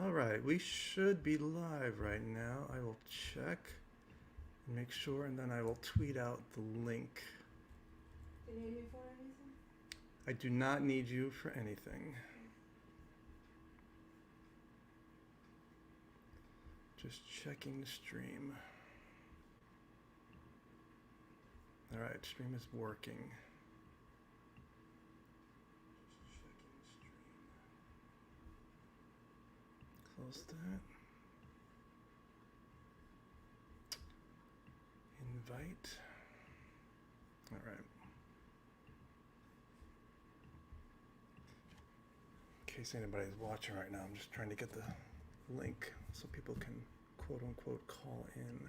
All right, we should be live right now. I will check and make sure, and then I will tweet out the link. Do you need me for anything? I do not need you for anything. Just checking the stream. All right, stream is working. Close that. Invite. All right. In case anybody's watching right now, I'm just trying to get the link so people can quote unquote call in.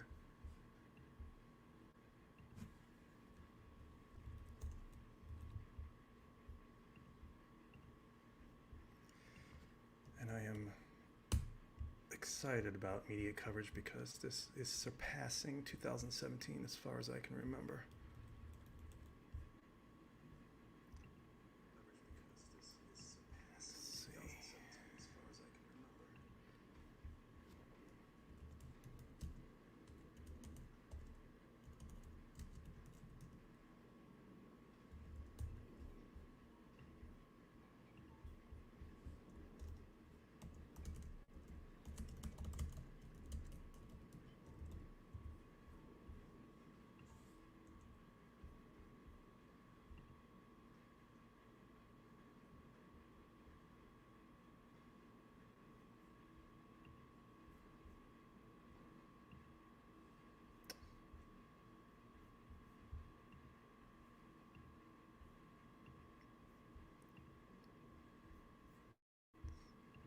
And I am excited about media coverage because this is surpassing 2017 as far as I can remember.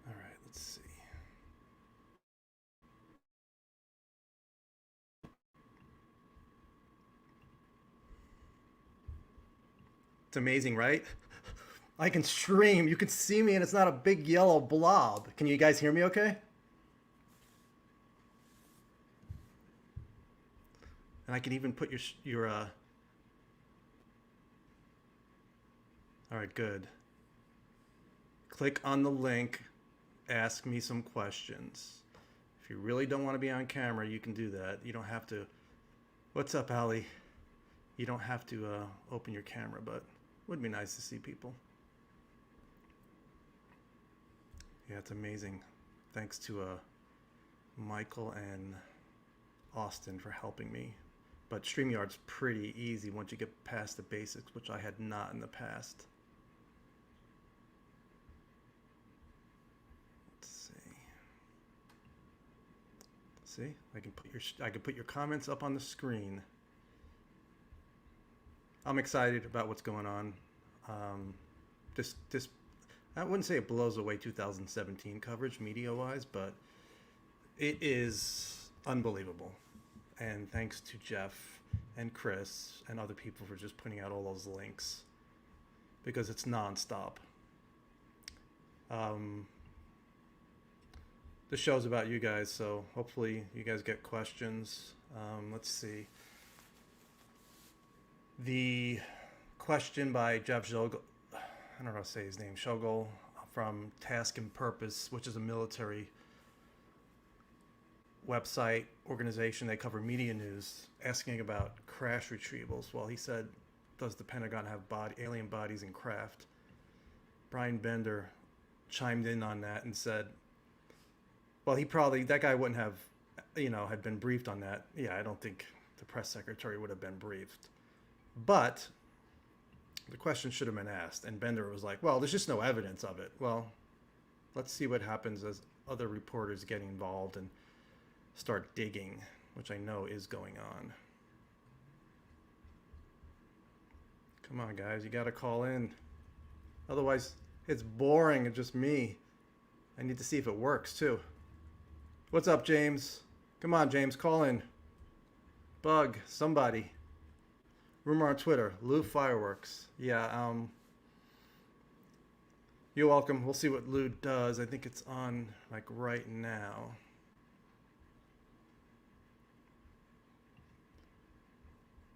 All right, let's see. It's amazing, right? I can stream, you can see me, and it's not a big yellow blob. Can you guys hear me okay? And I can even put your all right, good. Click on the link, ask me some questions. If you really don't want to be on camera, you can do that. You don't have to. What's up, Allie? You don't have to open your camera, but it would be nice to see people. Yeah, it's amazing. Thanks to Michael and Austin for helping me. But StreamYard's pretty easy once you get past the basics, which I had not in the past. Let's see. See, I can put your comments up on the screen. I'm excited about what's going on. This I wouldn't say it blows away 2017 coverage media-wise, but it is unbelievable. And thanks to Jeff and Chris and other people for just putting out all those links, because it's nonstop. The show's about you guys, so hopefully you guys get questions. Let's see. The question by Jeff Shogol, I don't know how to say his name, Shogol, from Task and Purpose, which is a military website organization. They cover media news, asking about crash retrievals. Well, he said, does the Pentagon have alien bodies in craft? Brian Bender chimed in on that and said, well, that guy wouldn't have, had been briefed on that. Yeah, I don't think the press secretary would have been briefed. But the question should have been asked. And Bender was like, well, there's just no evidence of it. Well, let's see what happens as other reporters get involved and start digging, which I know is going on. Come on, guys, you got to call in. Otherwise, it's boring and just me. I need to see if it works, too. What's up, James? Come on, James, call in. Bug, somebody. Rumor on Twitter, Lou Fireworks. Yeah, you're welcome. We'll see what Lou does. I think it's on, like, right now.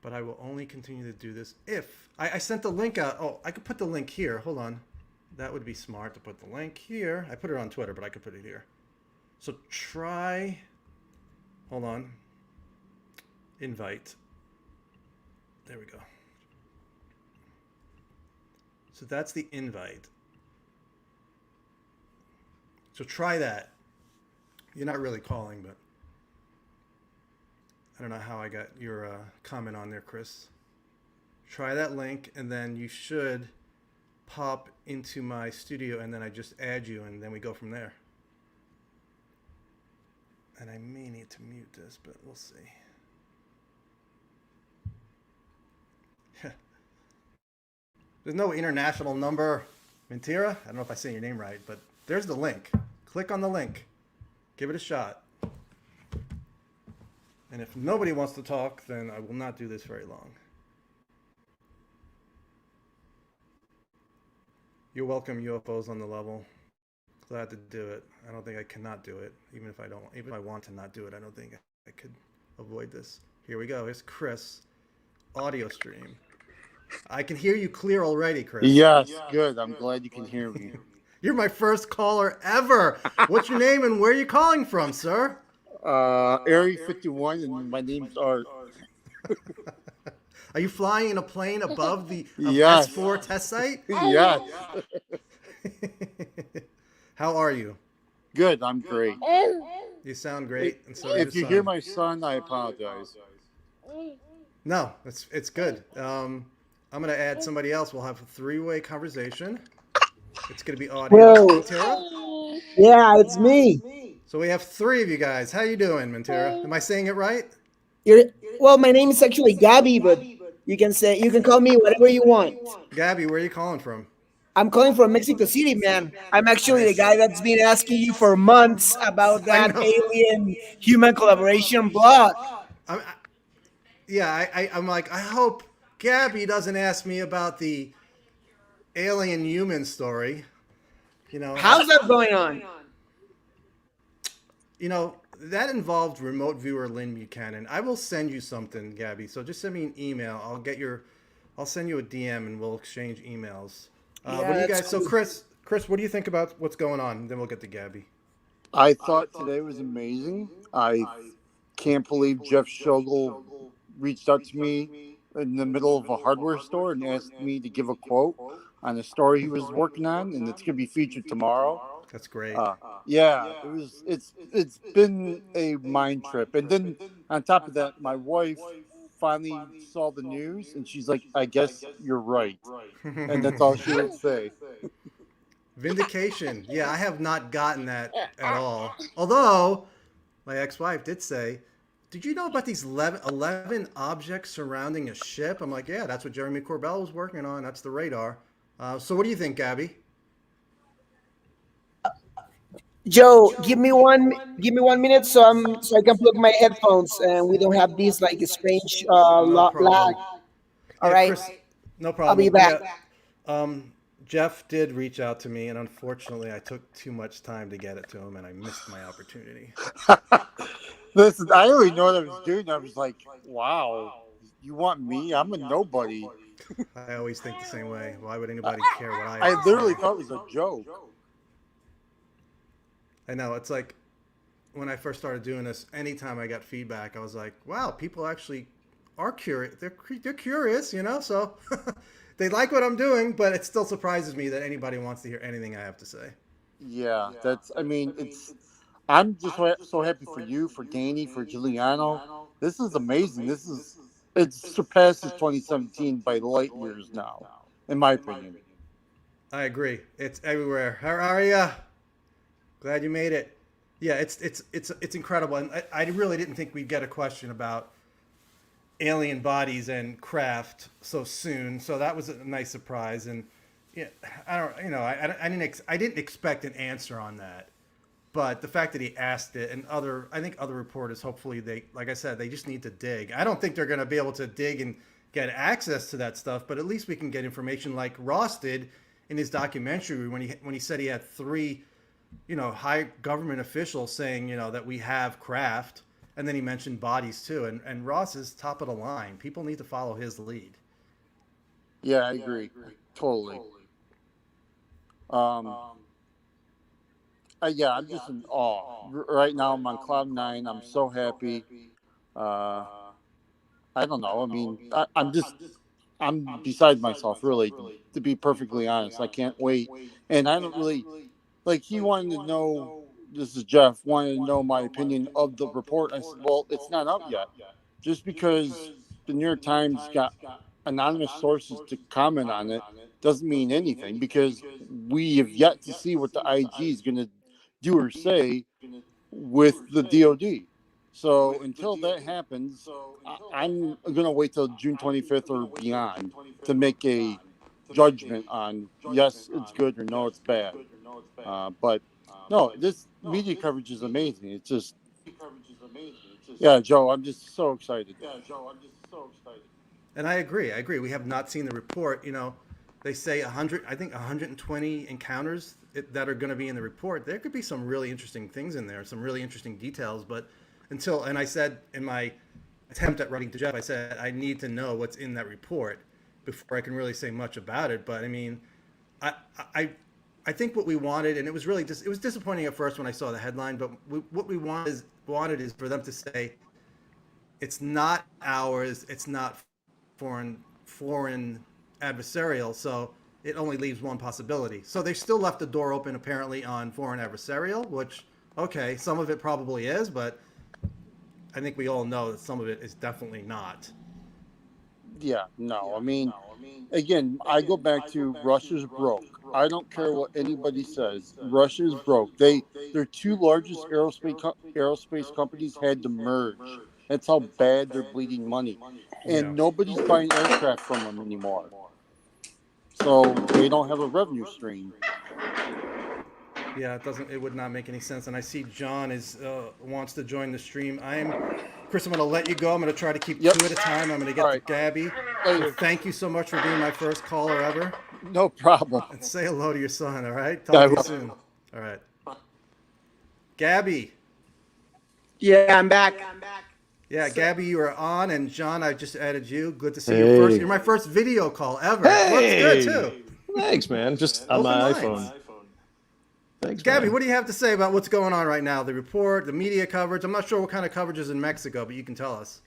But I will only continue to do this if... I sent the link out. Oh, I could put the link here. Hold on. That would be smart to put the link here. I put it on Twitter, but I could put it here. So try. Hold on. Invite. There we go. So that's the invite. So try that. You're not really calling, but I don't know how I got your comment on there, Chris. Try that link, and then you should pop into my studio, and then I just add you, and then we go from there. And I may need to mute this, but we'll see. There's no international number. Mentira? I don't know if I say your name right, but there's the link. Click on the link. Give it a shot. And if nobody wants to talk, then I will not do this very long. You're welcome, UFOs on the level. Glad to do it. I don't think I cannot do it. Even if I want to not do it, I don't think I could avoid this. Here we go. Here's Chris. Audio stream. I can hear you clear already, Chris. Yes, good. I'm glad you can hear me. You're my first caller ever. What's your name and where are you calling from, sir? Area 51, and my name's Art. Are you flying in a plane above the Yes. S4 test site? Yes. How are you? Good, I'm great. You sound great. And so If you hear my son, I apologize. No, it's good. I'm going to add somebody else. We'll have a three-way conversation. It's going to be audio. Whoa. Mentira? Yeah, it's me. So we have three of you guys. How you doing, Mentira? Am I saying it right? Well, my name is actually Gabby, but you can call me whatever you want. Gabby, where are you calling from? I'm calling from Mexico City, man. I'm actually the guy that's been asking you for months about that alien human collaboration blog. I'm like, I hope Gabby doesn't ask me about the alien human story. You know, How's that going on? You know, that involved remote viewer Lynn Buchanan. I will send you something, Gabby. So just send me an email. I'll send you a DM and we'll exchange emails. What do you guys? Cool. So Chris, what do you think about what's going on? Then we'll get to Gabby. I thought today was amazing. I can't believe Jeff Schogel reached out to me in the middle of a hardware store and asked me to give a quote on a story he was working on, and it's going to be featured tomorrow. That's great. Yeah, it's been a mind trip. And then on top of that, my wife finally saw the news and she's like, I guess you're right. And that's all she would say. Vindication. Yeah, I have not gotten that at all. Although my ex-wife did say, did you know about these 11 objects surrounding a ship? I'm like, yeah, that's what Jeremy Corbell was working on. That's the radar. So what do you think, Gabby? Joe, give me 1 minute so I can plug my headphones and we don't have this like strange lag. All right. Chris, no problem. I'll be back. Yeah. Jeff did reach out to me, and unfortunately, I took too much time to get it to him, and I missed my opportunity. Listen, I already know what I was doing. I was like, wow, you want me? I'm a nobody. I always think the same way. Why would anybody care what I I literally thought it was a joke. I know. It's like when I first started doing this, anytime I got feedback, I was like, wow, people actually are curious. They're curious, you know, so they like what I'm doing, but it still surprises me that anybody wants to hear anything I have to say. Yeah, I'm just so happy for you, for Danny, for Giuliano. This is amazing. It surpasses 2017 by light years now, in my opinion. I agree. It's everywhere. How are you? Glad you made it. Yeah, it's incredible, and I really didn't think we'd get a question about alien bodies and craft so soon. So that was a nice surprise, and yeah, I didn't expect an answer on that, but the fact that he asked it, and I think other reporters, hopefully they, like I said, they just need to dig. I don't think they're going to be able to dig and get access to that stuff, but at least we can get information like Ross did in his documentary when he said he had 3. High government officials saying, that we have craft. And then he mentioned bodies too. And Ross is top of the line. People need to follow his lead. Yeah, I agree. Totally. Yeah, I'm just in awe. Right now, I'm on cloud nine. I'm so happy. Uh, I don't know. I mean, I'm beside myself, really, to be perfectly honest. I can't wait. And I don't really, like, he wanted to know, this is Jeff, wanted to know my opinion of the report. I said, well, it's not up yet. Just because the New York Times got anonymous sources to comment on it doesn't mean anything because we have yet to see what the IG is going to do or say with the DOD. So until that happens, I'm going to wait till June 25th or beyond to make a judgment on yes, it's good or no, it's bad. But no, this media coverage is amazing. It's just, yeah, Joe, I'm just so excited. And I agree. I agree. We have not seen the report. They say 100. I think 120 encounters that are going to be in the report. There could be some really interesting things in there, some really interesting details. But and I said in my attempt at writing to Jeff, I said I need to know what's in that report before I can really say much about it. But I mean, I I I think what we wanted, and it was really it was disappointing at first when I saw the headline. But what we wanted is for them to say it's not ours. It's not foreign adversarial. So it only leaves one possibility. So they still left the door open apparently on foreign adversarial, which okay, some of it probably is, but I think we all know that some of it is definitely not. Yeah, no, I mean, again, I go back to Russia's broke. I don't care what anybody says. Russia's broke. Their two largest aerospace companies had to merge. That's how bad they're bleeding money, Yeah. and nobody's buying aircraft from them anymore. So they don't have a revenue stream. Yeah, it doesn't. It would not make any sense. And I see John is wants to join the stream. Chris. I'm going to let you go. I'm going to try to keep Yep. two at a time. I'm going to All get to right. Gabby. So Later. thank you so much for being my first caller ever. No problem. And say hello to your son. All right. I Talk to you will. soon. All right. Gabby. Yeah, I'm back. Yeah, Gabby, you are on, and John, I just added you. Good to see you. Hey. You're my first video call ever. It looks good too. Thanks, man. Just on Open my lines. iPhone. Thanks, Gabby, man. what do you have to say about what's going on right now? The report, the media coverage. I'm not sure what kind of coverage is in Mexico, but you can tell us.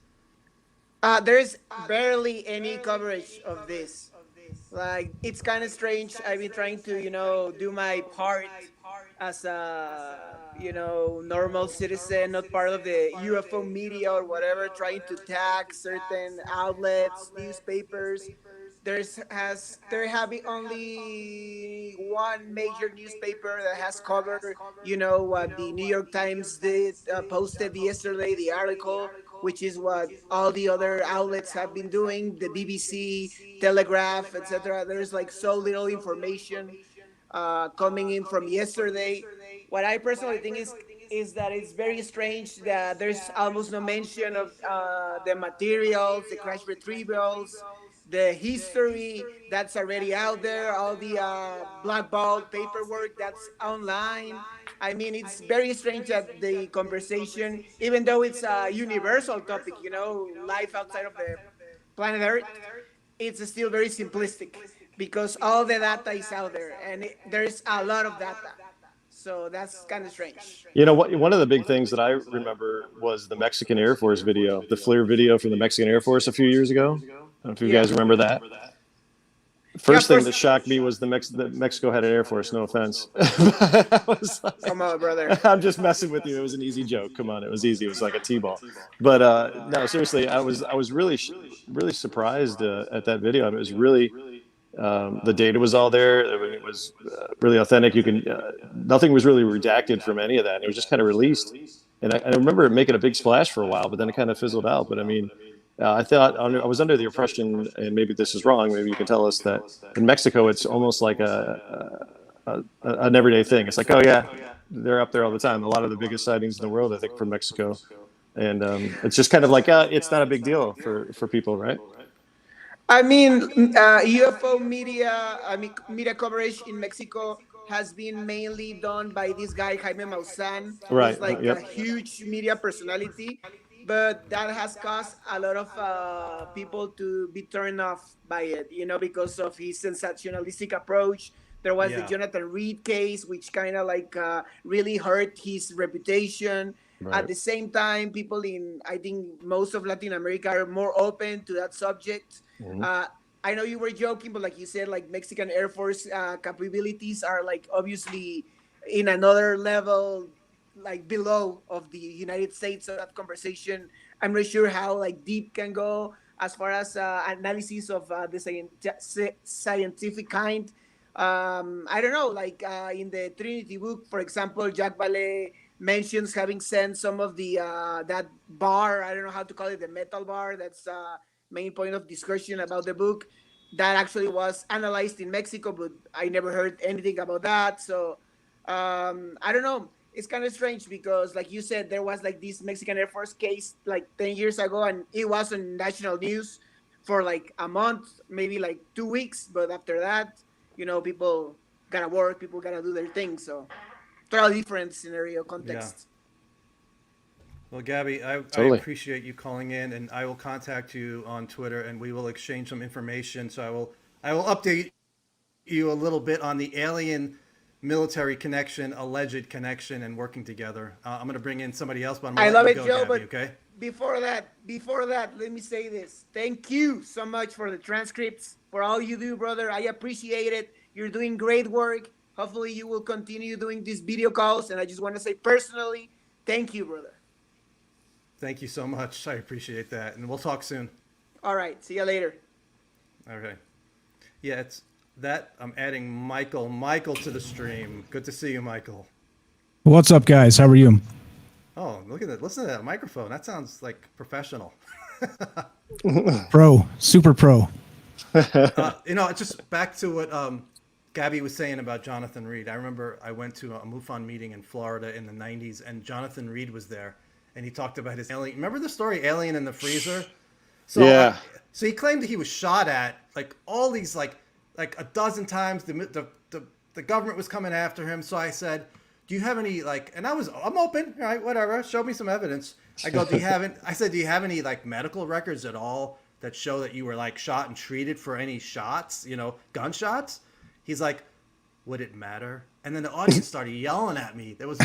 There's barely any coverage of this. Like, it's kind of strange. I've been trying to, do my part as a, normal citizen, not part of the UFO media or whatever, trying to tag certain outlets, newspapers. There have been only one major newspaper that has covered, what the New York Times did posted yesterday, the article, which is what all the other outlets have been doing, the BBC, Telegraph, etc. There's like so little information coming in from yesterday. What I personally think is that it's very strange that there's almost no mention of the materials, the crash retrievals, the history that's already out there, all the blackballed paperwork that's online. I mean, it's very strange that the conversation, even though it's a universal topic, life outside of the planet Earth, it's still very simplistic because all the data is out there and there's a lot of data. So that's kind of strange. You know what? One of the big things that I remember was the Mexican Air Force video, the FLIR video from the Mexican Air Force a few years ago. I don't know if you guys remember that. First thing that shocked me was that Mexico had an Air Force. No offense. I was like, come on, brother. I'm just messing with you. It was an easy joke. Come on, it was easy. It was like a T-ball. But no, seriously, I was really surprised at that video. It was really the data was all there. It was really authentic. Nothing was really redacted from any of that. It was just kind of released. And I remember it making a big splash for a while, but then it kind of fizzled out. But I mean, I was under the impression, and maybe this is wrong. Maybe you can tell us that in Mexico, it's almost like an everyday thing. It's like, oh yeah, they're up there all the time. A lot of the biggest sightings in the world, I think, from Mexico, and it's just kind of like it's not a big deal for people, right? I mean, UFO media, media coverage in Mexico has been mainly done by this guy, Jaime Maussan, Right. who's like Yep. a huge media personality. But that has caused a lot of people to be turned off by it, because of his sensationalistic approach. There was the Yeah. Jonathan Reed case, which kind of like really hurt his reputation. Right. At the same time, people in, I think, most of Latin America are more open to that subject. I know you were joking, but like you said, like Mexican Air Force capabilities are like obviously in another level, like below of the United States. So that conversation, I'm not sure how like deep can go as far as analysis of the scientific kind. I don't know, like in the Trinity book, for example, Jacques Vallée mentions having sent some of the that bar, I don't know how to call it, the metal bar, that's main point of discussion about the book, that actually was analyzed in Mexico, but I never heard anything about that. So I don't know, it's kind of strange because like you said, there was like this Mexican Air Force case like 10 years ago, and it was on national news for like a month, maybe like 2 weeks, but after that, people gotta work, people gotta do their thing. So totally different scenario context. Well, Gabby, I appreciate you calling in, and I will contact you on Twitter, and we will exchange some information. So I will update you a little bit on the alien military connection, alleged connection, and working together. I'm going to bring in somebody else, but I'm going to let you go, Gabby, okay? Before that, let me say this. Thank you so much for the transcripts, for all you do, brother. I appreciate it. You're doing great work. Hopefully you will continue doing these video calls. And I just want to say personally, thank you, brother. Thank you so much. I appreciate that. And we'll talk soon. All right. See you later. Okay. Yeah, it's that. I'm adding Michael to the stream. Good to see you, Michael. What's up, guys? How are you? Oh, look at that. Listen to that microphone. That sounds like professional. Pro. Super pro. Just back to what Gabby was saying about Jonathan Reed. I remember I went to a MUFON meeting in Florida in the 90s, and Jonathan Reed was there, and he talked about his alien. Remember the story, Alien in the Freezer? So, yeah. So he claimed that he was shot at like all these like a dozen times. The government was coming after him. So I said, do you have any I'm open, all right, whatever. Show me some evidence. I go, do you have any like medical records at all that show that you were like shot and treated for any shots, gunshots? He's like, would it matter? And then the audience started yelling at me. They were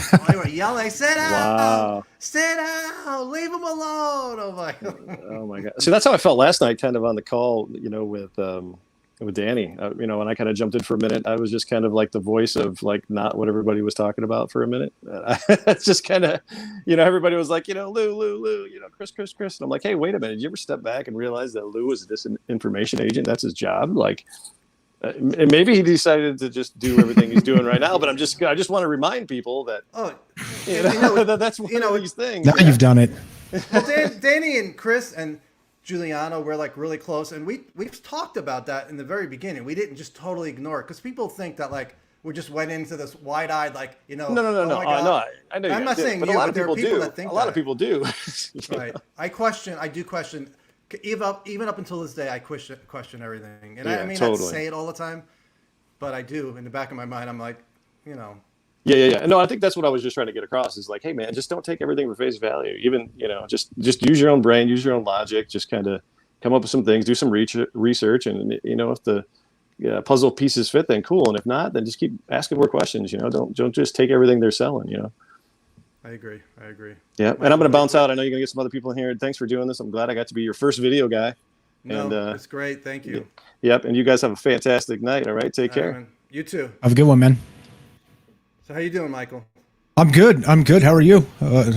yelling, sit down, sit down, leave him alone. I'm like, oh my God. So that's how I felt last night, kind of on the call, with Danny, when I kind of jumped in for a minute. I was just kind of like the voice of like not what everybody was talking about for a minute. It's just kind of, everybody was like, Lou, Chris. And I'm like, hey, wait a minute. Did you ever step back and realize that Lou is a disinformation agent? That's his job. Like, and maybe he decided to just do everything he's doing right now. But I just want to remind people that, that's one of these things. Now you've done it. Well, Danny and Chris and Giuliano, we're like really close, and we've talked about that in the very beginning. We didn't just totally ignore it because people think that like we just went into this wide-eyed like No. Oh my God. I know. I'm not saying but you, a lot but of there are people people do. that think a lot of people do. Right. I do question. Even up until this day, I question everything, and I mean totally. I say it all the time, but I do in the back of my mind. I'm like, Yeah. No, I think that's what I was just trying to get across is like, hey man, just don't take everything for face value. Even, just use your own brain, use your own logic, just kind of come up with some things, do some research. And, if the puzzle pieces fit, then cool. And if not, then just keep asking more questions, don't just take everything they're selling, I agree. Yeah. And I'm going to bounce out. I know you're going to get some other people in here. Thanks for doing this. I'm glad I got to be your first video guy. No, it's great. Thank you. Yep. And you guys have a fantastic night. All right. Take care. You too. Have a good one, man. So how you doing, Michael? I'm good. How are you?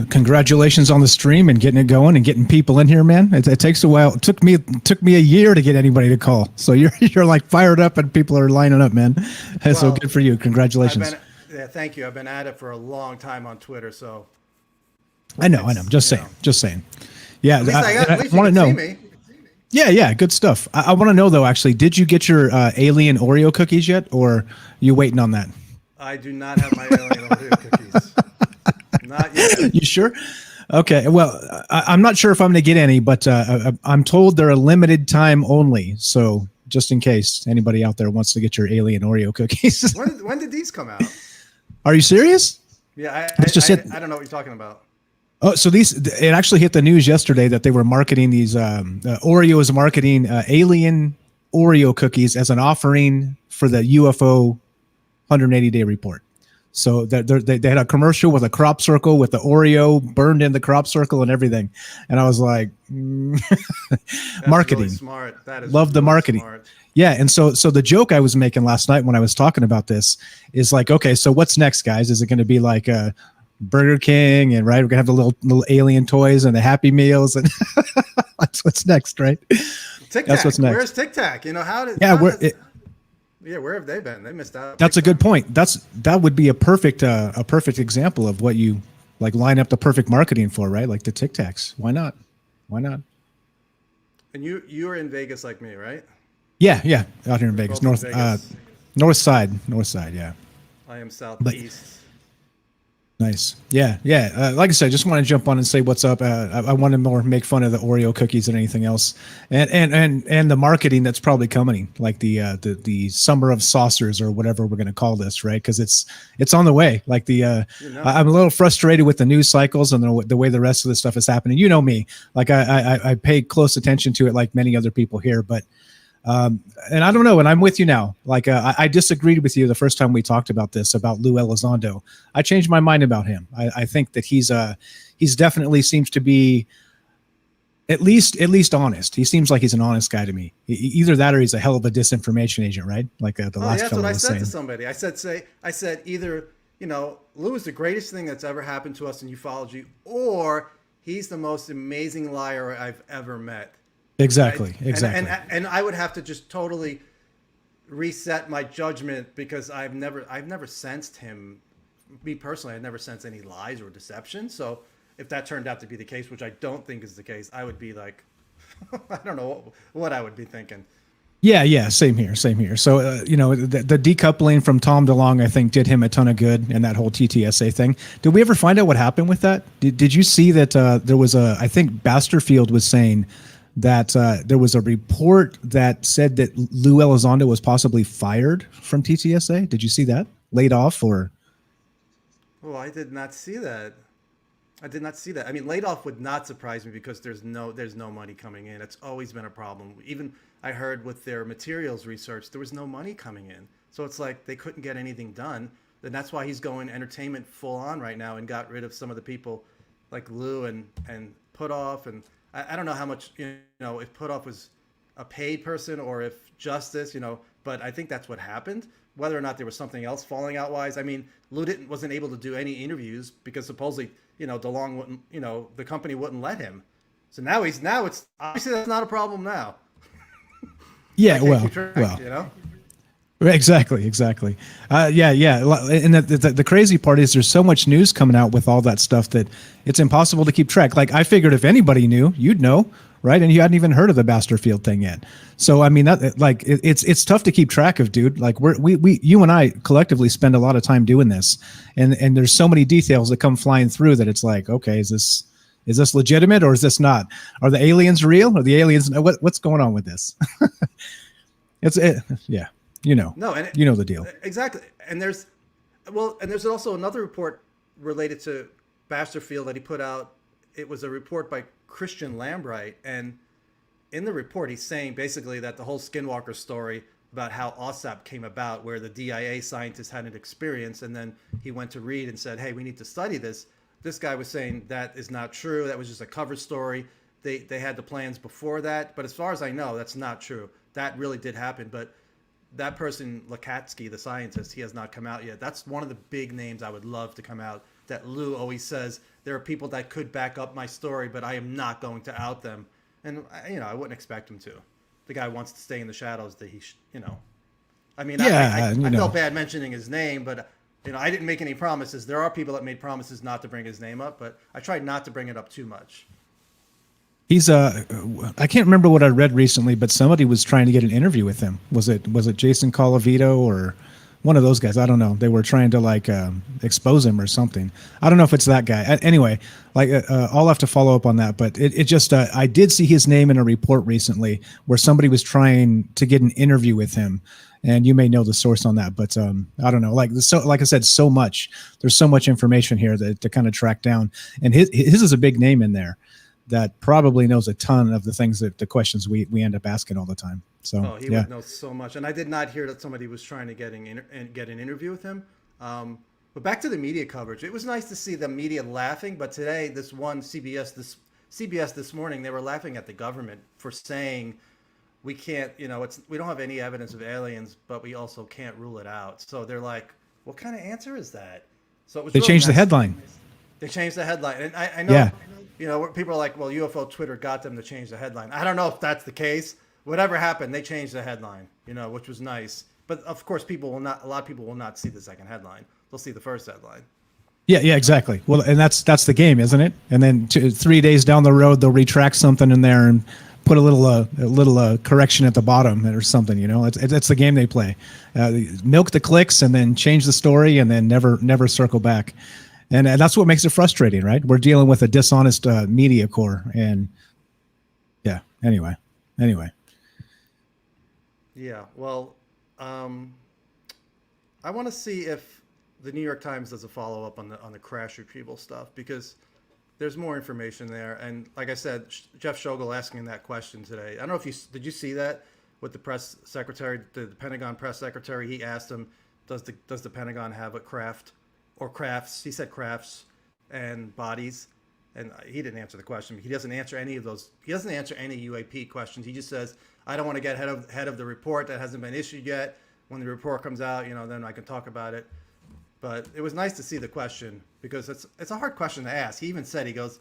Congratulations on the stream and getting it going and getting people in here, man. It takes a while. It took me a year to get anybody to call. So you're like fired up and people are lining up, man. So good for you. Congratulations. Thank you. I've been at it for a long time on Twitter, so. I know. Just saying. Yeah, at least I want to know. See me. Yeah, good stuff. I want to know though. Actually, did you get your alien Oreo cookies yet, or you waiting on that? I do not have my alien Oreo cookies. Not yet. You sure? Okay. Well, I'm not sure if I'm going to get any, but I'm told they're a limited time only. So just in case anybody out there wants to get your alien Oreo cookies. When did these come out? Are you serious? Yeah, I don't know what you're talking about. Oh, so it actually hit the news yesterday that they were marketing these. Oreo is marketing alien Oreo cookies as an offering for the UFO 180-day report. So they had a commercial with a crop circle with the Oreo burned in the crop circle and everything. And I was like, marketing. Really smart. That is Love the really marketing. Smart. Yeah. And so the joke I was making last night when I was talking about this is like, okay, so what's next, guys? Is it going to be like Burger King and right? We're going to have the little alien toys and the Happy Meals and that's what's next, right? Tic Tac. That's what's next. Where's Tic Tac? You know, where have they been? They missed out. That's a good point. That would be a perfect example of what you like line up the perfect marketing for, right? Like the Tic Tacs. Why not? And you are in Vegas like me, right? Yeah, out here in Vegas, Both in north side. Yeah. I am southeast. Nice. Yeah. Like I said, I just want to jump on and say what's up. I want to more make fun of the Oreo cookies than anything else, and the marketing that's probably coming, like the summer of saucers or whatever we're going to call this, right? Because it's on the way. Like I'm a little frustrated with the news cycles and the way the rest of the stuff is happening. You know me, like I pay close attention to it, like many other people here, but. And I don't know, and I'm with you now. Like I disagreed with you the first time we talked about this about Lou Elizondo. I changed my mind about him. I think that he's definitely seems to be at least honest. He seems like he's an honest guy to me. Either that or he's a hell of a disinformation agent, right? Like the last that's fellow what I was said saying. to somebody. I said either Lou is the greatest thing that's ever happened to us in ufology, or he's the most amazing liar I've ever met. Exactly. And I would have to just totally reset my judgment because I've never sensed him. Me personally, I've never sensed any lies or deception. So if that turned out to be the case, which I don't think is the case, I would be like, I don't know what I would be thinking. Yeah, same here. So, the decoupling from Tom DeLonge, I think, did him a ton of good, and that whole TTSA thing. Did we ever find out what happened with that? Did you see that there was I think Basterfield was saying that there was a report that said that Lou Elizondo was possibly fired from TTSA. Did you see that? Laid off or? Oh, I did not see that. I mean, laid off would not surprise me because there's no money coming in. It's always been a problem. Even I heard with their materials research, there was no money coming in. So it's like they couldn't get anything done. And that's why he's going entertainment full on right now and got rid of some of the people like Lou and Putoff. And I don't know how much, if Putoff was a paid person or if Justice, but I think that's what happened. Whether or not there was something else falling out wise. I mean, Lou wasn't able to do any interviews because supposedly, DeLonge wouldn't, the company wouldn't let him. So now it's obviously that's not a problem now. Yeah, well. Exactly. Yeah. And the crazy part is there's so much news coming out with all that stuff that it's impossible to keep track. Like I figured if anybody knew, you'd know, right? And you hadn't even heard of the Basterfield thing yet. So I mean, it's tough to keep track of, dude. Like you and I collectively spend a lot of time doing this, and there's so many details that come flying through that it's like, okay, is this legitimate or is this not? Are the aliens real? Are the aliens? What's going on with this? Yeah. The deal. Exactly. And there's also another report related to Basterfield that he put out. It was a report by Christian Lambright. And in the report, he's saying basically that the whole Skinwalker story about how OSAP came about, where the DIA scientist had an experience, and then he went to Reed and said, hey, we need to study this. This guy was saying that is not true. That was just a cover story. They had the plans before that. But as far as I know, that's not true. That really did happen. But that person, Lakatsky, the scientist, he has not come out yet. That's one of the big names I would love to come out, that Lou always says, there are people that could back up my story, but I am not going to out them. And, I wouldn't expect him to. The guy wants to stay in the shadows that I mean, I felt bad mentioning his name, but, I didn't make any promises. There are people that made promises not to bring his name up, but I tried not to bring it up too much. He's I can't remember what I read recently, but somebody was trying to get an interview with him. Was it Jason Colavito or one of those guys? I don't know. They were trying to expose him or something. I don't know if it's that guy. Anyway, I'll have to follow up on that. But it just I did see his name in a report recently where somebody was trying to get an interview with him, and you may know the source on that. But I don't know. Like I said, so much. There's so much information here to kind of track down, and his is a big name in there. that probably knows a ton of the things that the questions we end up asking all the time. So Oh, he would know so much. And I did not hear that somebody was trying to get an interview with him. But back to the media coverage, it was nice to see the media laughing. But today, CBS this morning, they were laughing at the government for saying we can't, we don't have any evidence of aliens, but we also can't rule it out. So they're like, what kind of answer is that? So it was they really changed the nice. headline. They changed the headline, and I know, Yeah. where people are like, well, UFO Twitter got them to change the headline. I don't know if that's the case. Whatever happened, they changed the headline, which was nice. But of course, a lot of people will not see the second headline. They'll see the first headline. Yeah, exactly. Well, and that's the game, isn't it? And then 3 days down the road, they'll retract something in there and put a little correction at the bottom or something. It's the game they play. Milk the clicks and then change the story and then never circle back. And that's what makes it frustrating, right? We're dealing with a dishonest media corps, and yeah. Anyway. Yeah. Well, I want to see if the New York Times does a follow up on the crash retrieval stuff, because there's more information there. And like I said, Jeff Shogel asking that question today. I don't know if did you see that with the press secretary, the Pentagon press secretary? He asked him, does the Pentagon have a craft or crafts? He said crafts and bodies, and he didn't answer the question. He doesn't answer any of those. He doesn't answer any UAP questions. He just says, I don't want to get ahead of the report that hasn't been issued yet. When the report comes out, then I can talk about it. But it was nice to see the question, because it's a hard question to ask. He even said, he goes,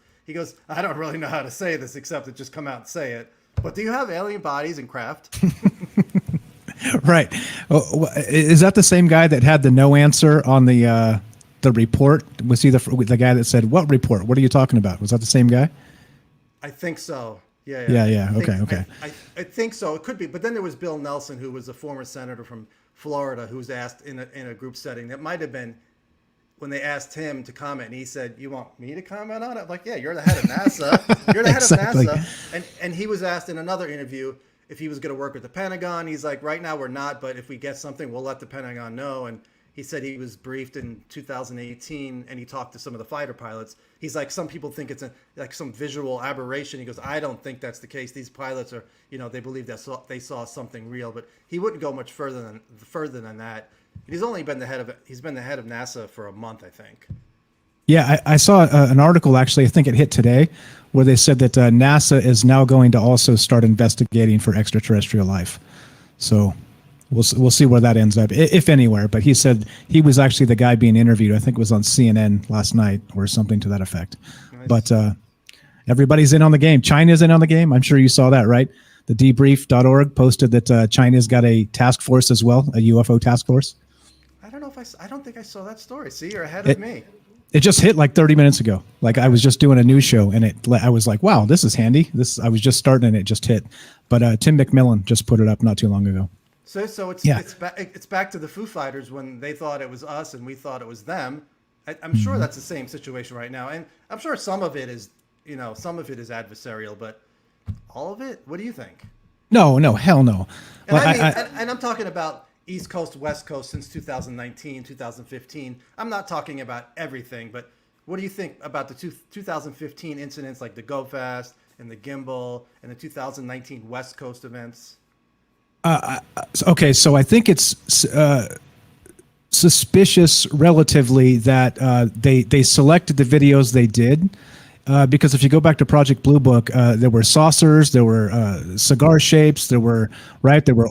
I don't really know how to say this except to just come out and say it. But do you have alien bodies and craft? Right. Oh, is that the same guy that had the no answer on the report? Was he the guy that said, what report? What are you talking about? Was that the same guy? I think so. Yeah. Okay. I think so. It could be. But then there was Bill Nelson, who was a former senator from Florida, who was asked in a group setting. That might have been when they asked him to comment, and he said, "You want me to comment on it?" I'm like, yeah, you're the head of NASA. You're the head Exactly. of NASA. And he was asked in another interview if he was going to work with the Pentagon. He's like, right now we're not, but if we get something, we'll let the Pentagon know. And he said he was briefed in 2018, and he talked to some of the fighter pilots. He's like, some people think it's like some visual aberration. He goes, I don't think that's the case. These pilots are, they believe that they saw something real, but he wouldn't go much further than that. He's been the head of NASA for a month, I think. Yeah, I saw an article, actually, I think it hit today, where they said that NASA is now going to also start investigating for extraterrestrial life. So we'll see where that ends up, if anywhere. But he said he was actually the guy being interviewed. I think it was on CNN last night or something to that effect. Nice. But everybody's in on the game. China's in on the game. I'm sure you saw that, right? The debrief.org posted that China's got a task force as well, a UFO task force. I don't think I saw that story. See, you're ahead of me. It just hit like 30 minutes ago. Like I was just doing a news show, and I was like, wow, this is handy. I was just starting and it just hit. But Tim McMillan just put it up not too long ago. So it's back to the Foo Fighters when they thought it was us and we thought it was them. I'm sure that's the same situation right now, and I'm sure some of it is adversarial, but all of it. What do you think? No, hell no. And I'm talking about East Coast, West Coast since 2019, 2015. I'm not talking about everything, but what do you think about the 2015 incidents like the Go Fast and the Gimbal and the 2019 West Coast events? Okay, so I think it's suspicious relatively that they selected the videos they did. Because if you go back to Project Blue Book, there were saucers, there were cigar shapes, there were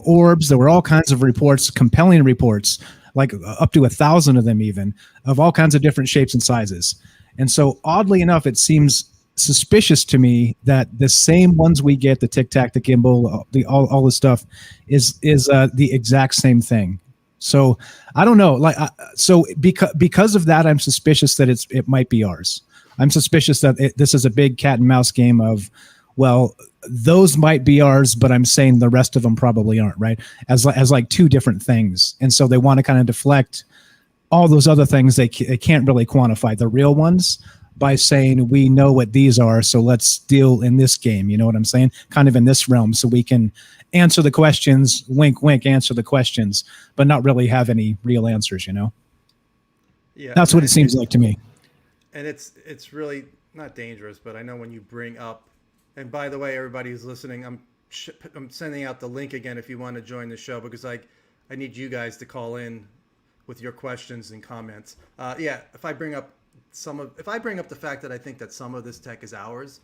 orbs, there were all kinds of reports, compelling reports, like up to 1,000 of them even, of all kinds of different shapes and sizes. And so oddly enough, it seems suspicious to me that the same ones we get, the Tic Tac, the Gimbal, all this stuff, is the exact same thing. So I don't know. Because of that, I'm suspicious that it might be ours. I'm suspicious that this is a big cat and mouse game of, well, those might be ours, but I'm saying the rest of them probably aren't, right? As like two different things. And so they want to kind of deflect all those other things they can't really quantify, the real ones, by saying we know what these are, so let's deal in this game. You know what I'm saying? Kind of in this realm, so we can answer the questions, wink, wink, answer the questions, but not really have any real answers, Yeah, that's what it seems like to me. And it's really not dangerous, but I know when you bring up, and by the way, everybody who's listening, I'm sending out the link again if you want to join the show, because I need you guys to call in with your questions and comments. Yeah, if I bring up the fact that I think that some of this tech is ours,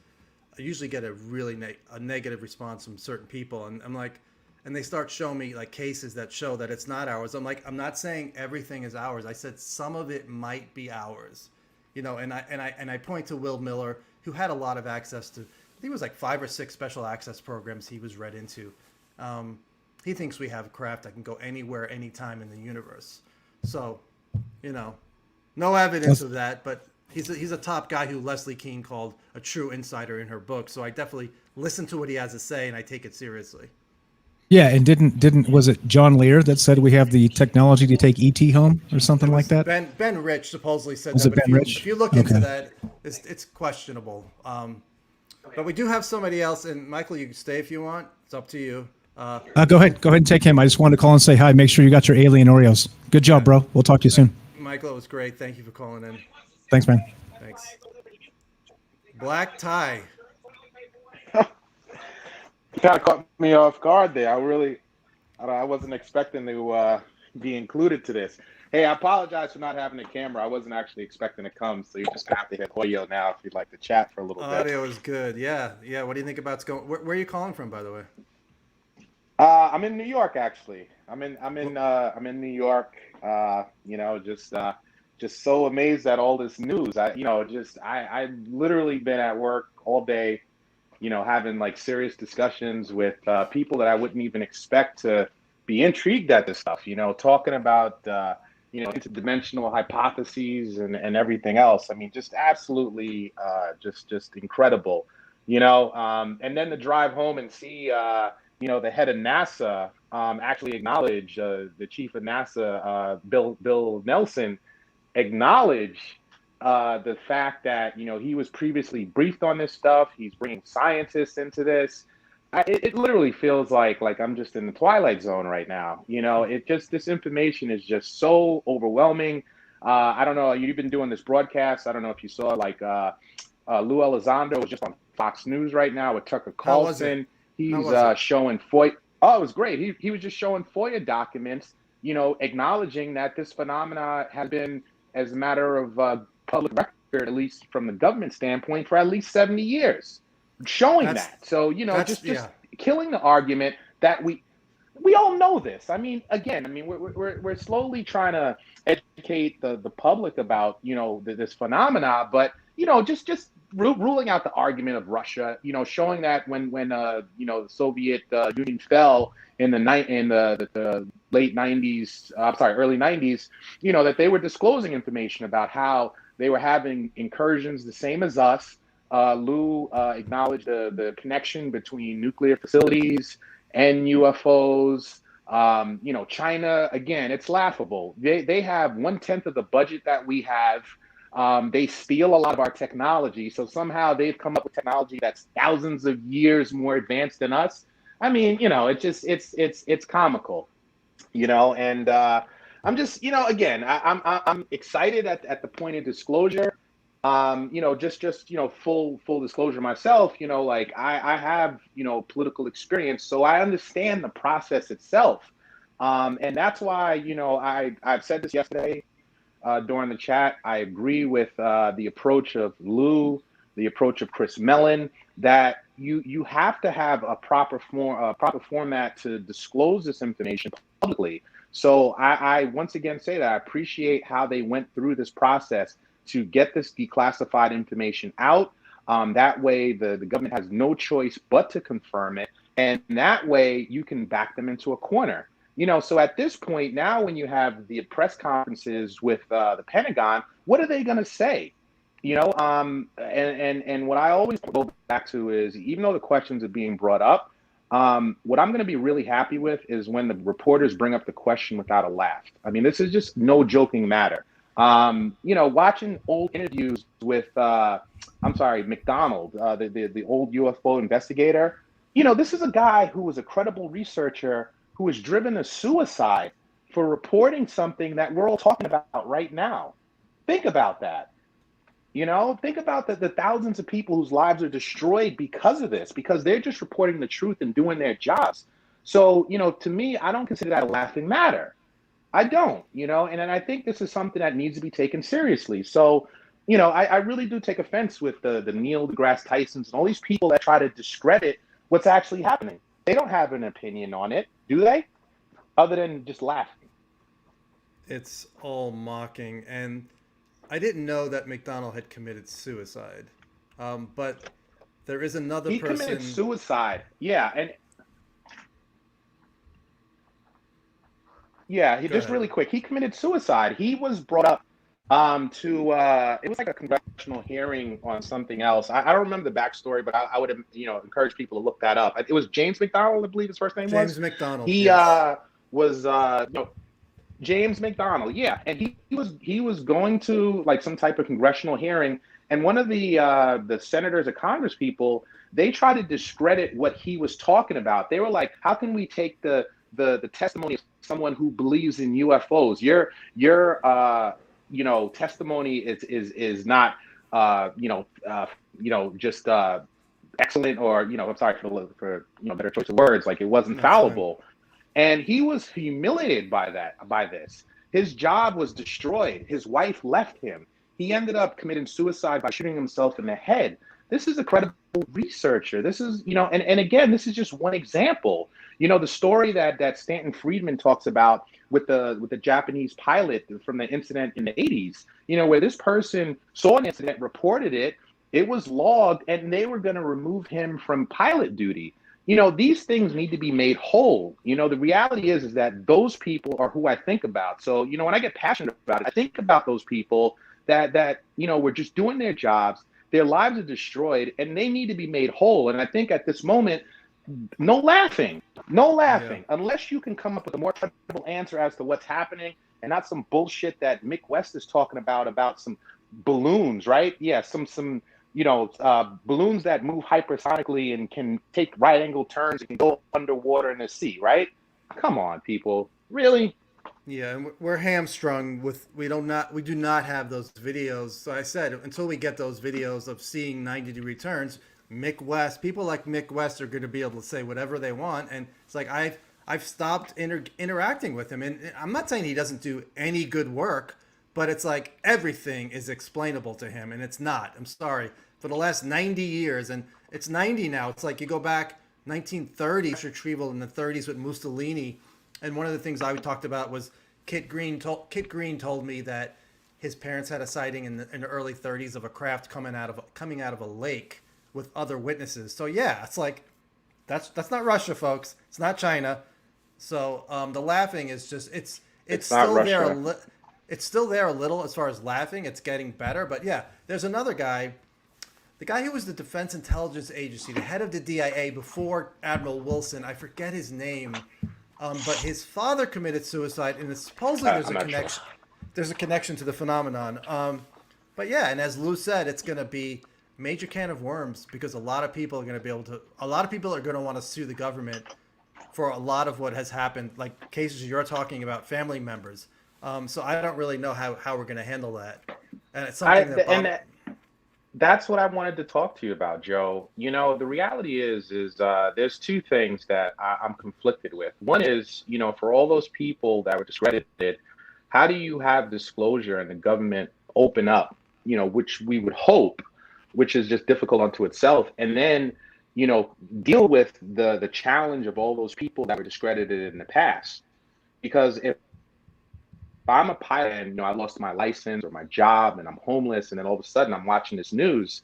I usually get a really a negative response from certain people, and I'm like, and they start showing me like cases that show that it's not ours. I'm like, I'm not saying everything is ours. I said some of it might be ours, you know. And I point to Will Miller, who had a lot of access to. I think it was like 5 or 6 special access programs he was read into. He thinks we have craft that can go anywhere, anytime in the universe. So, you know, no evidence of that, but he's a top guy who Leslie Keene called a true insider in her book. So I definitely listen to what he has to say, and I take it seriously. Yeah, and didn't was it John Lear that said we have the technology to take ET home or something like that? Ben Rich supposedly said Was that. it But Ben Rich? if you look into that, it's questionable. But we do have somebody else, and Michael, you can stay if you want. It's up to you. Go ahead and take him. I just wanted to call and say hi. Make sure you got your alien Oreos. Good job, bro. We'll talk to you soon. Michael, it was great. Thank you for calling in. Thanks, man. Thanks. Black tie. Kind of caught me off guard there. I wasn't expecting to be included to this. Hey, I apologize for not having a camera. I wasn't actually expecting to come, so you're just gonna have to hit audio now if you'd like to chat for a little bit. Audio is good. Yeah. What do you think about going? Where are you calling from, by the way? I'm in New York, actually. I'm in New York. You know, just so amazed at all this news. I've literally been at work all day, you know, having like serious discussions with people that I wouldn't even expect to be intrigued at this stuff, you know, talking about, you know, interdimensional hypotheses and everything else. I mean, just absolutely just incredible, you know, and then to drive home and see, you know, the head of NASA actually acknowledge, the chief of NASA, Bill Nelson, acknowledge the fact that, you know, he was previously briefed on this stuff. He's bringing scientists into this. It literally feels like I'm just in the Twilight Zone right now. You know, this information is just so overwhelming. I don't know. You've been doing this broadcast. I don't know if you saw like Lou Elizondo was just on Fox News right now with Tucker Carlson. He's showing FOIA. Oh, it was great. He was just showing FOIA documents, you know, acknowledging that this phenomena has been, as a matter of public record, at least from the government standpoint, for at least 70 years, showing that. So, you know, just killing the argument that we all know this. I mean, again, we're slowly trying to educate the public about, you know, this phenomena, but, you know, just ruling out the argument of Russia, you know, showing that when you know, the Soviet Union fell in the late 90s, early 90s, you know, that they were disclosing information about how they were having incursions the same as us. Lou acknowledged the connection between nuclear facilities and UFOs. You know, China, again, it's laughable. They have 1/10 of the budget that we have. They steal a lot of our technology. So somehow they've come up with technology that's thousands of years more advanced than us. I mean, you know, it's comical, you know, and I'm just, you know, again, I'm excited at the point of disclosure. You know, just you know, full disclosure myself, you know, like I have, you know, political experience, so I understand the process itself. And that's why, you know, I've said this yesterday during the chat. I agree with the approach of Lou, the approach of Chris Mellon, that you have to have a proper format to disclose this information publicly. So I once again say that I appreciate how they went through this process to get this declassified information out. That way the government has no choice but to confirm it. And that way you can back them into a corner. You know, so at this point now, when you have the press conferences with the Pentagon, what are they going to say? You know, and what I always go back to is, even though the questions are being brought up, what I'm going to be really happy with is when the reporters bring up the question without a laugh. I mean, this is just no joking matter. You know, watching old interviews with, McDonald, the old UFO investigator. You know, this is a guy who was a credible researcher who was driven to suicide for reporting something that we're all talking about right now. Think about that. You know, think about the thousands of people whose lives are destroyed because of this, because they're just reporting the truth and doing their jobs. So, you know, to me, I don't consider that a laughing matter. I don't, you know, and I think this is something that needs to be taken seriously. So, you know, I really do take offense with the Neil deGrasse Tysons and all these people that try to discredit what's actually happening. They don't have an opinion on it, do they? Other than just laughing. It's all mocking, and I didn't know that McDonald had committed suicide. But there is another He committed person. suicide. Yeah, and yeah, he Go just ahead. really quick. He committed suicide. He was brought up to it was like a congressional hearing on something else. I don't remember the backstory, but I would, you know, encourage people to look that up. It was James McDonald, I believe his first name was. James McDonald, He yes. was you know, James McDonald, yeah, and he was going to like some type of congressional hearing, and one of the senators or Congress people, they tried to discredit what he was talking about. They were like, "How can we take the testimony of someone who believes in UFOs? Your you know, testimony is not just excellent, or you know, I'm sorry for you know, better choice of words, like it wasn't That's fine. fallible." And he was humiliated by this. His job was destroyed. His wife left him. He ended up committing suicide by shooting himself in the head. This is a credible researcher. This is, you know, and again, this is just one example. You know, the story that Stanton Friedman talks about with the Japanese pilot from the incident in the 80s, you know, where this person saw an incident, reported it, it was logged, and they were going to remove him from pilot duty. You know, these things need to be made whole. You know, the reality is that those people are who I think about. So, you know, when I get passionate about it, I think about those people that you know, were just doing their jobs, their lives are destroyed, and they need to be made whole. And I think at this moment, no laughing, no Yeah. laughing, unless you can come up with a more credible answer as to what's happening, and not some bullshit that Mick West is talking about some balloons, right? Yeah, some you know, balloons that move hypersonically and can take right angle turns and can go underwater in the sea, right? Come on, people, really? Yeah, and we're hamstrung with we do not have those videos. So I said until we get those videos of seeing 90-degree turns, Mick West, people like Mick West are going to be able to say whatever they want, and it's like I've stopped interacting with him, and I'm not saying he doesn't do any good work, but it's like everything is explainable to him, and it's not. I'm sorry, for the last 90 years, and it's 90 now. It's like you go back 1930s retrieval in the 30s with Mussolini, and one of the things I talked about was Kit Green told me that his parents had a sighting in the early 30s of a craft coming out of a lake with other witnesses. So yeah, it's like that's not Russia, folks. It's not China. So the laughing is just it's It's not still there Russia. it's still there a little as far as laughing. It's getting better, but yeah, there's another guy, the guy who was the Defense Intelligence Agency, the head of the DIA before Admiral Wilson. I forget his name, but his father committed suicide, and supposedly there's I'm a not sure. connection. There's a connection to the phenomenon. But yeah, and as Lou said, it's going to be major can of worms because a lot of people are going to be able to. A lot of people are going to want to sue the government for a lot of what has happened, like cases you're talking about, family members. So I don't really know how we're going to handle that, and it's I something that and Bob. That's what I wanted to talk to you about, Joe. You know, the reality is there's two things that I'm conflicted with. One is, you know, for all those people that were discredited, how do you have disclosure and the government open up, you know, which we would hope, which is just difficult unto itself, and then, you know, deal with the challenge of all those people that were discredited in the past. Because if I'm a pilot and, you know, I lost my license or my job and I'm homeless, and then all of a sudden I'm watching this news,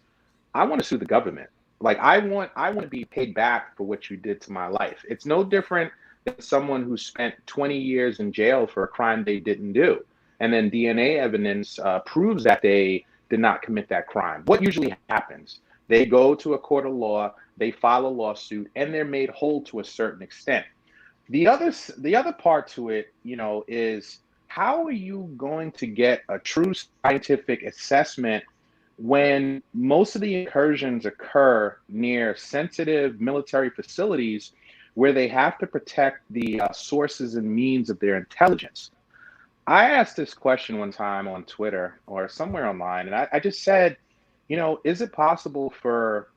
I want to sue the government. Like I want to be paid back for what you did to my life. It's no different than someone who spent 20 years in jail for a crime they didn't do, and then DNA evidence proves that they did not commit that crime. What usually happens? They go to a court of law, they file a lawsuit, and they're made whole to a certain extent. The other part to it, you know, is how are you going to get a true scientific assessment when most of the incursions occur near sensitive military facilities where they have to protect the sources and means of their intelligence? I asked this question one time on Twitter or somewhere online, and I just said, is it possible for,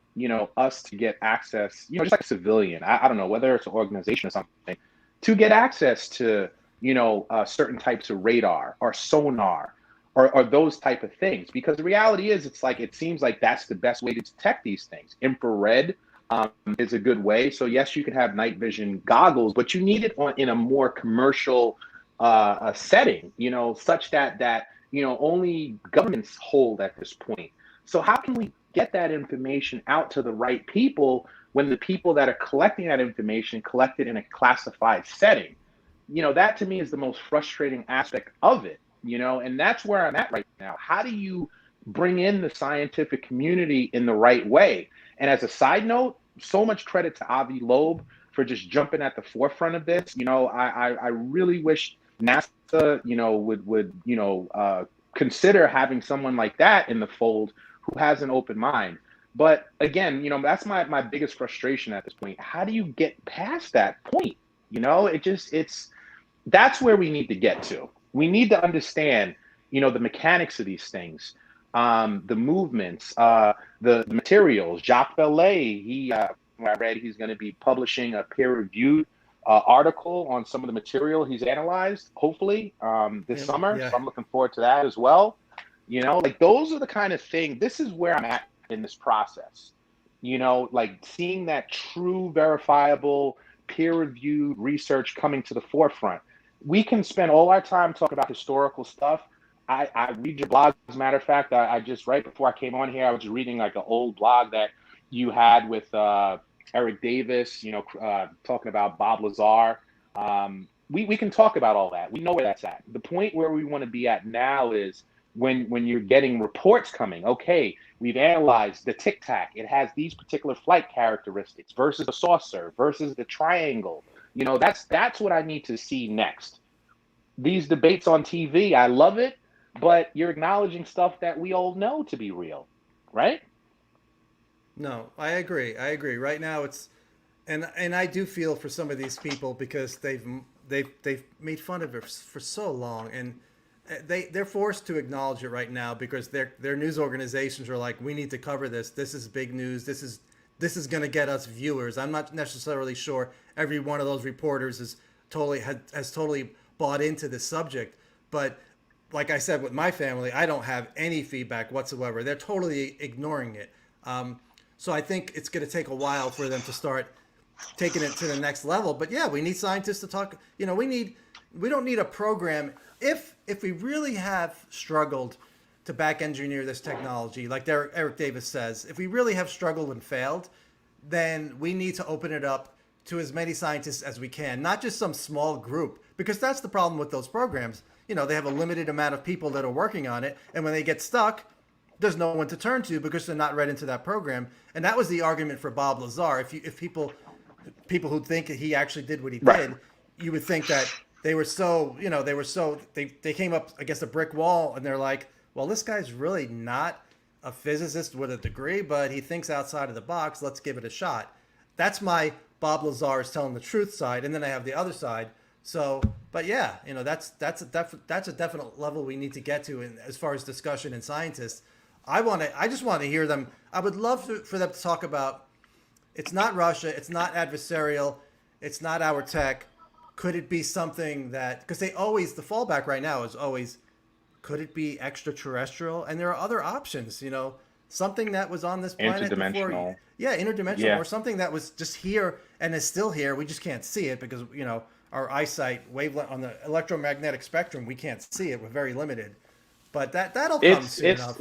us to get access, just like a civilian, I don't know, whether it's an organization or something, to get access to, certain types of radar or sonar or those type of things? Because the reality is, it's like, it seems like that's the best way to detect these things. Infrared is a good way. So yes, you can have night vision goggles, but you need it in a more commercial a setting, such that only governments hold at this point. So how can we get that information out to the right people when the people that are collecting that information collect it in a classified setting? That to me is the most frustrating aspect of it. And that's where I'm at right now. How do you bring in the scientific community in the right way? And as a side note, so much credit to Avi Loeb for just jumping at the forefront of this. I really wish NASA, would consider having someone like that in the fold who has an open mind. But again, that's my biggest frustration at this point. How do you get past that point? That's where we need to get to. We need to understand, the mechanics of these things, the movements, the materials. Jacques Vallée, I read he's going to be publishing a peer-reviewed article on some of the material he's analyzed, hopefully this summer. Yeah. So I'm looking forward to that as well. Like those are the kind of thing. This is where I'm at in this process. Like seeing that true, verifiable, peer-reviewed research coming to the forefront. We can spend all our time talking about historical stuff. I read your blog. As a matter of fact, I just, right before I came on here, I was reading like an old blog that you had with Eric Davis, talking about Bob Lazar. We can talk about all that. We know where that's at. The point where we want to be at now is when you're getting reports coming. Okay, we've analyzed the Tic Tac. It has these particular flight characteristics versus the saucer versus the triangle. That's what I need to see next. These debates on TV, I love it, but you're acknowledging stuff that we all know to be real, right? No, I agree. Right now, and I do feel for some of these people because they've made fun of it for so long, and they're forced to acknowledge it right now because their news organizations are like, we need to cover this. This is big news. This is going to get us viewers. I'm not necessarily sure every one of those reporters has totally bought into this subject, but like I said, with my family, I don't have any feedback whatsoever. They're totally ignoring it. So I think it's going to take a while for them to start taking it to the next level. But yeah, we need scientists to talk. We don't need a program. If we really have struggled to back engineer this technology, like Eric Davis says, if we really have struggled and failed, then we need to open it up to as many scientists as we can, not just some small group, because that's the problem with those programs. They have a limited amount of people that are working on it, and when they get stuck, there's no one to turn to because they're not read into that program. And that was the argument for Bob Lazar. If people who think that he actually did what he did, you would think that they came up against a brick wall, and they're like, well, this guy's really not a physicist with a degree, but he thinks outside of the box. Let's give it a shot. That's my Bob Lazar is telling the truth side, and then I have the other side. So, but yeah, that's a definite level we need to get to as far as discussion and scientists. I just want to hear them. I would love for them to talk about. It's not Russia. It's not adversarial. It's not our tech. Could it be something that? Because the fallback right now is always, could it be extraterrestrial? And there are other options. Something that was on this planet before. Yeah, interdimensional, or something that was just here and is still here. We just can't see it because our eyesight wavelength on the electromagnetic spectrum, we can't see it. We're very limited. But that'll come soon enough.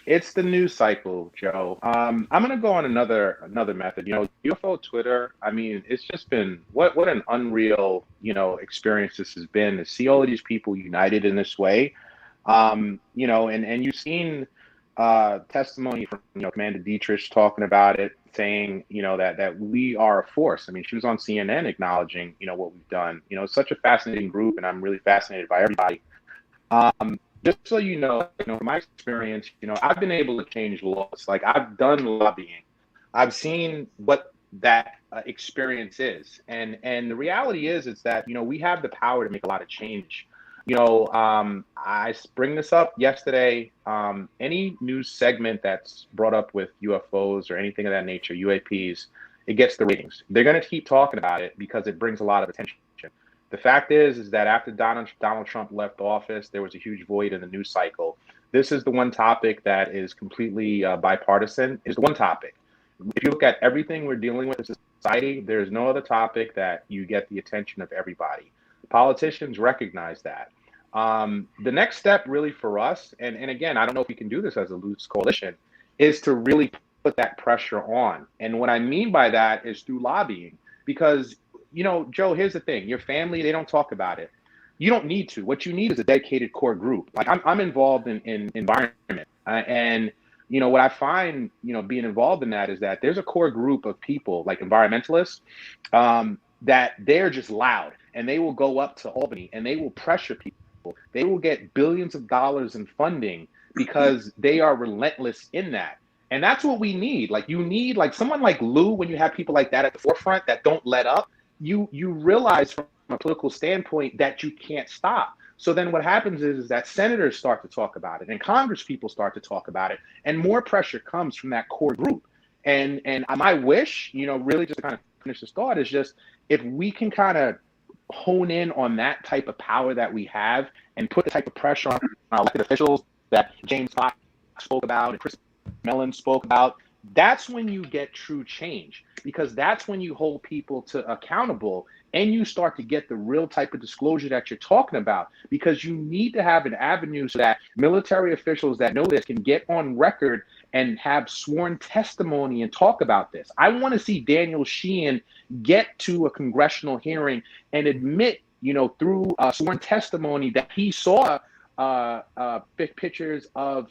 It's the news cycle, Joe. I'm gonna go on another method. UFO Twitter. I mean, it's just been what an unreal experience this has been to see all of these people united in this way. And you've seen testimony from Commander Dietrich talking about it, saying that we are a force. I mean, she was on CNN acknowledging what we've done. It's such a fascinating group, and I'm really fascinated by everybody. Just so from my experience, I've been able to change laws. Like, I've done lobbying. I've seen what that experience is. And the reality is that, we have the power to make a lot of change. I bring this up yesterday. Any news segment that's brought up with UFOs or anything of that nature, UAPs, it gets the ratings. They're going to keep talking about it because it brings a lot of attention. The fact is that after Donald Trump left office, there was a huge void in the news cycle. This is the one topic that is completely bipartisan. Is the one topic. If you look at everything we're dealing with in society, there's no other topic that you get the attention of everybody. Politicians recognize that. The next step really for us, and again, I don't know if we can do this as a loose coalition, is to really put that pressure on. And what I mean by that is through lobbying. Because, Joe, here's the thing. Your family, they don't talk about it. You don't need to. What you need is a dedicated core group. Like I'm involved in environment. And what I find, being involved in that is that there's a core group of people, like environmentalists, that they're just loud. And they will go up to Albany and they will pressure people. They will get billions of dollars in funding because they are relentless in that. And that's what we need. Like you need like someone like Lou, when you have people like that at the forefront that don't let up, you realize from a political standpoint that you can't stop. So then what happens is that senators start to talk about it and Congress people start to talk about it and more pressure comes from that core group. And my wish, really just to kind of finish this thought is just if we can kind of hone in on that type of power that we have and put the type of pressure on our elected officials that James Fox spoke about and Chris Mellon spoke about, that's when you get true change, because that's when you hold people to accountable and you start to get the real type of disclosure that you're talking about, because you need to have an avenue so that military officials that know this can get on record and have sworn testimony and talk about this. I want to see Daniel Sheehan get to a congressional hearing and admit, through sworn testimony that he saw pictures of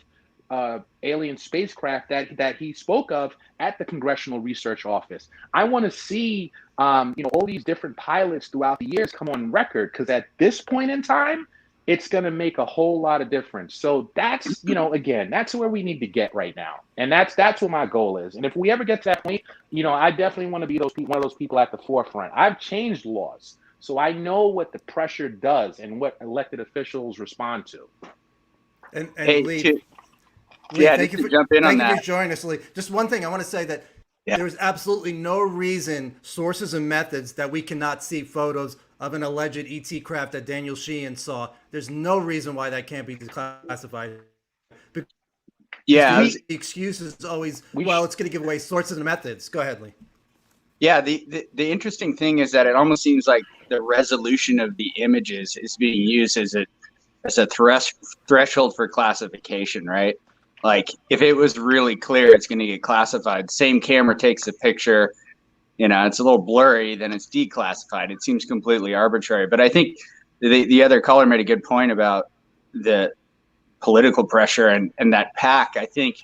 alien spacecraft that he spoke of at the Congressional Research Office. I want to see, all these different pilots throughout the years come on record, because at this point in time, it's going to make a whole lot of difference. So that's, again, that's where we need to get right now. And that's what my goal is. And if we ever get to that point, I definitely want to be one of those people at the forefront. I've changed laws, so I know what the pressure does and what elected officials respond to. And Hey, Lee, Lee, thank you for jump in on thank you that. for joining us, Lee. Just one thing I want to say that there's absolutely no reason, sources and methods, that we cannot see photos of an alleged ET craft that Daniel Sheehan saw. There's no reason why that can't be declassified. Yeah, The excuse is always, it's going to give away sources and methods. Go ahead, Lee. yeah. The interesting thing is that it almost seems like the resolution of the images is being used as a threshold for classification, right? Like if it was really clear, it's going to get classified. Same camera takes a picture, it's a little blurry, then it's declassified. It seems completely arbitrary. But I think the other caller made a good point about the political pressure and that PAC. I think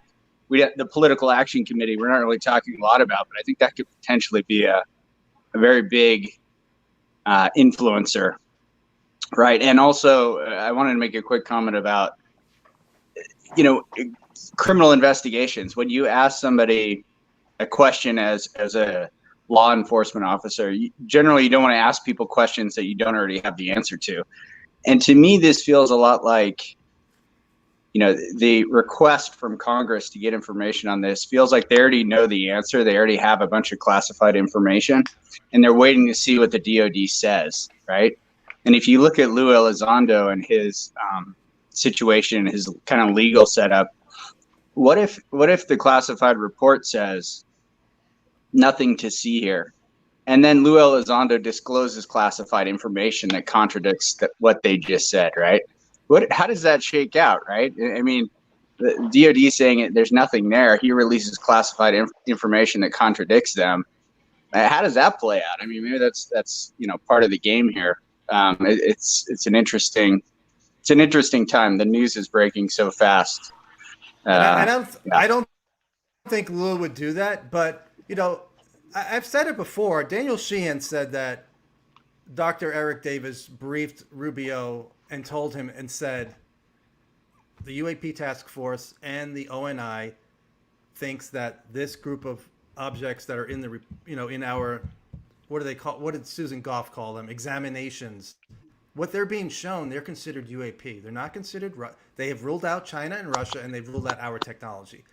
the Political Action Committee, we're not really talking a lot about, but I think that could potentially be a very big influencer, right? And also, I wanted to make a quick comment about, criminal investigations. When you ask somebody a question as a law enforcement officer, generally you don't want to ask people questions that you don't already have the answer to. And to me, this feels a lot like, the request from Congress to get information on this feels like they already know the answer. They already have a bunch of classified information, and they're waiting to see what the DoD says, right? And if you look at Lou Elizondo and his situation, his kind of legal setup, what if the classified report says nothing to see here, and then Lou Elizondo discloses classified information that contradicts what they just said, right? How does that shake out, right? I mean, the DoD saying there's nothing there. He releases classified information that contradicts them. How does that play out? I mean, maybe that's part of the game here. It's an interesting time. The news is breaking so fast. I don't think Lou would do that, but I've said it before. Daniel Sheehan said that Dr. Eric Davis briefed Rubio and told him and said the UAP task force and the ONI thinks that this group of objects that are in in our, what do they call, what did Susan Goff call them, examinations, what they're being shown, they're considered UAP. They're not considered. They have ruled out China and Russia, and they've ruled out our technology.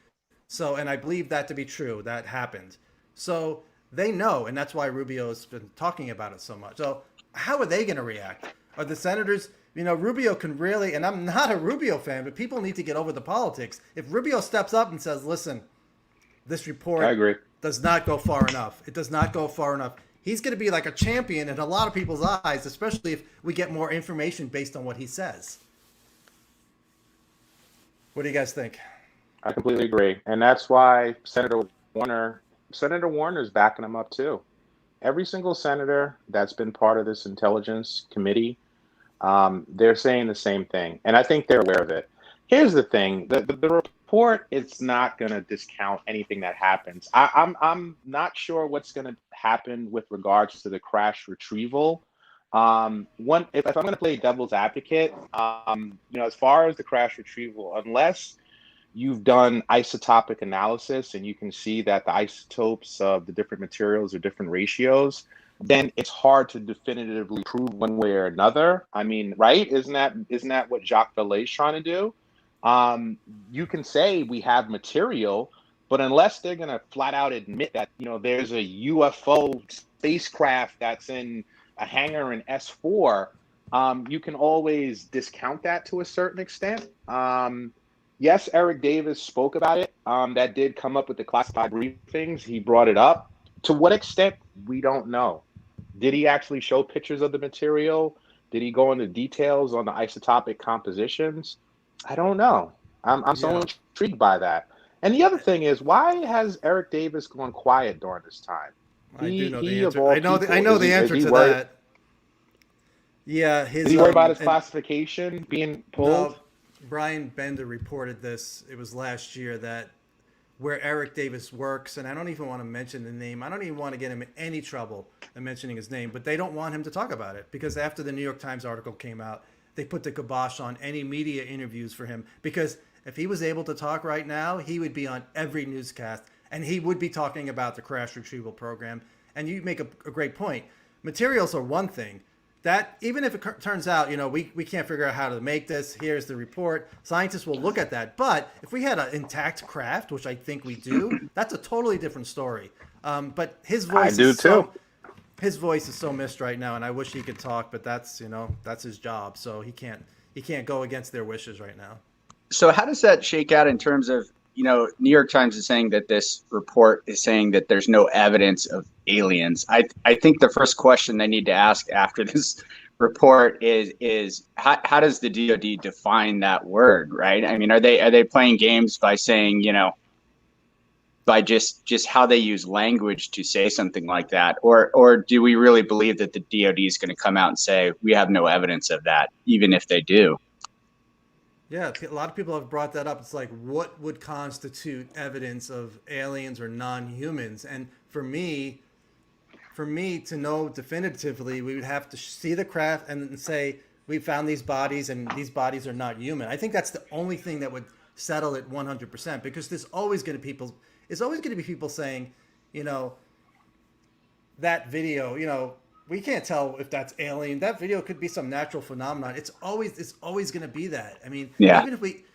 So, and I believe that to be true. That happened. So they know, and that's why Rubio has been talking about it so much. So how are they going to react? Are the senators? Rubio can really, and I'm not a Rubio fan, but people need to get over the politics. If Rubio steps up and says, "Listen, this report I agree. does not go far enough. It does not go far enough." He's going to be like a champion in a lot of people's eyes, especially if we get more information based on what he says. What do you guys think? I completely agree, and that's why Senator Warner's backing him up too. Every single senator that's been part of this intelligence committee, they're saying the same thing, and I think they're aware of it. Here's the thing: the report is not going to discount anything that happens. I'm not sure what's going to happen with regards to the crash retrieval. If I'm going to play devil's advocate, as far as the crash retrieval, unless you've done isotopic analysis and you can see that the isotopes of the different materials are different ratios, then it's hard to definitively prove one way or another. I mean, right? Isn't that what Jacques Vallée's trying to do? You can say we have material, but unless they're going to flat out admit that, there's a UFO spacecraft that's in a hangar in S4, you can always discount that to a certain extent. Yes, Eric Davis spoke about it. That did come up with the classified briefings. He brought it up. To what extent, we don't know. Did he actually show pictures of the material? Did he go into details on the isotopic compositions? I don't know. I'm so intrigued by that. And the other thing is, why has Eric Davis gone quiet during this time? I do know the answer. I know the answer to that. Yeah, is he worried about his classification being pulled? No, Brian Bender reported this. It was last year that where Eric Davis works, and I don't even want to mention the name. I don't even want to get him in any trouble in mentioning his name, but they don't want him to talk about it because after the New York Times article came out, they put the kibosh on any media interviews for him because if he was able to talk right now, he would be on every newscast and he would be talking about the crash retrieval program. And you make a great point. Materials are one thing. That even if it turns out, we can't figure out how to make this, here's the report, scientists will look at that. But if we had an intact craft, which I think we do, that's a totally different story. But his voice his voice is so missed right now, and I wish he could talk, but that's his job, so he can't go against their wishes right now. So how does that shake out in terms of, New York Times is saying that this report is saying that there's no evidence of aliens. I think the first question they need to ask after this report is how does the DoD define that word, right? I mean, are they playing games by saying, by just how they use language to say something like that, or do we really believe that the DoD is going to come out and say we have no evidence of that, even if they do? Yeah, a lot of people have brought that up. It's like, what would constitute evidence of aliens or non-humans? And for me to know definitively, we would have to see the craft and then say, we found these bodies and these bodies are not human. I think that's the only thing that would settle it 100%, because there's always going to be people saying, that video, we can't tell if that's alien. That video could be some natural phenomenon. It's always going to be that. I mean, even if we,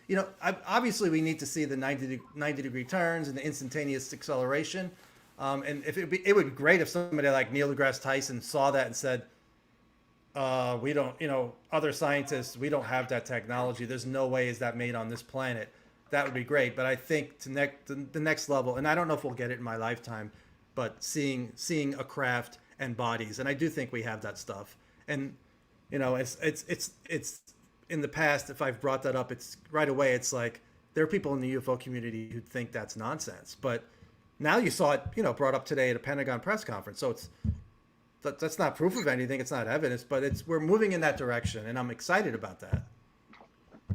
obviously we need to see the 90-degree turns and the instantaneous acceleration. And if it would be great if somebody like Neil deGrasse Tyson saw that and said, we don't, other scientists, we don't have that technology. There's no way is that made on this planet. That would be great. But I think the next level, and I don't know if we'll get it in my lifetime, but seeing a craft and bodies, and I do think we have that stuff. And it's in the past, if I've brought that up, it's right away. It's like there are people in the UFO community who think that's nonsense, but now you saw it, brought up today at a Pentagon press conference. So that's not proof of anything. It's not evidence, but we're moving in that direction, and I'm excited about that.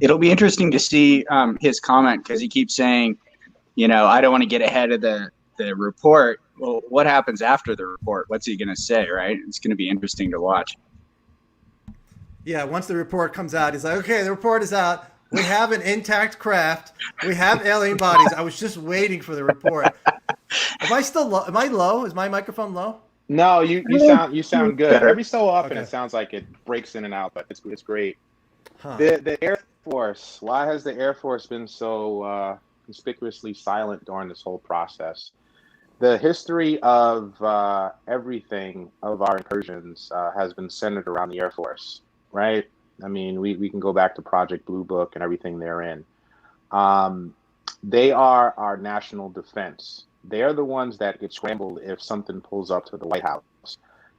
It'll be interesting to see his comment, because he keeps saying, I don't want to get ahead of the report. Well, what happens after the report? What's he going to say, right? It's going to be interesting to watch. Yeah, once the report comes out, he's like, okay, the report is out. We have an intact craft. We have alien bodies. I was just waiting for the report. Am I still low? Am I low? Is my microphone low? No, you sound good. Better. Every so often, Okay. it sounds like it breaks in and out, but it's great. Huh. The Air Force. Why has the Air Force been so conspicuously silent during this whole process? The history of everything of our incursions has been centered around the Air Force, right? I mean, we can go back to Project Blue Book and everything therein. Um, they are our national defense. They are the ones that get scrambled if something pulls up to the White House.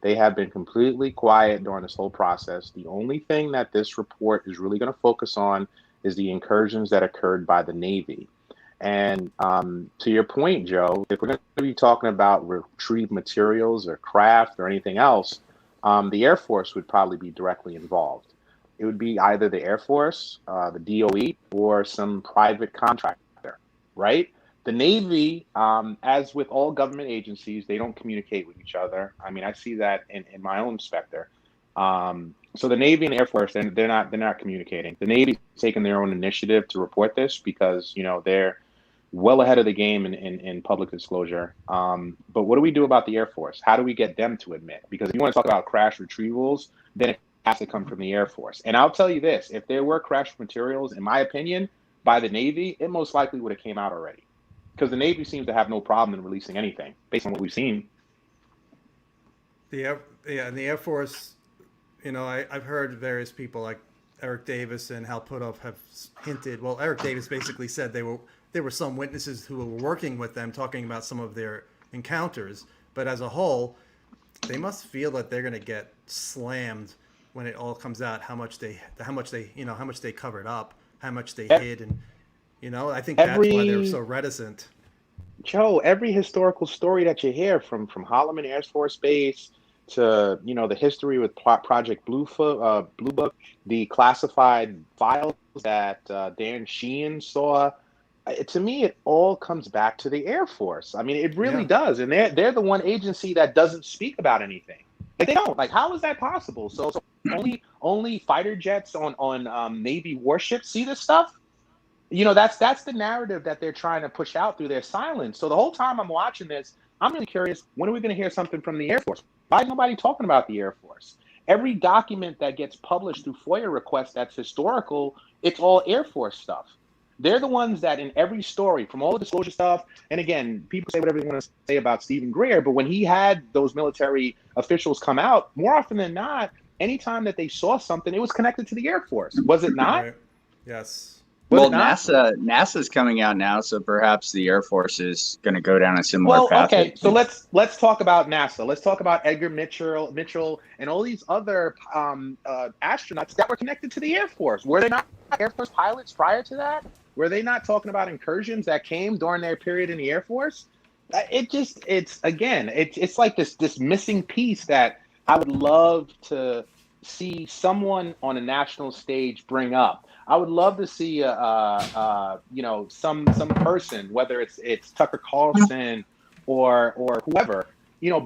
They have been completely quiet during this whole process. The only thing that this report is really going to focus on is the incursions that occurred by the Navy. And to your point, Joe, if we're going to be talking about retrieved materials or craft or anything else, the Air Force would probably be directly involved. It would be either the Air Force, the DOE, or some private contractor, right? The Navy, as with all government agencies, they don't communicate with each other. I mean, I see that in my own sector. So the Navy and Air Force, they're not communicating. The Navy's taking their own initiative to report this because they're well ahead of the game in public disclosure. But what do we do about the Air Force? How do we get them to admit? Because if you want to talk about crash retrievals, then it has to come from the Air Force. And I'll tell you this, if there were crash materials, in my opinion, by the Navy, it most likely would have came out already. Because the Navy seems to have no problem in releasing anything based on what we've seen. And the Air Force, I've heard various people like Eric Davis and Hal Puthoff have hinted. Well, Eric Davis basically said there were some witnesses who were working with them talking about some of their encounters, but as a whole, they must feel that they're going to get slammed when it all comes out. How much they covered up, how much they hid, and I think that's why they're so reticent. Joe, every historical story that you hear from Holloman Air Force Base to the history with Project Blue Book, the classified files that Dan Sheehan saw. To me, it all comes back to the Air Force. I mean, it really does, and they're the one agency that doesn't speak about anything. Like, they don't. Like, how is that possible? So only fighter jets on Navy warships see this stuff. That's the narrative that they're trying to push out through their silence. So the whole time I'm watching this, I'm really curious, when are we going to hear something from the Air Force? Why is nobody talking about the Air Force? Every document that gets published through FOIA requests that's historical, it's all Air Force stuff. They're the ones that in every story, from all the disclosure stuff, and again, people say whatever they want to say about Stephen Greer, but when he had those military officials come out, more often than not, anytime that they saw something, it was connected to the Air Force. Was it not? Right. Yes. Well, NASA's coming out now, so perhaps the Air Force is going to go down a similar path. Okay, so let's talk about NASA. Let's talk about Edgar Mitchell, and all these other astronauts that were connected to the Air Force. Were they not Air Force pilots prior to that? Were they not talking about incursions that came during their period in the Air Force? It's like this missing piece that I would love to see someone on a national stage bring up. I would love to see some person, whether it's Tucker Carlson or whoever,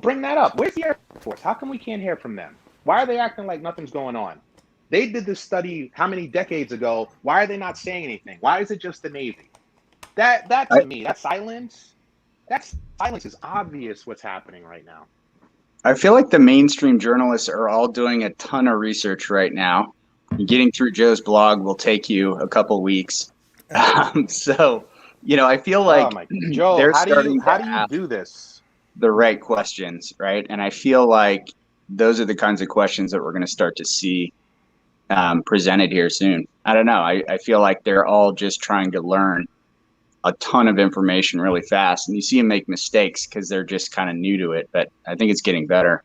bring that up. Where's the Air Force? How come we can't hear from them? Why are they acting like nothing's going on? They did this study how many decades ago? Why are they not saying anything? Why is it just the Navy? That to me, that silence is obvious what's happening right now. I feel like the mainstream journalists are all doing a ton of research right now. Getting through Joe's blog will take you a couple weeks. So, I feel like Joe, they're how do you ask do this? The right questions, right? And I feel like those are the kinds of questions that we're going to start to see presented here soon. I don't know. I feel like they're all just trying to learn a ton of information really fast, and you see them make mistakes because they're just kind of new to it. But I think it's getting better.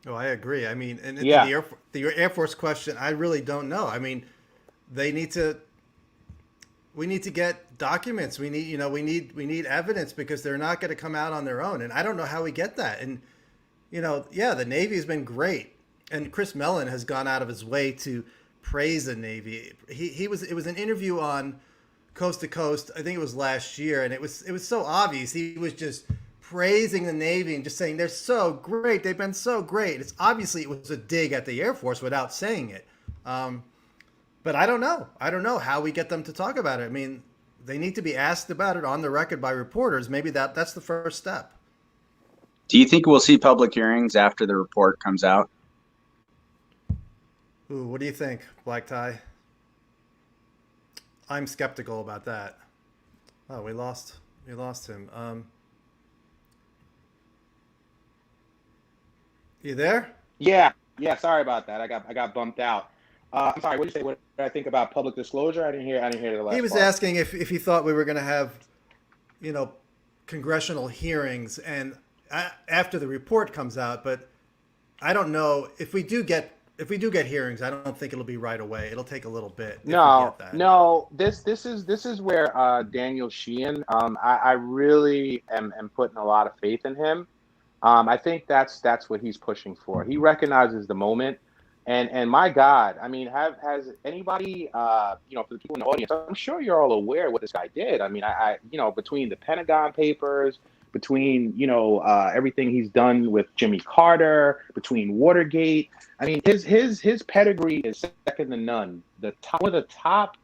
Oh, I agree. I mean, and Yeah. the Air Force question, I really don't know. I mean, we need to get documents. We need evidence, because they're not going to come out on their own. And I don't know how we get that. And, the Navy has been great. And Chris Mellon has gone out of his way to praise the Navy. It was an interview on Coast to Coast, I think it was last year, and it was so obvious. He was just praising the Navy and just saying they're so great, they've been so great. It's obviously it was a dig at the Air Force without saying it. But I don't know how we get them to talk about it. I mean, they need to be asked about it on the record by reporters. Maybe that's the first step. Do you think we'll see public hearings after the report comes out? Ooh, what do you think, Black Tie? I'm skeptical about that. Oh, we lost him. You there? Yeah, yeah. Sorry about that. I got bumped out. I'm sorry. What did you say? What did I think about public disclosure? I didn't hear. I didn't hear the last He was part. asking if he thought we were going to have, you know, congressional hearings and after the report comes out. But I don't know if we do get hearings. I don't think it'll be right away. It'll take a little bit. If we No, get that. no. This is where Daniel Sheehan. I really am putting a lot of faith in him. I think that's what he's pushing for. He recognizes the moment, and my God, I mean, has anybody, for the people in the audience, I'm sure you're all aware what this guy did. I mean, I between the Pentagon Papers, between everything he's done with Jimmy Carter, between Watergate, I mean, his pedigree is second to none. One of the top,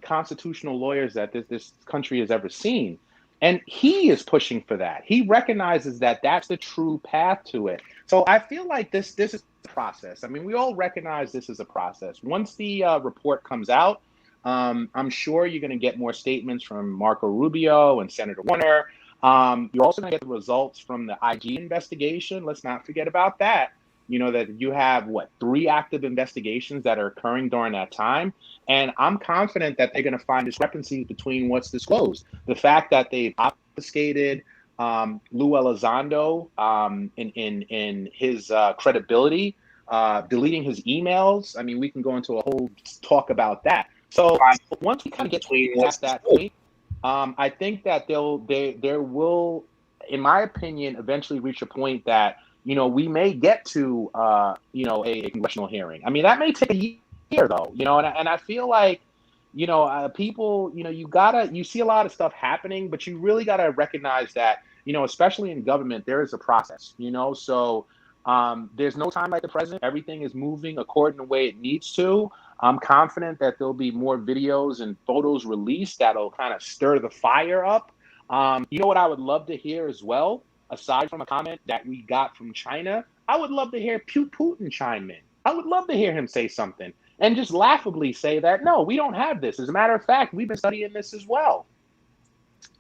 constitutional lawyers that this country has ever seen. And he is pushing for that. He recognizes that that's the true path to it. So I feel like this is a process. I mean, we all recognize this is a process. Once the report comes out, I'm sure you're going to get more statements from Marco Rubio and Senator Warner. You're also going to get the results from the IG investigation. Let's not forget about that. That you have, 3 active investigations that are occurring during that time. And I'm confident that they're going to find discrepancies between what's disclosed. The fact that they've obfuscated Lou Elizondo in his credibility, deleting his emails. I mean, we can go into a whole talk about that. So once we kind of get past that point, I think that there will, in my opinion, eventually reach a point that we may get to, a congressional hearing. I mean, that may take a year, though, and I feel like, people, you see a lot of stuff happening, but you really got to recognize that, especially in government, there is a process, so there's no time like the present. Everything is moving according to the way it needs to. I'm confident that there'll be more videos and photos released that'll kind of stir the fire up. What I would love to hear as well? Aside from a comment that we got from China, I would love to hear Putin chime in. I would love to hear him say something and just laughably say that, no, we don't have this. As a matter of fact, we've been studying this as well.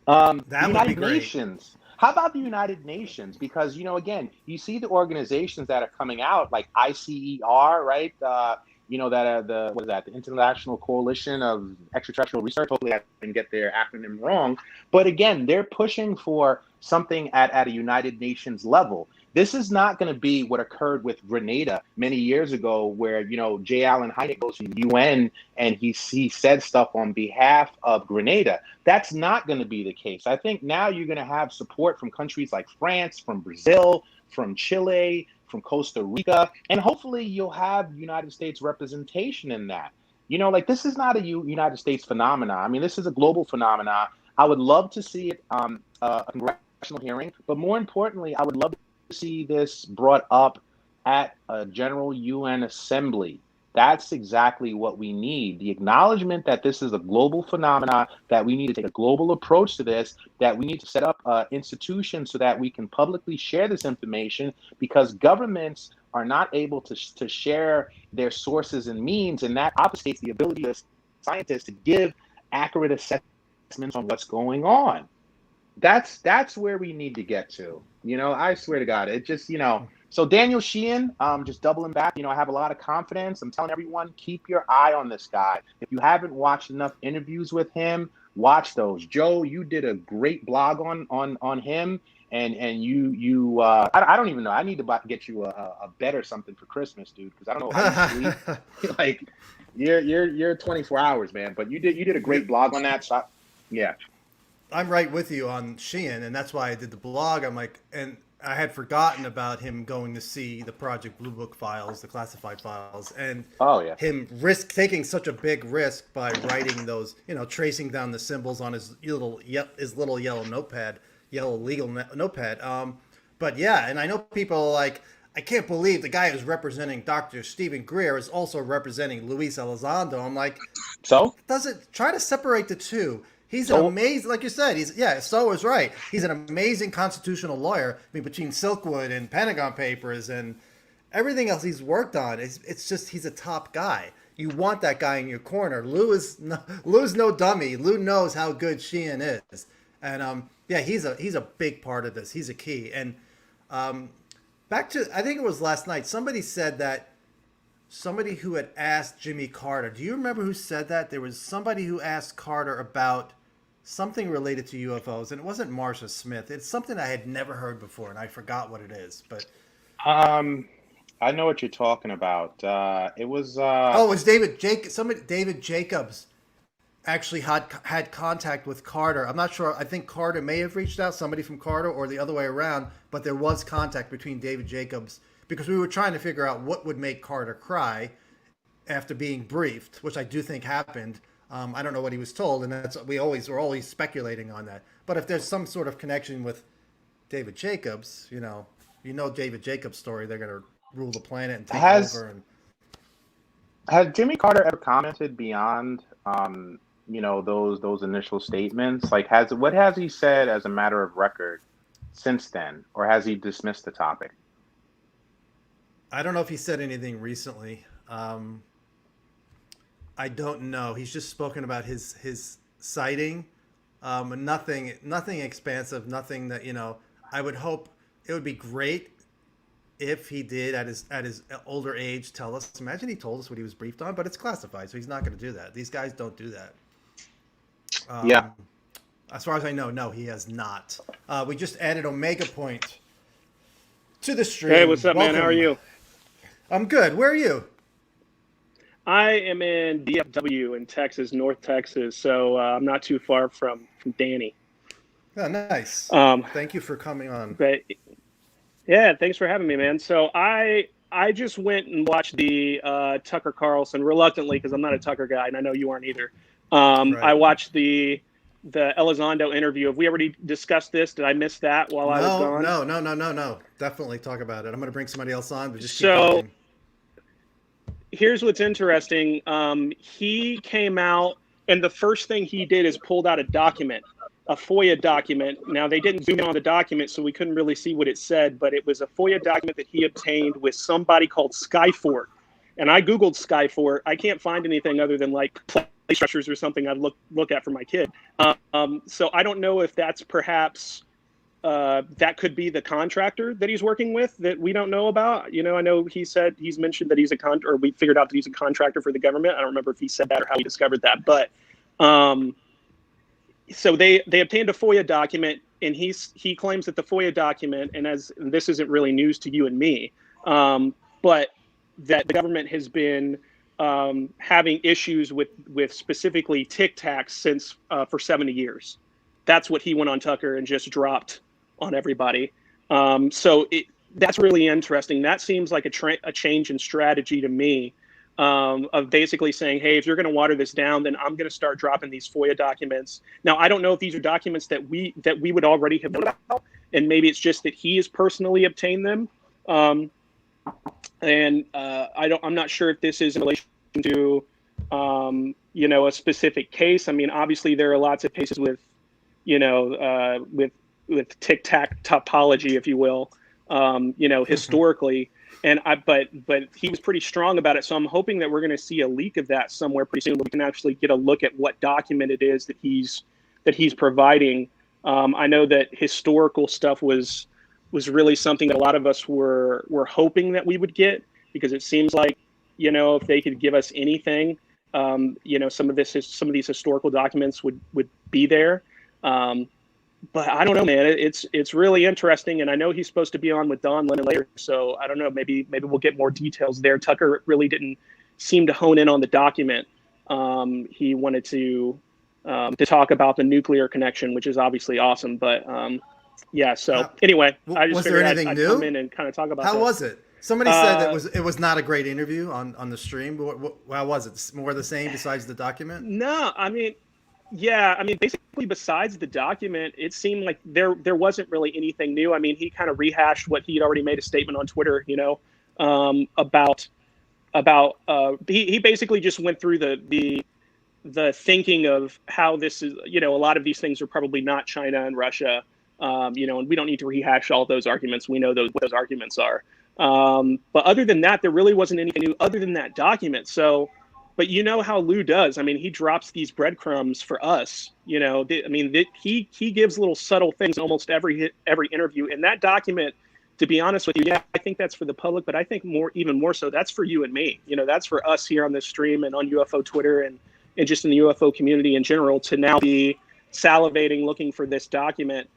That would be United great. Nations. How about the United Nations? Because, again, you see the organizations that are coming out like ICER, right? The International Coalition of Extraterrestrial Research. Hopefully I didn't get their acronym wrong. But again, they're pushing for something at a United Nations level. This is not going to be what occurred with Grenada many years ago, where, J. Allen Hynek goes to the UN and he said stuff on behalf of Grenada. That's not going to be the case. I think now you're going to have support from countries like France, from Brazil, from Chile, from Costa Rica, and hopefully you'll have United States representation in that. This is not a United States phenomena. I mean, this is a global phenomena. I would love to see it a congressional hearing, but more importantly, I would love to see this brought up at a general UN assembly. That's exactly what we need. The acknowledgement that this is a global phenomena, that we need to take a global approach to this, that we need to set up institutions so that we can publicly share this information, because governments are not able to share their sources and means, and that obfuscates the ability of scientists to give accurate assessments on what's going on. That's where we need to get to. I swear to God, it just, So Daniel Sheehan, just doubling back, I have a lot of confidence. I'm telling everyone, keep your eye on this guy. If you haven't watched enough interviews with him, watch those. Joe, you did a great blog on him, and I don't even know. I need to get you a bed or something for Christmas, dude, because I don't know how you sleep. Like you're 24 hours, man. But you did a great blog on that. So yeah. I'm right with you on Sheehan, and that's why I did the blog. I'm like, and I had forgotten about him going to see the Project Blue Book files, the classified files, and him taking such a big risk by writing those, tracing down the symbols on his little yellow notepad, yellow legal notepad. But yeah, and I know people like, I can't believe the guy who's representing Dr. Stephen Greer is also representing Luis Elizondo. I'm like, so does it try to separate the two? He's an amazing, like you said. So is right. He's an amazing constitutional lawyer. I mean, between Silkwood and Pentagon Papers and everything else he's worked on, it's just he's a top guy. You want that guy in your corner. Lou's no dummy. Lou knows how good Sheehan is, and he's a big part of this. He's a key. And back to, I think it was last night. Somebody said that somebody who had asked Jimmy Carter. Do you remember who said that? There was somebody who asked Carter about something related to UFOs, and it wasn't Marsha Smith. It's something I had never heard before, and I forgot what it is. But I know what you're talking about. It was it was David Jacobs actually had contact with Carter. I'm not sure. I think Carter may have reached out, somebody from Carter, or the other way around. But there was contact between David Jacobs, because we were trying to figure out what would make Carter cry after being briefed, which I do think happened. I don't know what he was told, and we're always speculating on that. But if there's some sort of connection with David Jacobs, David Jacobs' story, they're going to rule the planet and take over. Has Jimmy Carter ever commented beyond, those initial statements? Like, what has he said as a matter of record since then, or has he dismissed the topic? I don't know if he said anything recently. I don't know. He's just spoken about his sighting. Nothing expansive. Nothing that I would hope it would be great if he did at his older age tell us. Imagine he told us what he was briefed on, but it's classified, so he's not going to do that. These guys don't do that. As far as I know, no, he has not. We just added Omega Point to the stream. Hey, what's up, Welcome. man? How are you? I'm good. Where are you? I am in DFW in Texas, North Texas, so I'm not too far from Danny. Oh, nice. Thank you for coming on. But yeah, thanks for having me, man. So I just went and watched the Tucker Carlson reluctantly, because I'm not a Tucker guy, and I know you aren't either. Right. I watched the Elizondo interview. Have we already discussed this? Did I miss that while I was gone? No. Definitely talk about it. I'm going to bring somebody else on, but just keep talking. Here's what's interesting. He came out, and the first thing he did is pulled out a document, a FOIA document. Now, they didn't zoom in on the document, so we couldn't really see what it said, but it was a FOIA document that he obtained with somebody called Skyfort. And I Googled Skyfort. I can't find anything other than like play structures or something I'd look at for my kid. So I don't know if that's perhaps that could be the contractor that he's working with that we don't know about. I know he's mentioned that he's or we figured out that he's a contractor for the government. I don't remember if he said that or how he discovered that, but so they obtained a FOIA document, and he claims that the FOIA document, and this isn't really news to you and me, but that the government has been having issues with specifically Tic Tacs since for 70 years. That's what he went on Tucker and just dropped on everybody. So that's really interesting. That seems like a change in strategy to me, of basically saying, hey, if you're going to water this down, then I'm going to start dropping these FOIA documents. Now, I don't know if these are documents that we would already have known about, and maybe it's just that he has personally obtained them. I'm not sure if this is in relation to, a specific case. I mean, obviously there are lots of cases with Tic Tac topology, if you will, historically. And but he was pretty strong about it. So I'm hoping that we're going to see a leak of that somewhere pretty soon, where we can actually get a look at what document it is that he's providing. I know that historical stuff was really something that a lot of us were hoping that we would get, because it seems like, if they could give us anything, some of these historical documents would be there. But I don't know, man. It's really interesting, and I know he's supposed to be on with Don Lemon later, so I don't know. Maybe we'll get more details there. Tucker really didn't seem to hone in on the document. He wanted to talk about the nuclear connection, which is obviously awesome. But yeah. So anyway, I just figured I'd come in and kind of talk about. How was it? Somebody said that it was not a great interview on the stream. How was it? More of the same besides the document? No, I mean. Yeah, I mean, basically, besides the document, it seemed like there wasn't really anything new. I mean, he kind of rehashed what he'd already made a statement on Twitter, about he basically just went through the the thinking of how this is, a lot of these things are probably not China and Russia, and we don't need to rehash all those arguments. We know what those arguments are. But other than that, there really wasn't anything new other than that document. So, but you know how Lou does. I mean, he drops these breadcrumbs for us. He gives little subtle things almost every interview. And that document, to be honest with you, yeah, I think that's for the public, but I think even more so, that's for you and me. That's for us here on this stream and on UFO Twitter and just in the UFO community in general to now be salivating looking for this document.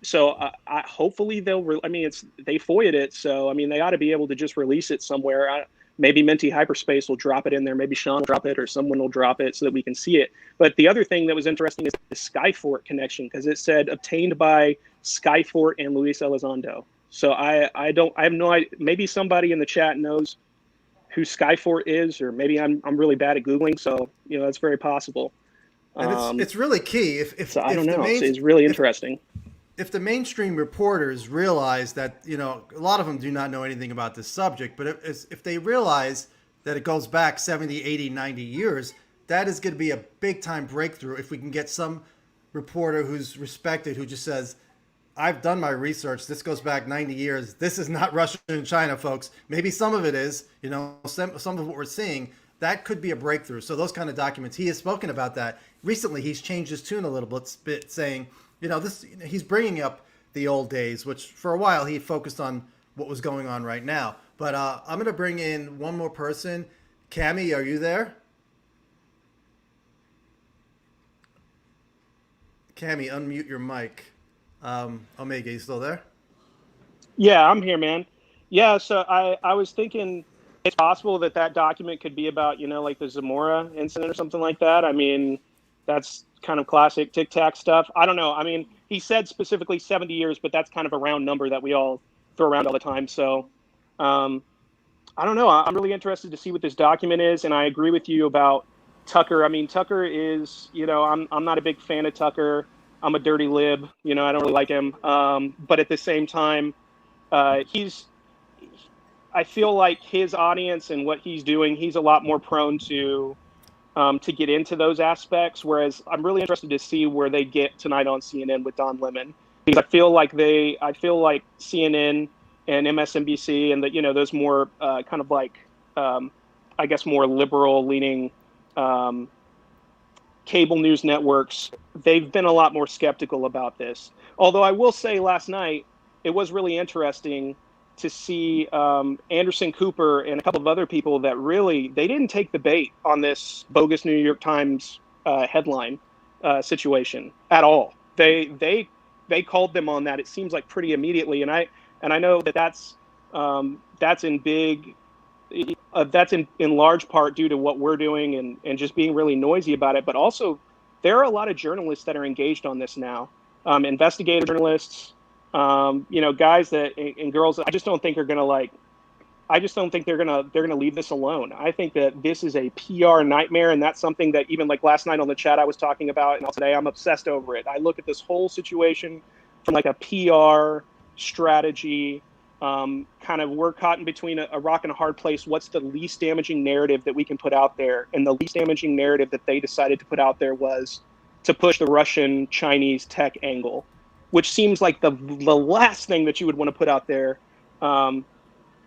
So hopefully they FOIA'd it. So, they ought to be able to just release it somewhere. Maybe Minty Hyperspace will drop it in there. Maybe Sean will drop it or someone will drop it so that we can see it. But the other thing that was interesting is the Skyfort connection, because it said obtained by Skyfort and Luis Elizondo. So I have no idea. Maybe somebody in the chat knows who Skyfort is, or maybe I'm really bad at Googling. So, that's very possible. And it's really key. I don't know. It's really interesting. If the mainstream reporters realize that, a lot of them do not know anything about this subject, but if they realize that it goes back 70, 80, 90 years, that is going to be a big time breakthrough if we can get some reporter who's respected, who just says, I've done my research. This goes back 90 years. This is not Russia and China, folks. Maybe some of it is, some of what we're seeing, that could be a breakthrough. So those kind of documents, he has spoken about that. Recently, he's changed his tune a little bit saying, he's bringing up the old days, which for a while he focused on what was going on right now. But I'm going to bring in one more person. Cammie, are you there? Cammie, unmute your mic. Omega, you still there? Yeah, I'm here, man. Yeah, so I was thinking it's possible that document could be about, like the Zamora incident or something like that. That's kind of classic Tic Tac stuff. I don't know. He said specifically 70 years, but that's kind of a round number that we all throw around all the time. So I don't know. I'm really interested to see what this document is. And I agree with you about Tucker. Tucker is, I'm not a big fan of Tucker. I'm a dirty lib. I don't really like him. But at the same time, I feel like his audience and what he's doing, he's a lot more prone to get into those aspects. Whereas I'm really interested to see where they get tonight on CNN with Don Lemon, because I feel like CNN and MSNBC and those more kind of like, I guess, more liberal leaning cable news networks, they've been a lot more skeptical about this. Although I will say last night, it was really interesting to see Anderson Cooper and a couple of other people that they didn't take the bait on this bogus New York Times headline situation at all. They called them on that. It seems like pretty immediately, and I know that's in large part due to what we're doing and just being really noisy about it. But also, there are a lot of journalists that are engaged on this now, investigative journalists. Guys and girls that I just don't think are gonna they're gonna leave this alone. I think that this is a PR nightmare, and that's something that even like last night on the chat I was talking about, and today I'm obsessed over it. I look at this whole situation from like a PR strategy. Kind of we're caught in between a rock and a hard place. What's the least damaging narrative that we can put out there? And the least damaging narrative that they decided to put out there was to push the Russian Chinese tech angle, which seems like the last thing that you would want to put out there,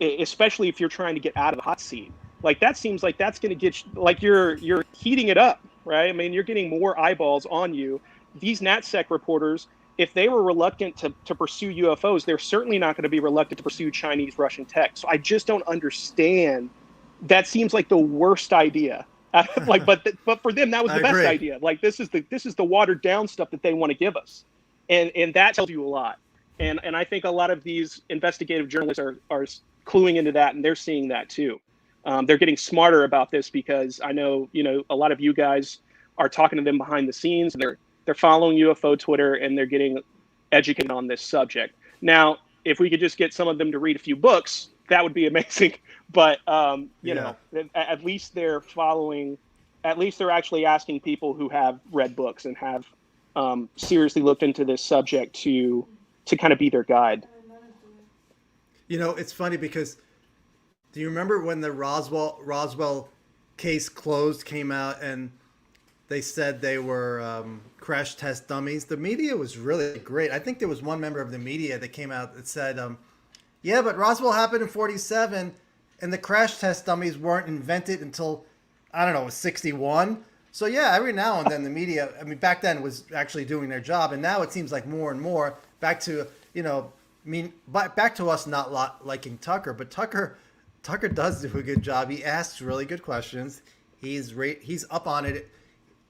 especially if you're trying to get out of the hot seat. Like that seems like that's going to get like you're heating it up, right? You're getting more eyeballs on you. These NatSec reporters, if they were reluctant to pursue UFOs, they're certainly not going to be reluctant to pursue Chinese Russian tech. So I just don't understand. That seems like the worst idea. But for them, that was the best idea. Like this is the watered down stuff that they want to give us. And that tells you a lot. And I think a lot of these investigative journalists are cluing into that, and they're seeing that too. They're getting smarter about this because I know, a lot of you guys are talking to them behind the scenes, and they're following UFO Twitter, and they're getting educated on this subject. Now, if we could just get some of them to read a few books, that would be amazing. But, at least they're following, at least they're actually asking people who have read books and have seriously looked into this subject to kind of be their guide. It's funny because do you remember when the Roswell case came out and they said they were crash test dummies. The media was really great. I think there was one member of the media that came out that said, yeah, but Roswell happened in 47 and the crash test dummies weren't invented until, I don't know, it was 61. So yeah, every now and then the media, I mean, back then was actually doing their job. And now it seems like more and more back to, back to us not liking Tucker, but Tucker does do a good job. He asks really good questions. He's up on it.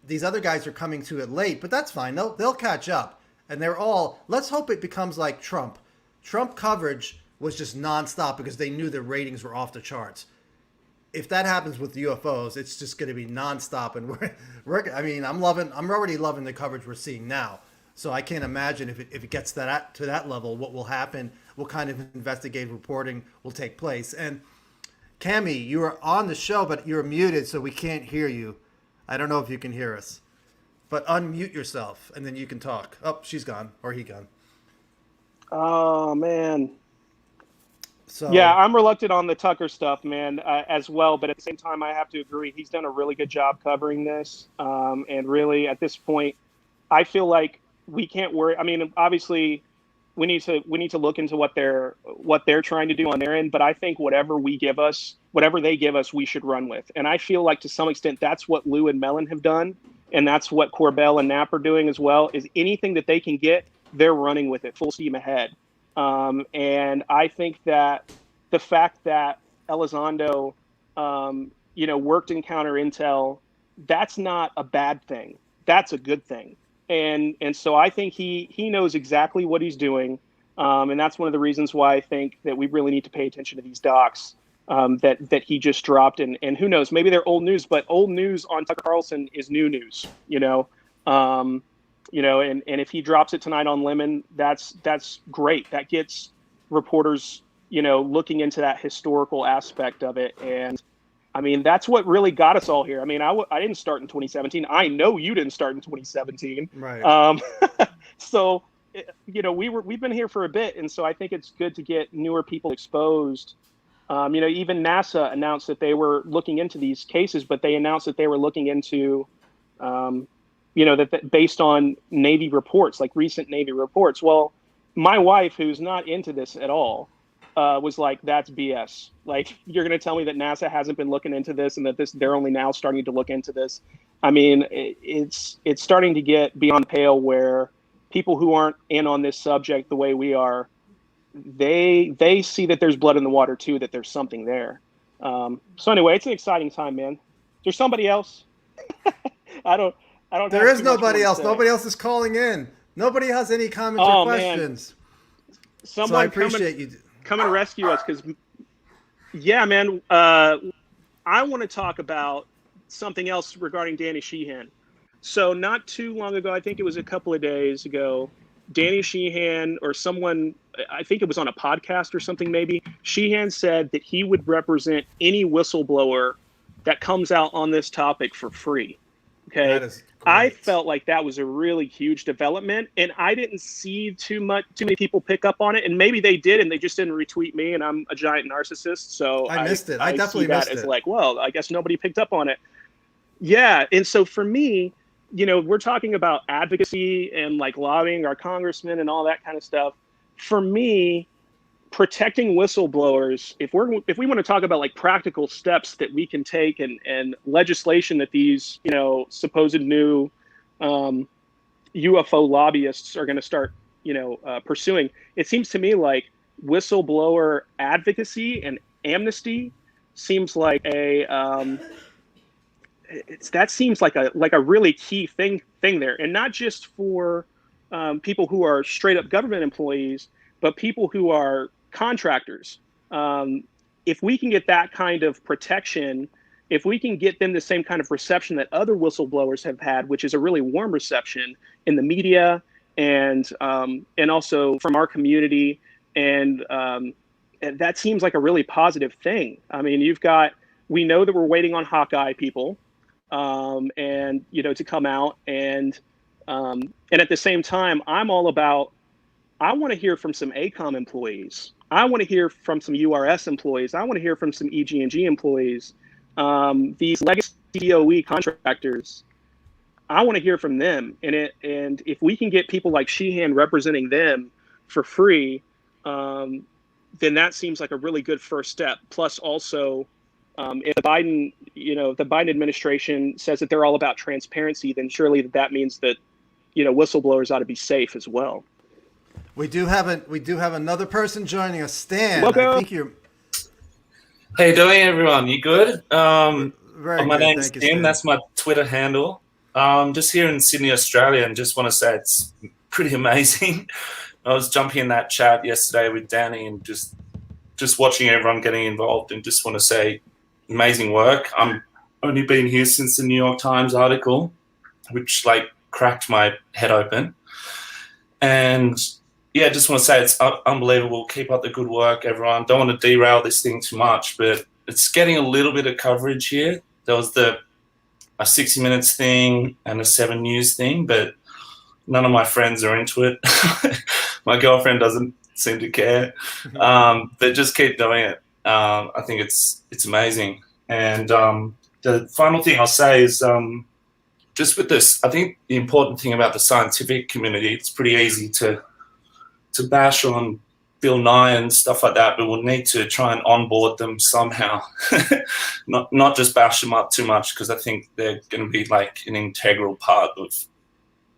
These other guys are coming to it late, but that's fine. They'll catch up. And they're all, let's hope it becomes like Trump. Trump coverage was just nonstop because they knew the ratings were off the charts. If that happens with UFOs, it's just going to be nonstop. And I'm already loving the coverage we're seeing now. So I can't imagine if it gets to that level, what will happen, what kind of investigative reporting will take place. And Cammie, you are on the show, but you're muted, so we can't hear you. I don't know if you can hear us, but unmute yourself, and then you can talk. Oh, she's gone, or he gone. Oh, man. So yeah, I'm reluctant on the Tucker stuff, man, as well. But at the same time, I have to agree. He's done a really good job covering this. And really, at this point, I feel like we can't worry. I mean, obviously, we need to look into what they're trying to do on their end. But I think whatever they give us, we should run with. And I feel like to some extent that's what Lou and Mellon have done, and that's what Corbell and Knapp are doing as well. Is anything that they can get, they're running with it full steam ahead. And I think that the fact that Elizondo, worked in counter intel, that's not a bad thing. That's a good thing. And so I think he knows exactly what he's doing. And that's one of the reasons why I think that we really need to pay attention to these docs that he just dropped. And who knows, maybe they're old news, but old news on Tucker Carlson is new news, and if he drops it tonight on Lemon, that's great. That gets reporters, looking into that historical aspect of it. And I mean, that's what really got us all here. I mean, I didn't start in 2017. I know you didn't start in 2017. Right. So, we've been here for a bit. And so I think it's good to get newer people exposed. Even NASA announced that they were looking into these cases, but they announced that they were looking into, that based on Navy reports, like recent Navy reports. Well, my wife, who's not into this at all, was like, that's BS. Like, you're going to tell me that NASA hasn't been looking into this and that they're only now starting to look into this. I mean, it's starting to get beyond the pale where people who aren't in on this subject the way we are, they see that there's blood in the water too, that there's something there. So anyway, it's an exciting time, man. There's somebody else. There is nobody else. Nobody else is calling in. Nobody has any comments or questions. Man. Someone I appreciate you. Come and rescue us, because, yeah, man, I want to talk about something else regarding Danny Sheehan. So not too long ago, I think it was a couple of days ago, Danny Sheehan or someone, I think it was on a podcast or something maybe, Sheehan said that he would represent any whistleblower that comes out on this topic for free. Okay. That is great. I felt like that was a really huge development, and I didn't see too many people pick up on it, and maybe they did, and they just didn't retweet me, and I'm a giant narcissist, so I missed it. I definitely see that missed as it. like, well, I guess nobody picked up on it. Yeah, and so for me, we're talking about advocacy and like lobbying our congressmen and all that kind of stuff. For me, protecting whistleblowers, if we want to talk about like practical steps that we can take and legislation that these supposed new UFO lobbyists are going to start pursuing, it seems to me like whistleblower advocacy and amnesty seems like that seems like a really key thing there, and not just for people who are straight up government employees, but people who are contractors. If we can get that kind of protection, if we can get them the same kind of reception that other whistleblowers have had, which is a really warm reception in the media and also from our community, and that seems like a really positive thing. I mean, we know that we're waiting on Hawkeye people, and to come out, and at the same time, I'm all about, I want to hear from some ACOM employees. I want to hear from some URS employees. I want to hear from some EG&G employees. These legacy DOE contractors, I want to hear from them. And if we can get people like Sheehan representing them for free, then that seems like a really good first step. Plus, also, if the Biden administration says that they're all about transparency, then surely that means that whistleblowers ought to be safe as well. We do have another person joining us, Stan. Welcome. I think you're. How you doing, everyone? You good? Very my good. name's Thank you, Tim. Stan. That's my Twitter handle. Just here in Sydney, Australia, and just want to say it's pretty amazing. I was jumping in that chat yesterday with Danny and just watching everyone getting involved, and just want to say amazing work. I'm only been here since the New York Times article, which cracked my head open. And yeah, just want to say it's unbelievable. Keep up the good work, everyone. Don't want to derail this thing too much, but it's getting a little bit of coverage here. There was a 60 Minutes thing and a 7 News thing, but none of my friends are into it. My girlfriend doesn't seem to care. But just keep doing it. I think it's amazing. And the final thing I'll say is just with this, I think the important thing about the scientific community, it's pretty easy to bash on Bill Nye and stuff like that, but we'll need to try and onboard them somehow. not just bash them up too much, because I think they're going to be an integral part of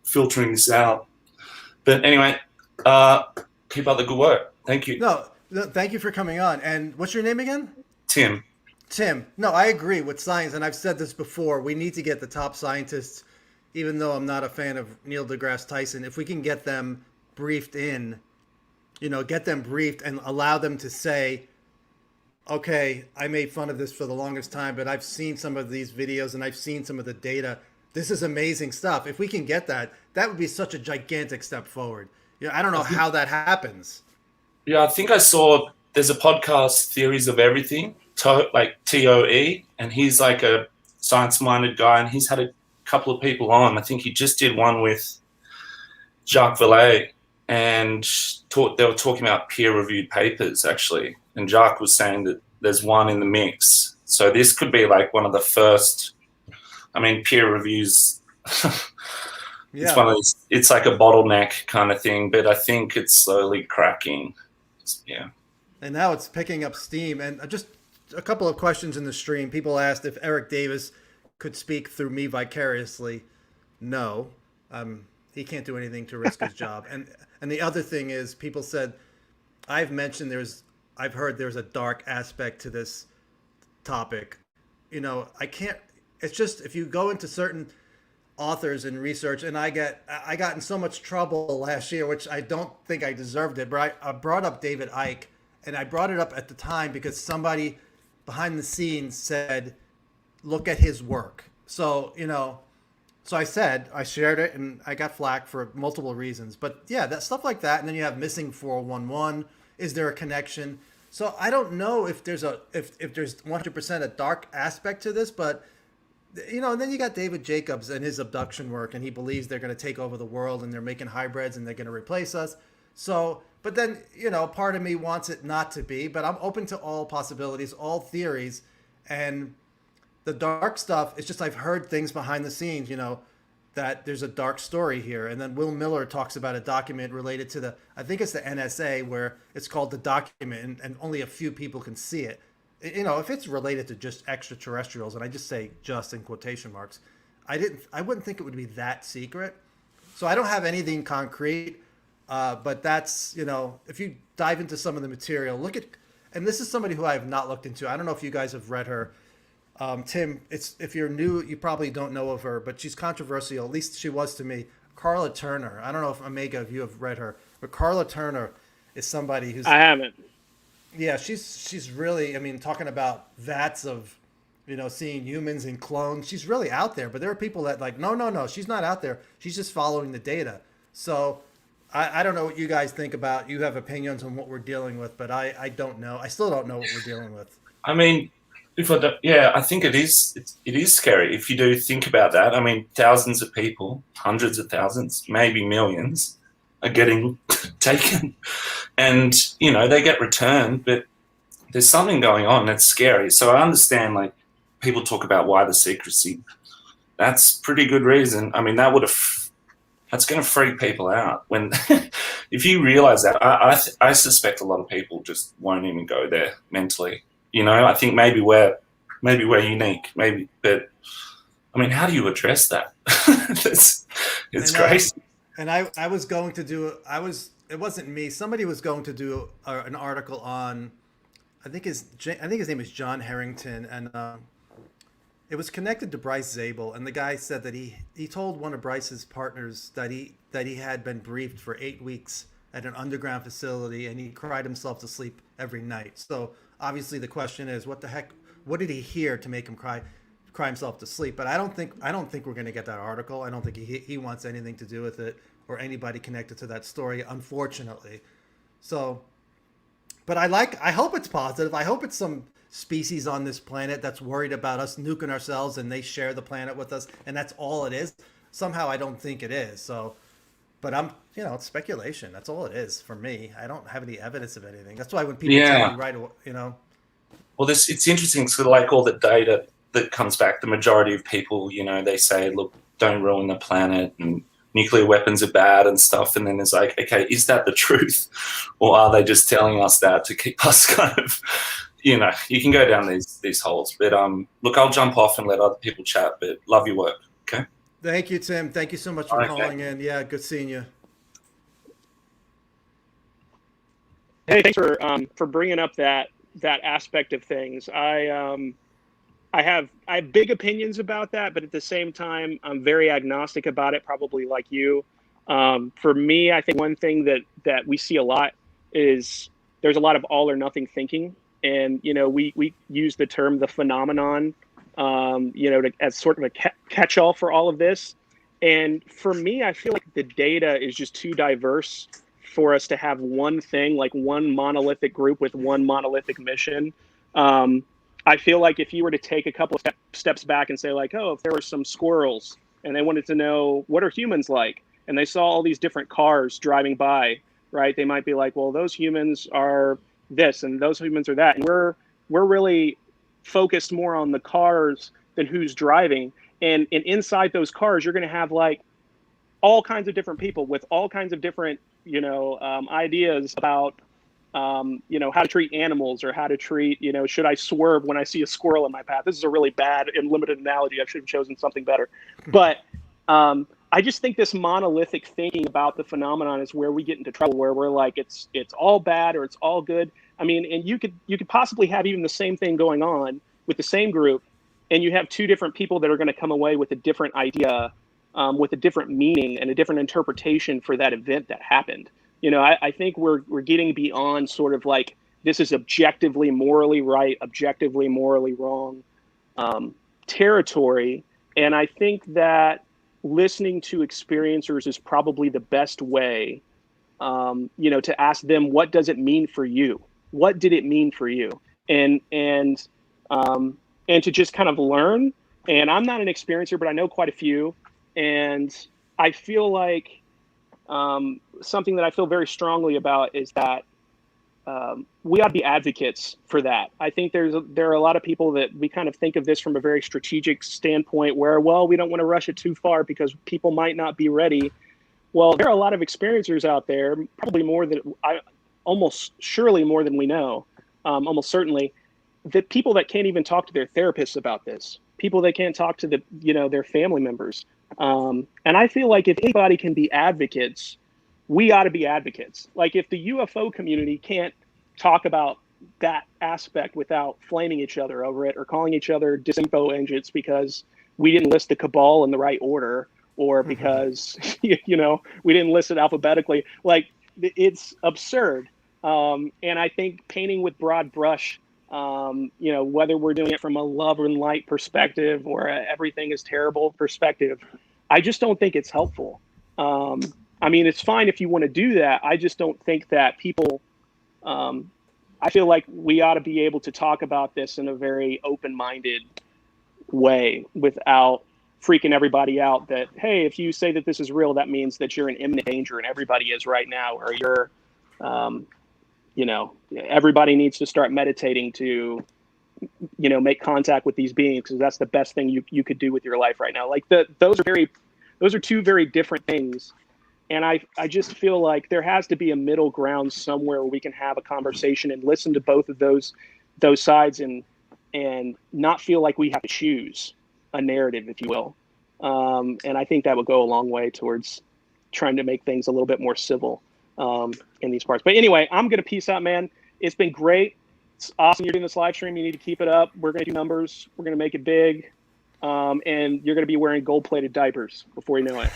filtering this out. But anyway, keep up the good work. Thank you. No, thank you for coming on. And what's your name again? Tim. No, I agree with science, and I've said this before. We need to get the top scientists, even though I'm not a fan of Neil deGrasse Tyson. If we can get them briefed in, get them briefed and allow them to say, okay, I made fun of this for the longest time, but I've seen some of these videos and I've seen some of the data. This is amazing stuff. If we can get that, that would be such a gigantic step forward. I don't know how that happens. Yeah, I think I saw there's a podcast, Theories of Everything, TOE, and he's a science-minded guy, and he's had a couple of people on. I think he just did one with Jacques Vallée, and they were talking about peer-reviewed papers, actually. And Jacques was saying that there's one in the mix. So this could be one of the first. I mean, peer reviews. Yeah. It's like a bottleneck kind of thing, but I think it's slowly cracking. Yeah. And now it's picking up steam. And just a couple of questions in the stream. People asked if Eric Davis could speak through me vicariously. No, he can't do anything to risk his job. And the other thing is, people said, I've heard there's a dark aspect to this topic. I can't. It's just, if you go into certain authors and research, and I got in so much trouble last year, which I don't think I deserved it, but I brought up David Icke, and I brought it up at the time because somebody behind the scenes said, look at his work. So, so I shared it, and I got flack for multiple reasons. But yeah, that stuff like that, and then you have missing 411. Is there a connection? So I don't know if there's if there's 100% a dark aspect to this, but and then you got David Jacobs and his abduction work, and he believes they're going to take over the world, and they're making hybrids, and they're going to replace us. So, but then, part of me wants it not to be, but I'm open to all possibilities, all theories. And the dark stuff, it's just, I've heard things behind the scenes, that there's a dark story here. And then Will Miller talks about a document related to I think it's the NSA, where it's called The Document, and only a few people can see it. If it's related to just extraterrestrials, and I just say just in quotation marks, I wouldn't think it would be that secret. So I don't have anything concrete, but that's, if you dive into some of the material, and this is somebody who I have not looked into. I don't know if you guys have read her. Tim, if you're new, you probably don't know of her, but she's controversial. At least she was to me. Carla Turner. I don't know if Omega, if you have read her, but Carla Turner is somebody who's. I haven't. Yeah, she's really, talking about vats of, seeing humans and clones. She's really out there, but there are people that no, she's not out there. She's just following the data. So I don't know what you guys think about. You have opinions on what we're dealing with, but I don't know. I still don't know what we're dealing with. I think it is scary if you do think about that. Thousands of people, hundreds of thousands, maybe millions, are getting taken, and they get returned, but there's something going on that's scary. So I understand, people talk about why the secrecy, that's pretty good reason. I mean, that's going to freak people out when if you realize that. I suspect a lot of people just won't even go there mentally. You know, I think maybe we're unique, maybe, but I mean, how do you address that? It's crazy. And I was going to do it wasn't me. Somebody was going to do an article on, I think his name is John Harrington, and it was connected to Bryce Zabel. And the guy said that he told one of Bryce's partners that he had been briefed for 8 weeks at an underground facility, and he cried himself to sleep every night. So obviously the question is, what the heck? What did he hear to make him cry himself to sleep? But I don't think we're going to get that article. I don't think he wants anything to do with it or anybody connected to that story, unfortunately. So, but I hope it's positive. I hope it's some species on this planet that's worried about us nuking ourselves and they share the planet with us, and that's all it is. Somehow I don't think it is. So, but it's speculation. That's all it is for me. I don't have any evidence of anything. That's why when people tell me right away, Well, it's interesting. So, like all the data that comes back, the majority of people, they say, look, don't ruin the planet and nuclear weapons are bad and stuff. And then it's like, okay, is that the truth? Or are they just telling us that to keep us kind of, you can go down these holes. But look, I'll jump off and let other people chat, but love your work. Okay. Thank you, Tim. Thank you so much for calling in. Yeah, good seeing you. Hey, thanks for bringing up that aspect of things. I have big opinions about that, but at the same time, I'm very agnostic about it, probably like you. For me, I think one thing that we see a lot is there's a lot of all or nothing thinking. And, we use the term, the phenomenon, as sort of a catch-all for all of this. And for me, I feel like the data is just too diverse for us to have one thing, like one monolithic group with one monolithic mission. I feel like if you were to take a couple of steps back and say like, oh, if there were some squirrels and they wanted to know what are humans like, and they saw all these different cars driving by, right? They might be like, well, those humans are this and those humans are that. And we're really focused more on the cars than who's driving. And inside those cars, you're going to have like all kinds of different people with all kinds of different, ideas about, how to treat animals or how to treat, should I swerve when I see a squirrel in my path? This is a really bad and limited analogy. I should have chosen something better. But I just think this monolithic thinking about the phenomenon is where we get into trouble, where we're like, it's all bad or it's all good. I mean, and you could possibly have even the same thing going on with the same group, and you have two different people that are going to come away with a different idea, with a different meaning and a different interpretation for that event that happened. I think we're getting beyond sort of like, this is objectively morally right, objectively morally wrong territory. And I think that listening to experiencers is probably the best way, to ask them, what does it mean for you? What did it mean for you? And to just kind of learn. And I'm not an experiencer, but I know quite a few. And I feel like something that I feel very strongly about is that we ought to be advocates for that. I think there are a lot of people that we kind of think of this from a very strategic standpoint where, well, we don't want to rush it too far because people might not be ready. Well, there are a lot of experiencers out there, probably almost surely more than we know, almost certainly, that people that can't even talk to their therapists about this, people that can't talk to their family members. And I feel like if anybody can be advocates, we ought to be advocates. Like if the UFO community can't talk about that aspect without flaming each other over it or calling each other disinfo agents because we didn't list the cabal in the right order or because, we didn't list it alphabetically, like it's absurd. And I think painting with broad brush, whether we're doing it from a love and light perspective or everything is terrible perspective, I just don't think it's helpful. I mean, it's fine if you want to do that. I just don't think that people, I feel like we ought to be able to talk about this in a very open-minded way without freaking everybody out that, hey, if you say that this is real, that means that you're in imminent danger, and everybody is right now, or you're, everybody needs to start meditating to make contact with these beings, because that's the best thing you could do with your life right now. Like those are two very different things. And I just feel like there has to be a middle ground somewhere where we can have a conversation and listen to both of those sides, and not feel like we have to choose a narrative, if you will. And I think that would go a long way towards trying to make things a little bit more civil in these parts. But anyway, I'm going to peace out, man. It's been great. It's awesome you're doing this live stream. You need to keep it up. We're going to do numbers. We're going to make it big. And you're going to be wearing gold-plated diapers before you know it.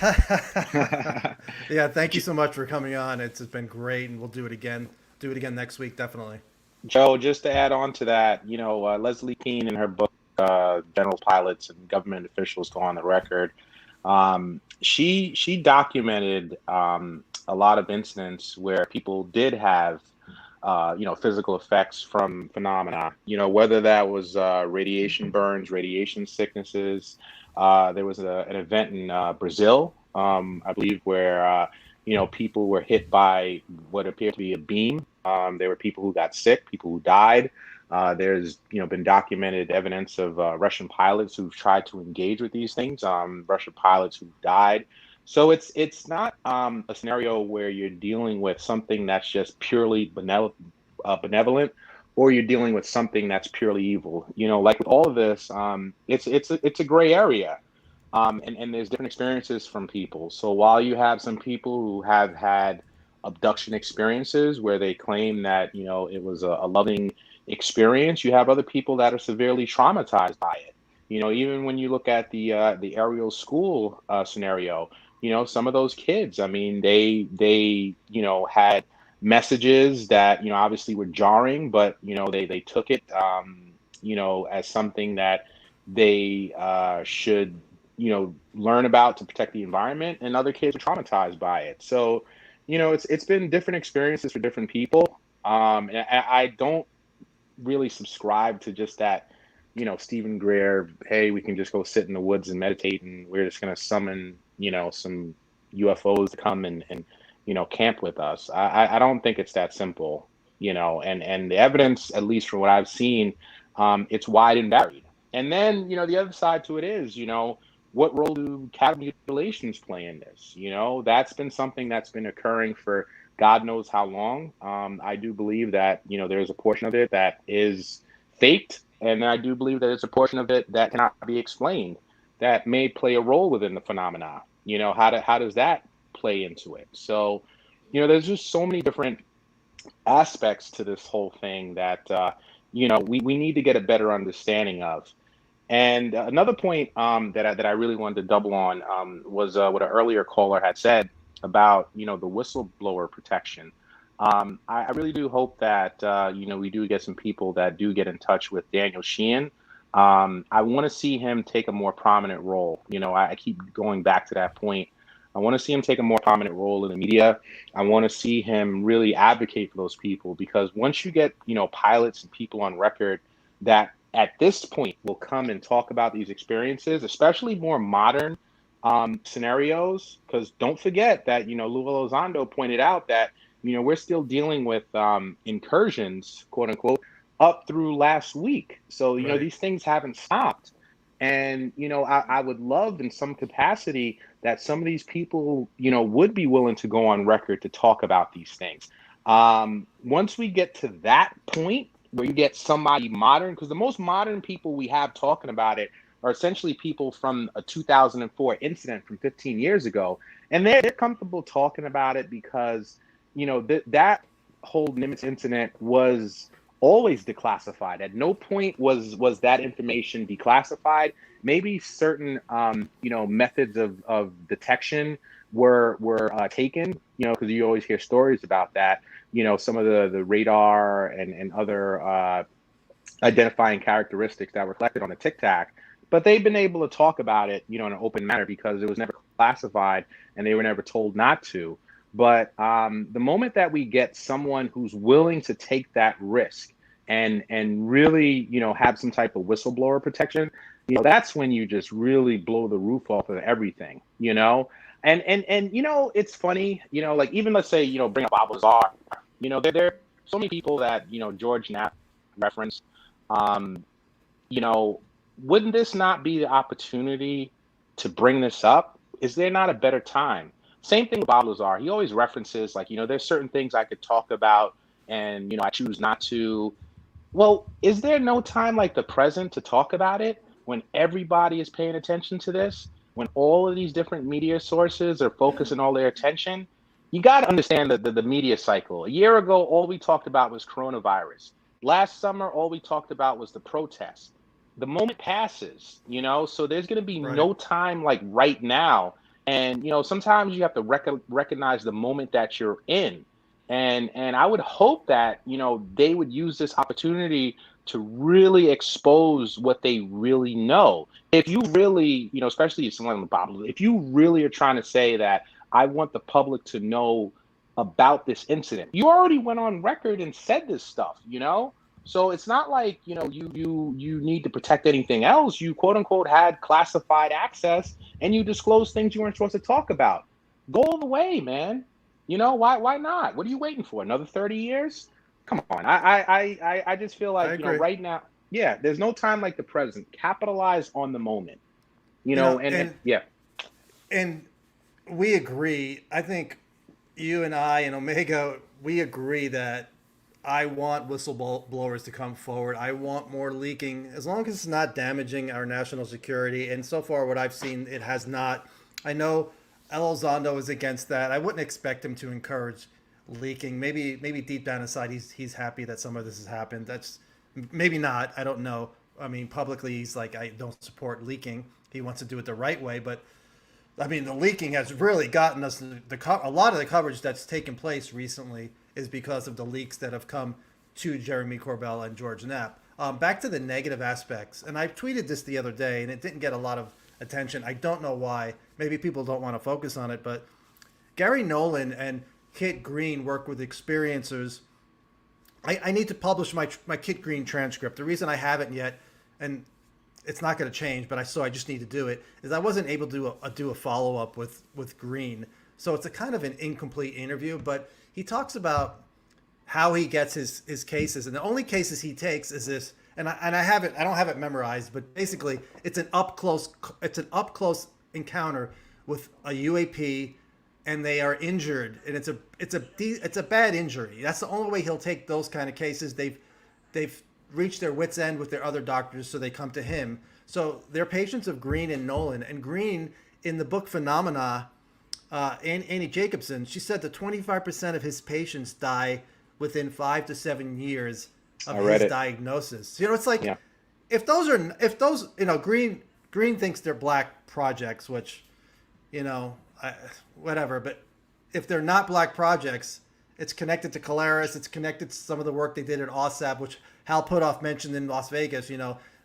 Yeah, thank you so much for coming on. It's been great, and we'll do it again. Do it again next week, definitely. Joe, just to add on to that, Leslie Keane in her book, General Pilots and Government Officials Go on the Record, she documented a lot of incidents where people did have physical effects from phenomena, whether that was radiation burns, radiation sicknesses. There was an event in Brazil, I believe, where, people were hit by what appeared to be a beam. There were people who got sick, people who died. There's, been documented evidence of Russian pilots who've tried to engage with these things, Russian pilots who died. So it's not a scenario where you're dealing with something that's just purely benevolent, or you're dealing with something that's purely evil. Like with all of this, it's a gray area, and there's different experiences from people. So while you have some people who have had abduction experiences where they claim that it was a loving experience, you have other people that are severely traumatized by it. Even when you look at the Ariel school scenario. Some of those kids, I mean, they had messages that, obviously were jarring, but, they took it, as something that they should, learn about to protect the environment, and other kids are traumatized by it. So, it's been different experiences for different people. And I don't really subscribe to just that, Stephen Greer, hey, we can just go sit in the woods and meditate, and we're just going to summon, some UFOs to come and camp with us. I don't think it's that simple, and the evidence, at least from what I've seen, it's wide and varied. And then, the other side to it is, what role do cattle mutilations play in this? That's been something that's been occurring for God knows how long. I do believe that, there's a portion of it that is faked, and I do believe that there's a portion of it that cannot be explained, that may play a role within the phenomena. How does that play into it? So, there's just so many different aspects to this whole thing that, we need to get a better understanding of. And another point that I really wanted to double on was what an earlier caller had said about, the whistleblower protection. I really do hope that, we do get some people that do get in touch with Daniel Sheehan. I want to see him take a more prominent role. I keep going back to that point. I want to see him take a more prominent role in the media. I want to see him really advocate for those people, because once you get, pilots and people on record that at this point will come and talk about these experiences, especially more modern scenarios, because don't forget that, Lou Elizondo pointed out that, we're still dealing with incursions, quote unquote, up through last week. So, Right. These things haven't stopped. And, I would love in some capacity that some of these people, would be willing to go on record to talk about these things. Once we get to that point where you get somebody modern, because the most modern people we have talking about it are essentially people from a 2004 incident from 15 years ago. And they're comfortable talking about it because, that whole Nimitz incident was always declassified. At no point was that information declassified. Maybe certain methods of detection were taken, because you always hear stories about that. Some of the radar and other identifying characteristics that were collected on the Tic Tac, but they've been able to talk about it, in an open manner, because it was never classified and they were never told not to. But the moment that we get someone who's willing to take that risk and really, have some type of whistleblower protection, that's when you just really blow the roof off of everything, And it's funny, like even let's say, bring up Bob Lazar, there are so many people that, George Knapp referenced. Um, you know, wouldn't this not be the opportunity to bring this up? Is there not a better time? Same thing with Bob Lazar. He always references, like, there's certain things I could talk about and, I choose not to. Well, is there no time like the present to talk about it when everybody is paying attention to this? When all of these different media sources are focusing all their attention? You got to understand the media cycle. A year ago, all we talked about was coronavirus. Last summer, all we talked about was the protests. The moment passes, so there's going to be Right. no time like right now. And, sometimes you have to recognize the moment that you're in. And I would hope that, they would use this opportunity to really expose what they really know. If you really, especially someone like Bob, if you really are trying to say that I want the public to know about this incident, you already went on record and said this stuff, So it's not like, you need to protect anything else. You quote unquote had classified access and you disclosed things you weren't supposed to talk about. Go all the way, man. Why not? What are you waiting for? Another 30 years? Come on. I just feel I like, agree. right now, yeah, there's no time like the present. Capitalize on the moment. Yeah. And we agree. I think you and I and Omega, we agree that I want whistleblowers to come forward. I want more leaking, as long as it's not damaging our national security. And so far, what I've seen, it has not. I know El Elizondo is against that. I wouldn't expect him to encourage leaking. Maybe deep down inside, he's happy that some of this has happened. That's maybe not. I don't know. I mean, publicly, he's like, I don't support leaking. He wants to do it the right way, but I mean, the leaking has really gotten us a lot of the coverage that's taken place recently is because of the leaks that have come to Jeremy Corbell and George Knapp. Back to the negative aspects, and I tweeted this the other day, and it didn't get a lot of attention. I don't know why. Maybe people don't want to focus on it, but Gary Nolan and Kit Green work with experiencers. I need to publish my Kit Green transcript. The reason I haven't yet, and it's not going to change, but I just need to do it, is I wasn't able to do a follow-up with Green. So it's a kind of an incomplete interview, but he talks about how he gets his cases, and the only cases he takes is this, and I don't have it memorized, but basically it's an up close encounter with a UAP, and they are injured, and it's a bad injury. That's the only way he'll take those kind of cases. They've reached their wits' end with their other doctors, so they come to him. So they're patients of Green and Nolan. And Green, in the book Phenomena, Annie Jacobson, she said that 25% of his patients die within 5 to 7 years of his diagnosis. It's like, Yeah. if those, Green thinks they're black projects, which, whatever. But if they're not black projects, it's connected to Colaris. It's connected to some of the work they did at OSAP, which Hal Puthoff mentioned in Las Vegas.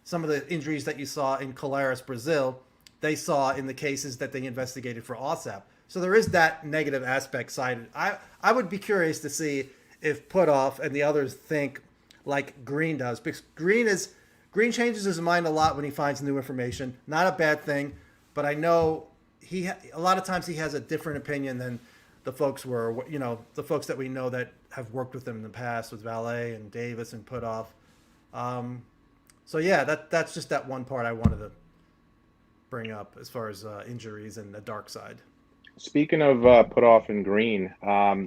Some of the injuries that you saw in Colaris, Brazil, they saw in the cases that they investigated for OSAP. So there is that negative aspect side. I would be curious to see if Puthoff and the others think like Green does, because Green changes his mind a lot when he finds new information. Not a bad thing, but I know a lot of times he has a different opinion than the folks the folks that we know that have worked with him in the past, with Valet and Davis and Puthoff. So yeah, that's just that one part I wanted to bring up as far as injuries and the dark side. Speaking of Puthoff and Green,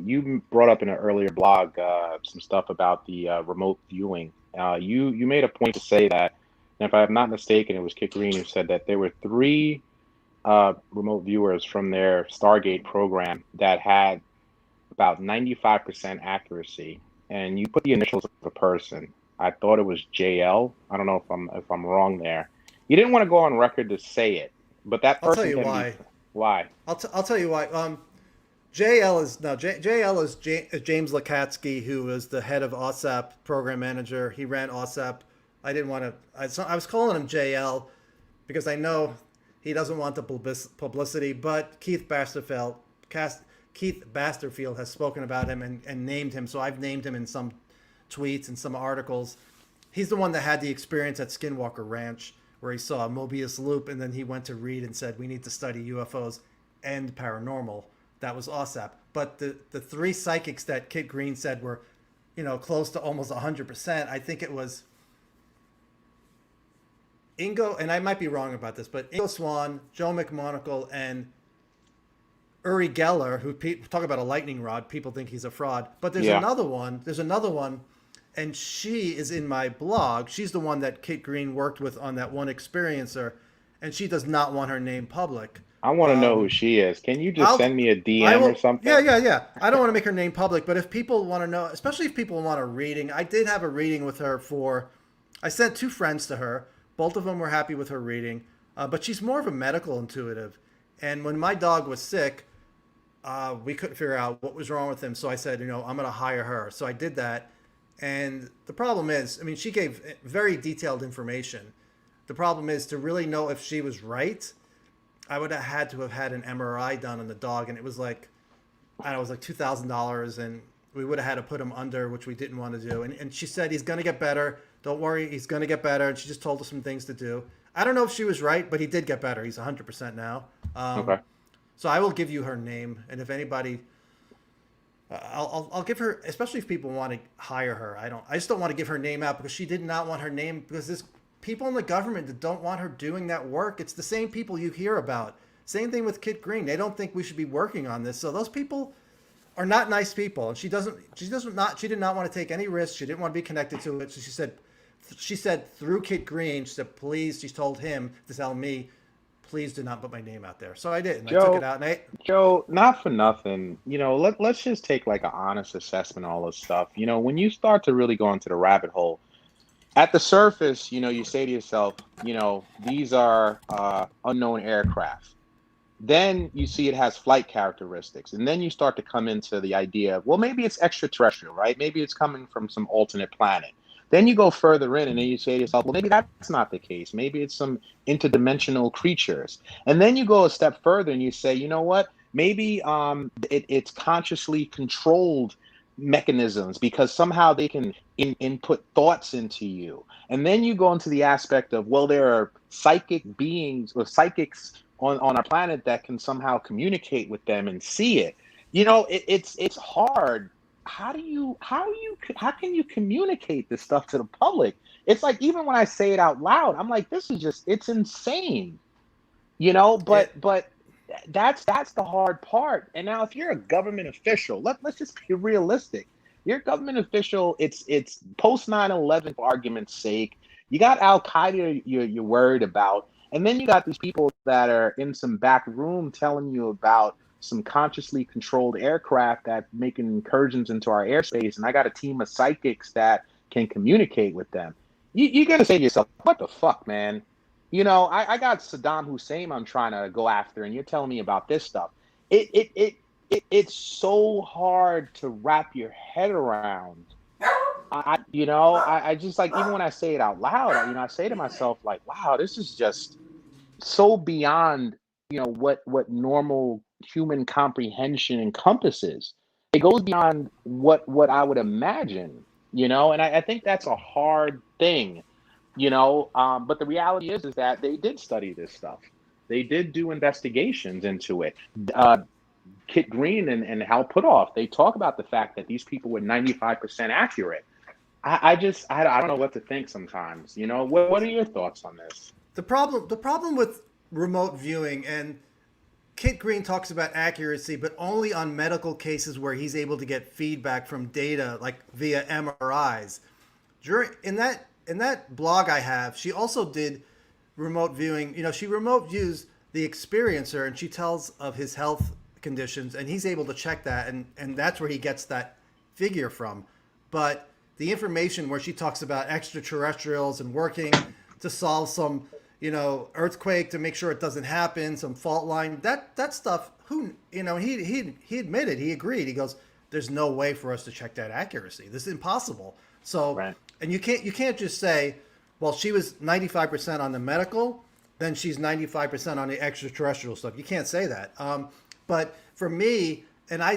you brought up in an earlier blog some stuff about the remote viewing. You made a point to say that, and if I'm not mistaken, it was Kit Green who said that there were 3 remote viewers from their Stargate program that had about 95% accuracy, and you put the initials of the person. I thought it was JL. I don't know if I'm wrong there. You didn't want to go on record to say it, but that person. I'll tell you why. Why? I'll tell you why. JL is James Lakatsky, who is the head of OSAP program manager. He ran OSAP. I didn't want to. I was calling him JL because I know he doesn't want the publicity. But Keith Basterfield has spoken about him and named him. So I've named him in some tweets and some articles. He's the one that had the experience at Skinwalker Ranch, where he saw a Mobius loop, and then he went to Reed and said, we need to study UFOs and paranormal. That was OSAP. But the 3 psychics that Kit Green said were, close to almost 100%. I think it was Ingo, and I might be wrong about this, but Ingo Swan, Joe McMonagle, and Uri Geller, who talk about a lightning rod, people think he's a fraud. But there's another one. There's another one, and she is in my blog. She's the one that Kit Green worked with on that one experiencer, and she does not want her name public. I want to know who she is. Can you just send me a DM or something? Yeah. I don't want to make her name public, but if people want to know, especially if people want a reading, I did have a reading with her I sent 2 friends to her. Both of them were happy with her reading, but she's more of a medical intuitive. And when my dog was sick, we couldn't figure out what was wrong with him. So I said, I'm going to hire her. So I did that. And the problem is, she gave very detailed information. The problem is to really know if she was right, I would have had to have had an MRI done on the dog. And it was like, I don't know, it was like $2,000. And we would have had to put him under, which we didn't want to do. And she said, he's going to get better. Don't worry, he's going to get better. And she just told us some things to do. I don't know if she was right, but he did get better. He's 100% now. Okay. So I will give you her name, and if anybody, I'll give her, especially if people want to hire her. I just don't want to give her name out because she did not want her name, because there's people in the government that don't want her doing that work. It's the same people you hear about. Same thing with Kit Green. They don't think we should be working on this. So those people are not nice people. And she did not want to take any risks. She didn't want to be connected to it. So she said through Kit Green, she said, please, she told him to tell me, please do not put my name out there. So I did. And Joe, I took it out. And Joe, not for nothing, let's just take like an honest assessment of all this stuff. When you start to really go into the rabbit hole, at the surface, you say to yourself, these are unknown aircraft. Then you see it has flight characteristics. And then you start to come into the idea of, well, maybe it's extraterrestrial, right? Maybe it's coming from some alternate planet. Then you go further in and then you say to yourself, well, maybe that's not the case. Maybe it's some interdimensional creatures. And then you go a step further and you say, you know what? Maybe it's consciously controlled mechanisms because somehow they can input thoughts into you. And then you go into the aspect of, well, there are psychic beings or psychics on our planet that can somehow communicate with them and see it. It's hard. How can you communicate this stuff to the public? It's like, even when I say it out loud, I'm like, it's insane, but that's the hard part. And now if you're a government official, let's just be realistic. You're a government official. It's post 9/11 for argument's sake. You got Al Qaeda you're worried about. And then you got these people that are in some back room telling you about some consciously controlled aircraft that making incursions into our airspace, and I got a team of psychics that can communicate with them. You're gonna say to yourself, "What the fuck, man?" I got Saddam Hussein I'm trying to go after, and you're telling me about this stuff. It's so hard to wrap your head around. I just, like, even when I say it out loud, I say to myself, like, wow, this is just so beyond what normal human comprehension encompasses. It goes beyond what I would imagine, and I think that's a hard thing, but the reality is that they did study this stuff. They did do investigations into it. Kit Green and Hal Puthoff, they talk about the fact that these people were 95% accurate. I don't know what to think sometimes. What are your thoughts on this? The problem with remote viewing, and Kit Green talks about accuracy, but only on medical cases where he's able to get feedback from data, like via MRIs. In that blog I have, she also did remote viewing. She remote views the experiencer, and she tells of his health conditions, and he's able to check that, and that's where he gets that figure from. But the information where she talks about extraterrestrials and working to solve some earthquake to make sure it doesn't happen, some fault line, that stuff, he admitted, he agreed. He goes, there's no way for us to check that accuracy. This is impossible. So, right. And you can't just say, well, she was 95% on the medical, then she's 95% on the extraterrestrial stuff. You can't say that. But for me, and I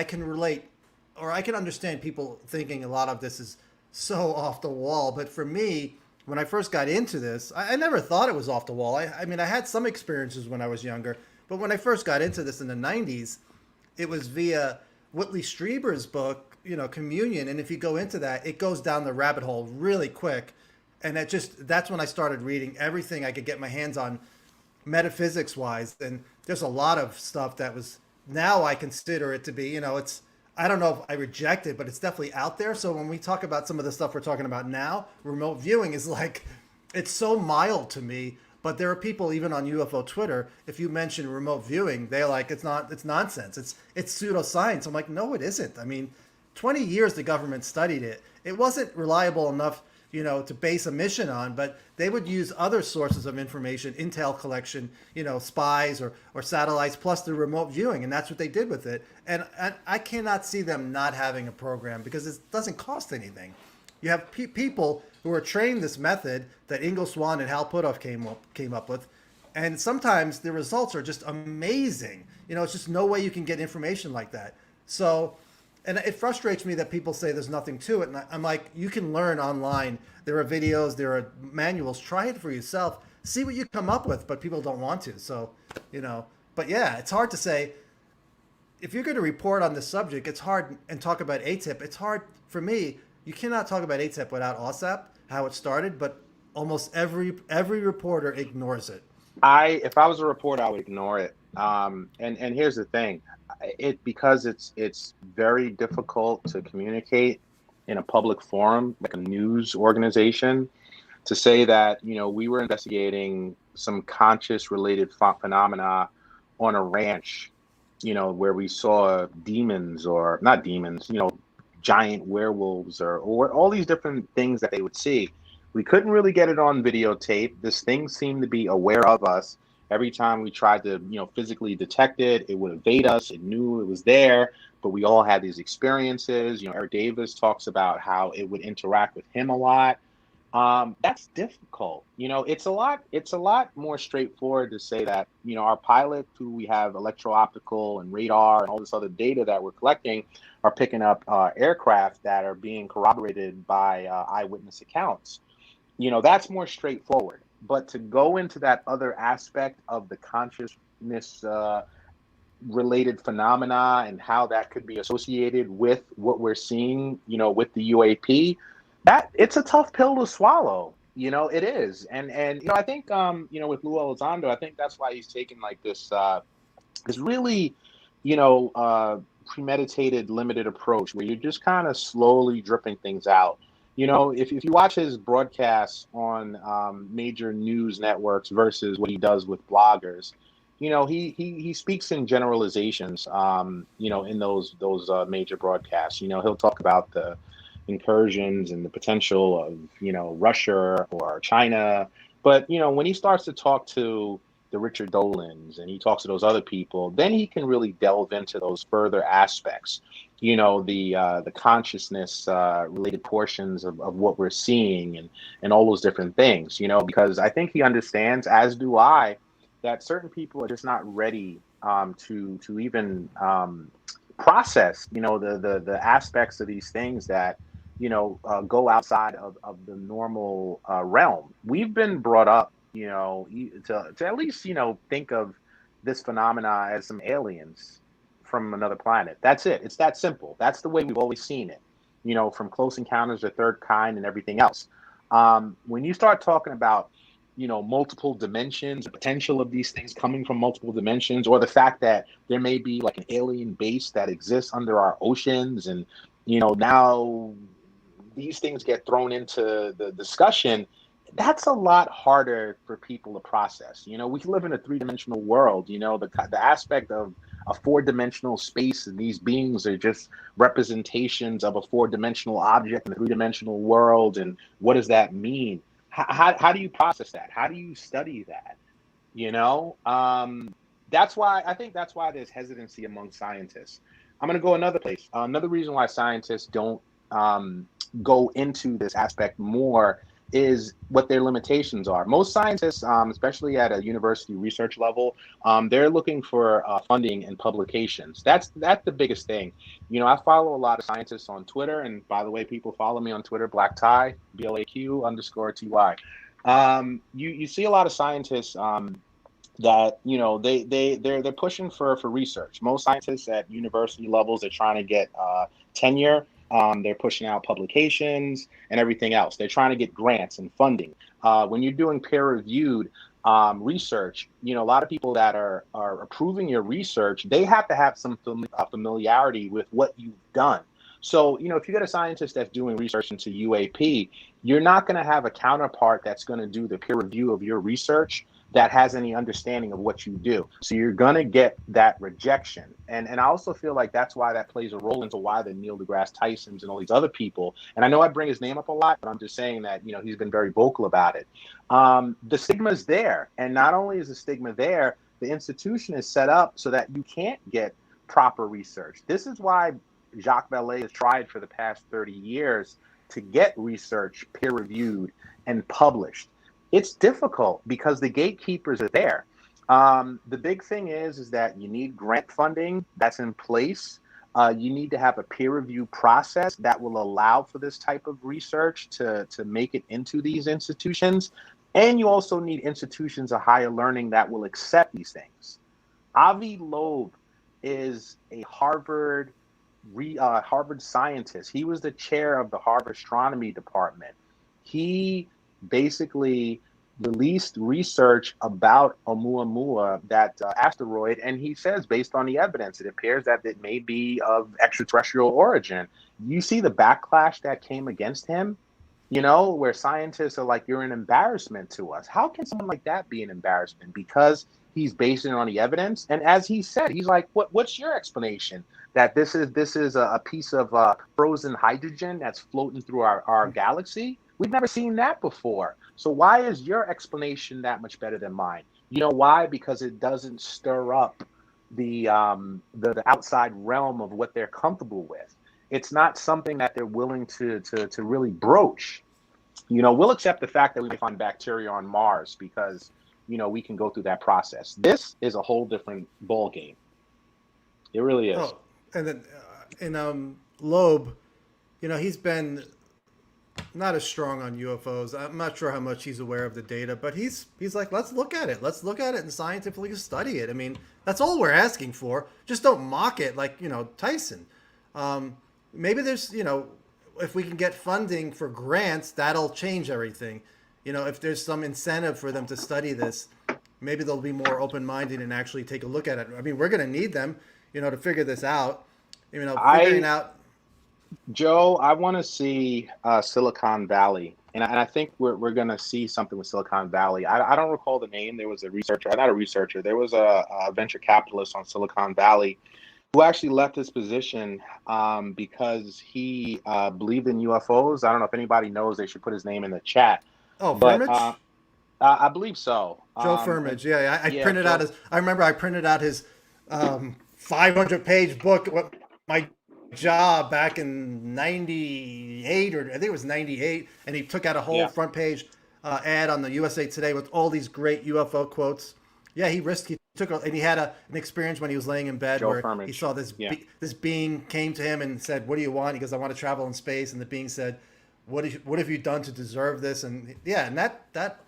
can relate, or I can understand people thinking a lot of this is so off the wall. But for me, when I first got into this, I never thought it was off the wall. I mean, I had some experiences when I was younger, but when I first got into this in the 90s, it was via Whitley Strieber's book, Communion. And if you go into that, it goes down the rabbit hole really quick. And that's when I started reading everything I could get my hands on metaphysics wise. And there's a lot of stuff that was, now I consider it to be, it's, I don't know if I reject it, but it's definitely out there. So when we talk about some of the stuff we're talking about now, remote viewing is like, it's so mild to me. But there are people even on UFO Twitter, if you mention remote viewing, they're like, it's nonsense. It's pseudoscience. I'm like, no, it isn't. I mean, 20 years the government studied it. It wasn't reliable enough, to base a mission on, but they would use other sources of information, intel collection, spies or satellites, plus the remote viewing. And that's what they did with it. And I cannot see them not having a program because it doesn't cost anything. You have people who are trained this method that Ingo Swann and Hal Puthoff came up with. And sometimes the results are just amazing. It's just no way you can get information like that. So, and it frustrates me that people say there's nothing to it. And I'm like, you can learn online. There are videos, there are manuals. Try it for yourself. See what you come up with, but people don't want to. So, but yeah, it's hard to say. If you're going to report on this subject, it's hard, and talk about ATIP, it's hard for me. You cannot talk about ATIP without OSAP, how it started, but almost every reporter ignores it. If I was a reporter, I would ignore it. And here's the thing, because it's very difficult to communicate in a public forum, like a news organization, to say that, we were investigating some conscious related phenomena on a ranch, where we saw demons, or not demons, giant werewolves or all these different things that they would see. We couldn't really get it on videotape. This thing seemed to be aware of us. Every time we tried to, physically detect it, it would evade us. It knew it was there, but we all had these experiences. Eric Davis talks about how it would interact with him a lot. That's difficult. It's a lot more straightforward to say that, our pilots, who we have electro-optical and radar and all this other data that we're collecting, are picking up aircraft that are being corroborated by eyewitness accounts. That's more straightforward. But to go into that other aspect of the consciousness related phenomena and how that could be associated with what we're seeing, with the UAP, that it's a tough pill to swallow. It is. And I think with Lou Elizondo, I think that's why he's taken like this really, premeditated, limited approach where you're just kind of slowly dripping things out. If you watch his broadcasts on major news networks versus what he does with bloggers, he speaks in generalizations, in those major broadcasts. He'll talk about the incursions and the potential of, Russia or China. But, when he starts to talk to the Richard Dolans and he talks to those other people, then he can really delve into those further aspects, the consciousness related portions of what we're seeing and all those different things, because I think he understands, as do I, that certain people are just not ready to even process, the aspects of these things that, go outside of the normal realm. We've been brought up, to at least, think of this phenomena as some aliens from another planet. That's it. It's that simple. That's the way we've always seen it, from Close Encounters of the Third Kind and everything else. When you start talking about, multiple dimensions, the potential of these things coming from multiple dimensions, or the fact that there may be like an alien base that exists under our oceans, and, now these things get thrown into the discussion, that's a lot harder for people to process. We live in a three-dimensional world, the aspect of a four-dimensional space, and these beings are just representations of a four-dimensional object in a three-dimensional world. And what does that mean? How do you process that? How do you study that? That's why there's hesitancy among scientists. I'm going to go another place. Another reason why scientists don't go into this aspect more is what their limitations are. Most scientists, especially at a university research level, they're looking for funding and publications. That's the biggest thing. I follow a lot of scientists on Twitter, and by the way, people follow me on Twitter, Black Tie, BLAQ_TY. You see a lot of scientists that they're pushing for research. Most scientists at university levels are trying to get tenure. They're pushing out publications and everything else. They're trying to get grants and funding. When you're doing peer-reviewed research, a lot of people that are approving your research, they have to have some familiarity with what you've done. So, if you get a scientist that's doing research into UAP, you're not going to have a counterpart that's going to do the peer review of your research that has any understanding of what you do. So you're going to get that rejection. And I also feel like that's why that plays a role into why the Neil deGrasse Tysons and all these other people, and I know I bring his name up a lot, but I'm just saying that, he's been very vocal about it. The stigma is there. And not only is the stigma there, the institution is set up so that you can't get proper research. This is why Jacques Vallée has tried for the past 30 years to get research peer-reviewed and published. It's difficult because the gatekeepers are there. The big thing is that you need grant funding that's in place. You need to have a peer review process that will allow for this type of research to make it into these institutions. And you also need institutions of higher learning that will accept these things. Avi Loeb is a Harvard scientist. He was the chair of the Harvard astronomy department. He basically released research about Oumuamua, that asteroid, and he says, based on the evidence, it appears that it may be of extraterrestrial origin. You see the backlash that came against him, where scientists are like, you're an embarrassment to us. How can someone like that be an embarrassment? Because he's basing it on the evidence. And as he said, he's like, what's your explanation? That this is a piece of frozen hydrogen that's floating through our galaxy? We've never seen that before. So why is your explanation that much better than mine? You know why? Because it doesn't stir up the outside realm of what they're comfortable with. It's not something that they're willing to really broach. We'll accept the fact that we may find bacteria on Mars because, we can go through that process. This is a whole different ball game. It really is. Oh, and then in Loeb, he's been not as strong on UFOs. I'm not sure how much he's aware of the data, but he's like, let's look at it. Let's look at it and scientifically study it. I mean, that's all we're asking for. Just don't mock it like, Tyson. Maybe there's, if we can get funding for grants, that'll change everything. If there's some incentive for them to study this, maybe they'll be more open-minded and actually take a look at it. I mean, we're going to need them, to figure this out. Joe, I want to see Silicon Valley, and I think we're going to see something with Silicon Valley. I don't recall the name. There was a researcher, not a researcher. There was a venture capitalist on Silicon Valley who actually left his position because he believed in UFOs. I don't know if anybody knows. They should put his name in the chat. Oh, Firmage? I believe so. Joe Firmage. Yeah, I printed out his. I remember I printed out his 500-page book. My job back in 98, or I think it was 98, and he took out a whole front page ad on the USA Today with all these great UFO quotes. Yeah, he took, and he had an experience when he was laying in bed where he saw this this being came to him and said, "What do you want?" He goes, "I want to travel in space." And the being said, "What have you done to deserve this?" And and that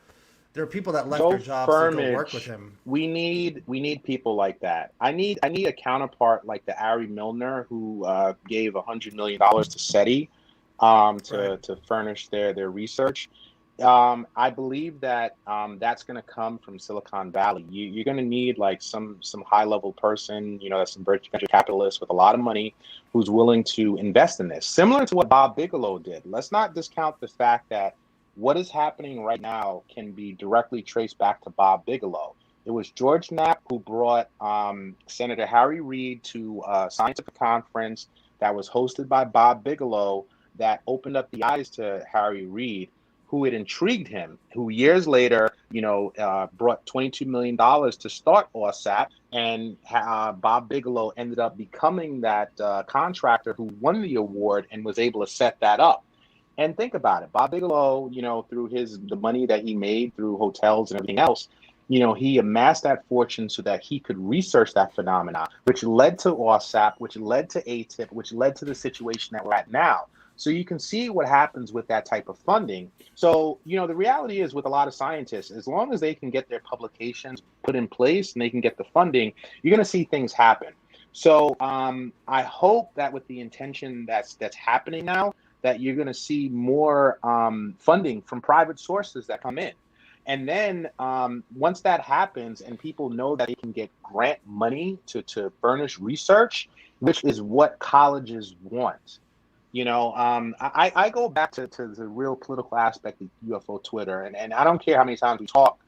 there are people that left their jobs to go work with him. We need people like that. I need a counterpart like the Ari Milner who gave $100 million to SETI to furnish their research. I believe that that's going to come from Silicon Valley. You're going to need like some high level person, that's some venture capitalist with a lot of money who's willing to invest in this, similar to what Bob Bigelow did. Let's not discount the fact that what is happening right now can be directly traced back to Bob Bigelow. It was George Knapp who brought Senator Harry Reid to a scientific conference that was hosted by Bob Bigelow that opened up the eyes to Harry Reid, who had intrigued him, who years later, brought $22 million to start OSAP. And Bob Bigelow ended up becoming that contractor who won the award and was able to set that up. And think about it. Bob Bigelow, through the money that he made through hotels and everything else, he amassed that fortune so that he could research that phenomena, which led to OSAP, which led to ATIP, which led to the situation that we're at now. So you can see what happens with that type of funding. So, the reality is with a lot of scientists, as long as they can get their publications put in place and they can get the funding, you're going to see things happen. So I hope that with the intention that's happening now, that you're going to see more funding from private sources that come in. And then once that happens and people know that they can get grant money to furnish research, which is what colleges want. I go back to the real political aspect of UFO Twitter, and I don't care how many times we talk,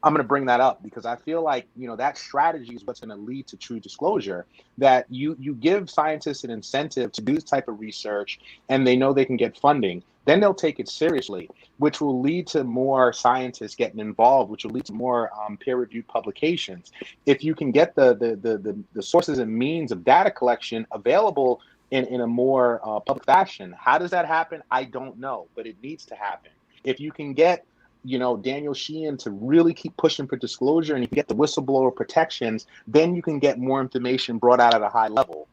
I'm going to bring that up because I feel like, that strategy is what's going to lead to true disclosure, that you give scientists an incentive to do this type of research and they know they can get funding. Then they'll take it seriously, which will lead to more scientists getting involved, which will lead to more peer-reviewed publications. If you can get the sources and means of data collection available in a more public fashion, how does that happen? I don't know, but it needs to happen. If you can get Daniel Sheehan to really keep pushing for disclosure and you can get the whistleblower protections, then you can get more information brought out at a high level.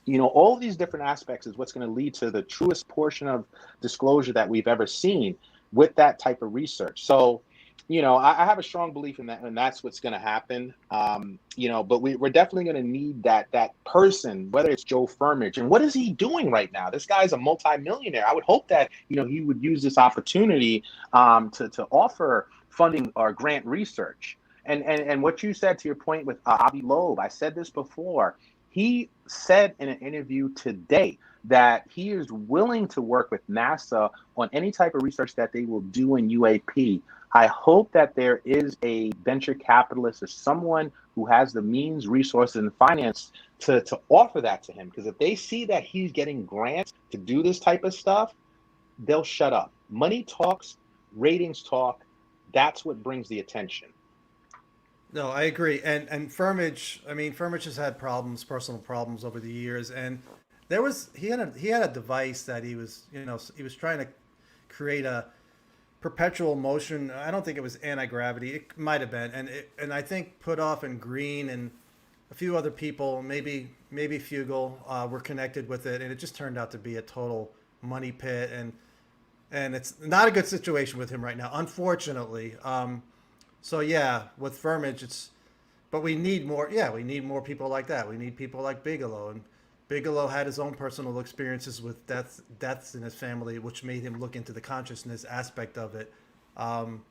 All these different aspects is what's going to lead to the truest portion of disclosure that we've ever seen with that type of research. So, I have a strong belief in that, and that's what's going to happen. But we're definitely going to need that person, whether it's Joe Firmage. And what is he doing right now? This guy's a multimillionaire. I would hope that, he would use this opportunity to offer funding or grant research. And what you said to your point with Avi Loeb, I said this before. He said in an interview today that he is willing to work with NASA on any type of research that they will do in UAP. I hope that there is a venture capitalist or someone who has the means, resources, and finance to offer that to him. Because if they see that he's getting grants to do this type of stuff, they'll shut up. Money talks, ratings talk. That's what brings the attention. No, I agree. And Firmage, Firmage has had personal problems over the years, and he had a device that he was trying to create a perpetual motion. I don't think it was anti-gravity. It might have been, and I think Putoff and Green and a few other people, maybe Fugel, were connected with it, and it just turned out to be a total money pit, and it's not a good situation with him right now, unfortunately. So yeah, with Firmage, but we need more. Yeah, we need more people like that. We need people like Bigelow, and Bigelow had his own personal experiences with deaths in his family, which made him look into the consciousness aspect of it. But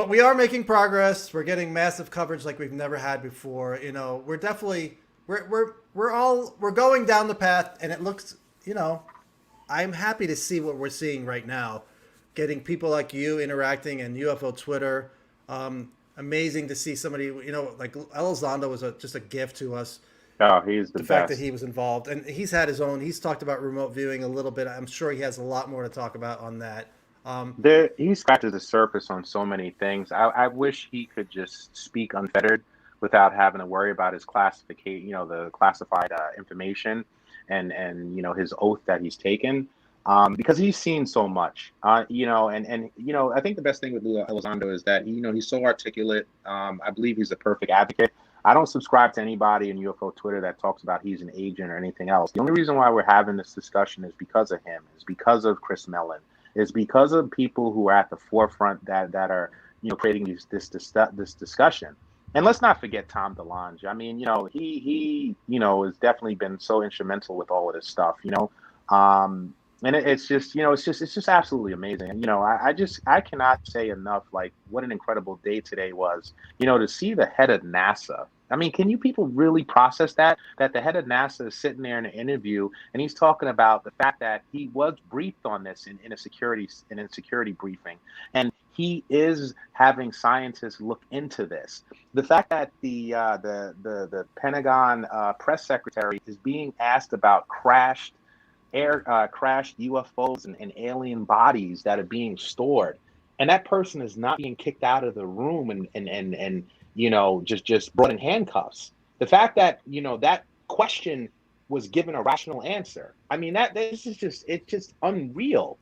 we are making progress. We're getting massive coverage like we've never had before. We're definitely we're going down the path, and it looks. I'm happy to see what we're seeing right now. Getting people like you interacting and UFO Twitter. Amazing to see somebody, like Elizondo was just a gift to us. Oh, he's the fact best. that he was involved. And he's had his own, he's talked about remote viewing a little bit. I'm sure he has a lot more to talk about on that. He scratches the surface on so many things. I wish he could just speak unfettered without having to worry about his classification, the classified information and his oath that he's taken. Because he's seen so much, I think the best thing with Lou Elizondo is that, he's so articulate. I believe he's a perfect advocate. I don't subscribe to anybody in UFO Twitter that talks about he's an agent or anything else. The only reason why we're having this discussion is because of him, is because of Chris Mellon, is because of people who are at the forefront that are, creating this discussion. And let's not forget Tom DeLonge. He has definitely been so instrumental with all of this stuff, And it's just absolutely amazing. And, I cannot say enough, like, what an incredible day today was, to see the head of NASA. Can you people really process that the head of NASA is sitting there in an interview and he's talking about the fact that he was briefed on this in a security briefing, and he is having scientists look into this. The fact that the Pentagon press secretary is being asked about crashed UFOs and alien bodies that are being stored, and that person is not being kicked out of the room and just brought in handcuffs. The fact that that question was given a rational answer. It's just unreal.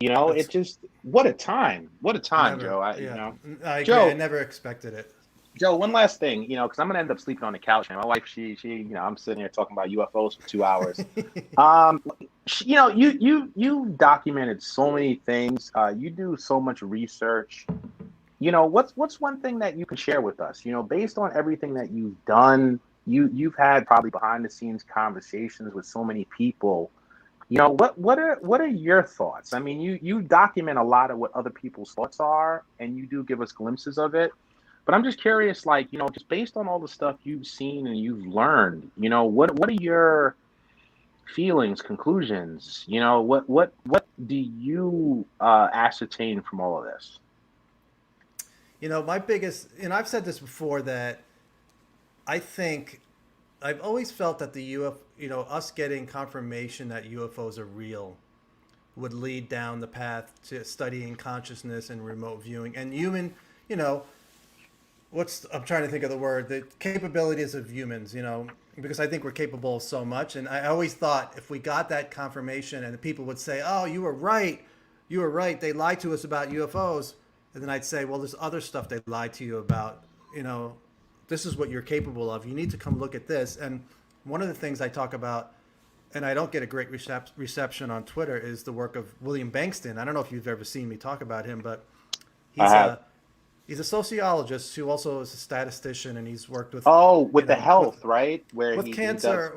It's just what a time, Never, Joe. I agree. Joe, I never expected it. Joe, one last thing, because I'm gonna end up sleeping on the couch. And my wife, she, I'm sitting here talking about UFOs for 2 hours. You documented so many things. You do so much research. What's one thing that you can share with us? Based on everything that you've done, you've had probably behind the scenes conversations with so many people. You know, what are your thoughts? I mean, you document a lot of what other people's thoughts are, and you do give us glimpses of it. But I'm just curious, like, you know, just based on all the stuff you've seen and you've learned, you know, what are your feelings, conclusions? You know, what do you ascertain from all of this? You know, my biggest, and I've said this before, that I think I've always felt that the you know, us getting confirmation that UFOs are real would lead down the path to studying consciousness and remote viewing and human, you know, I'm trying to think of the word, the capabilities of humans, you know, because I think we're capable of so much. And I always thought if we got that confirmation and the people would say, oh, you were right. You were right. They lied to us about UFOs. And then I'd say, well, there's other stuff they lied to you about, you know, this is what you're capable of. You need to come look at this. And one of the things I talk about, and I don't get a great reception on Twitter, is the work of William Bankston. I don't know if you've ever seen me talk about him, but he's a sociologist who also is a statistician, and he's worked with With the health, right? Where with cancer.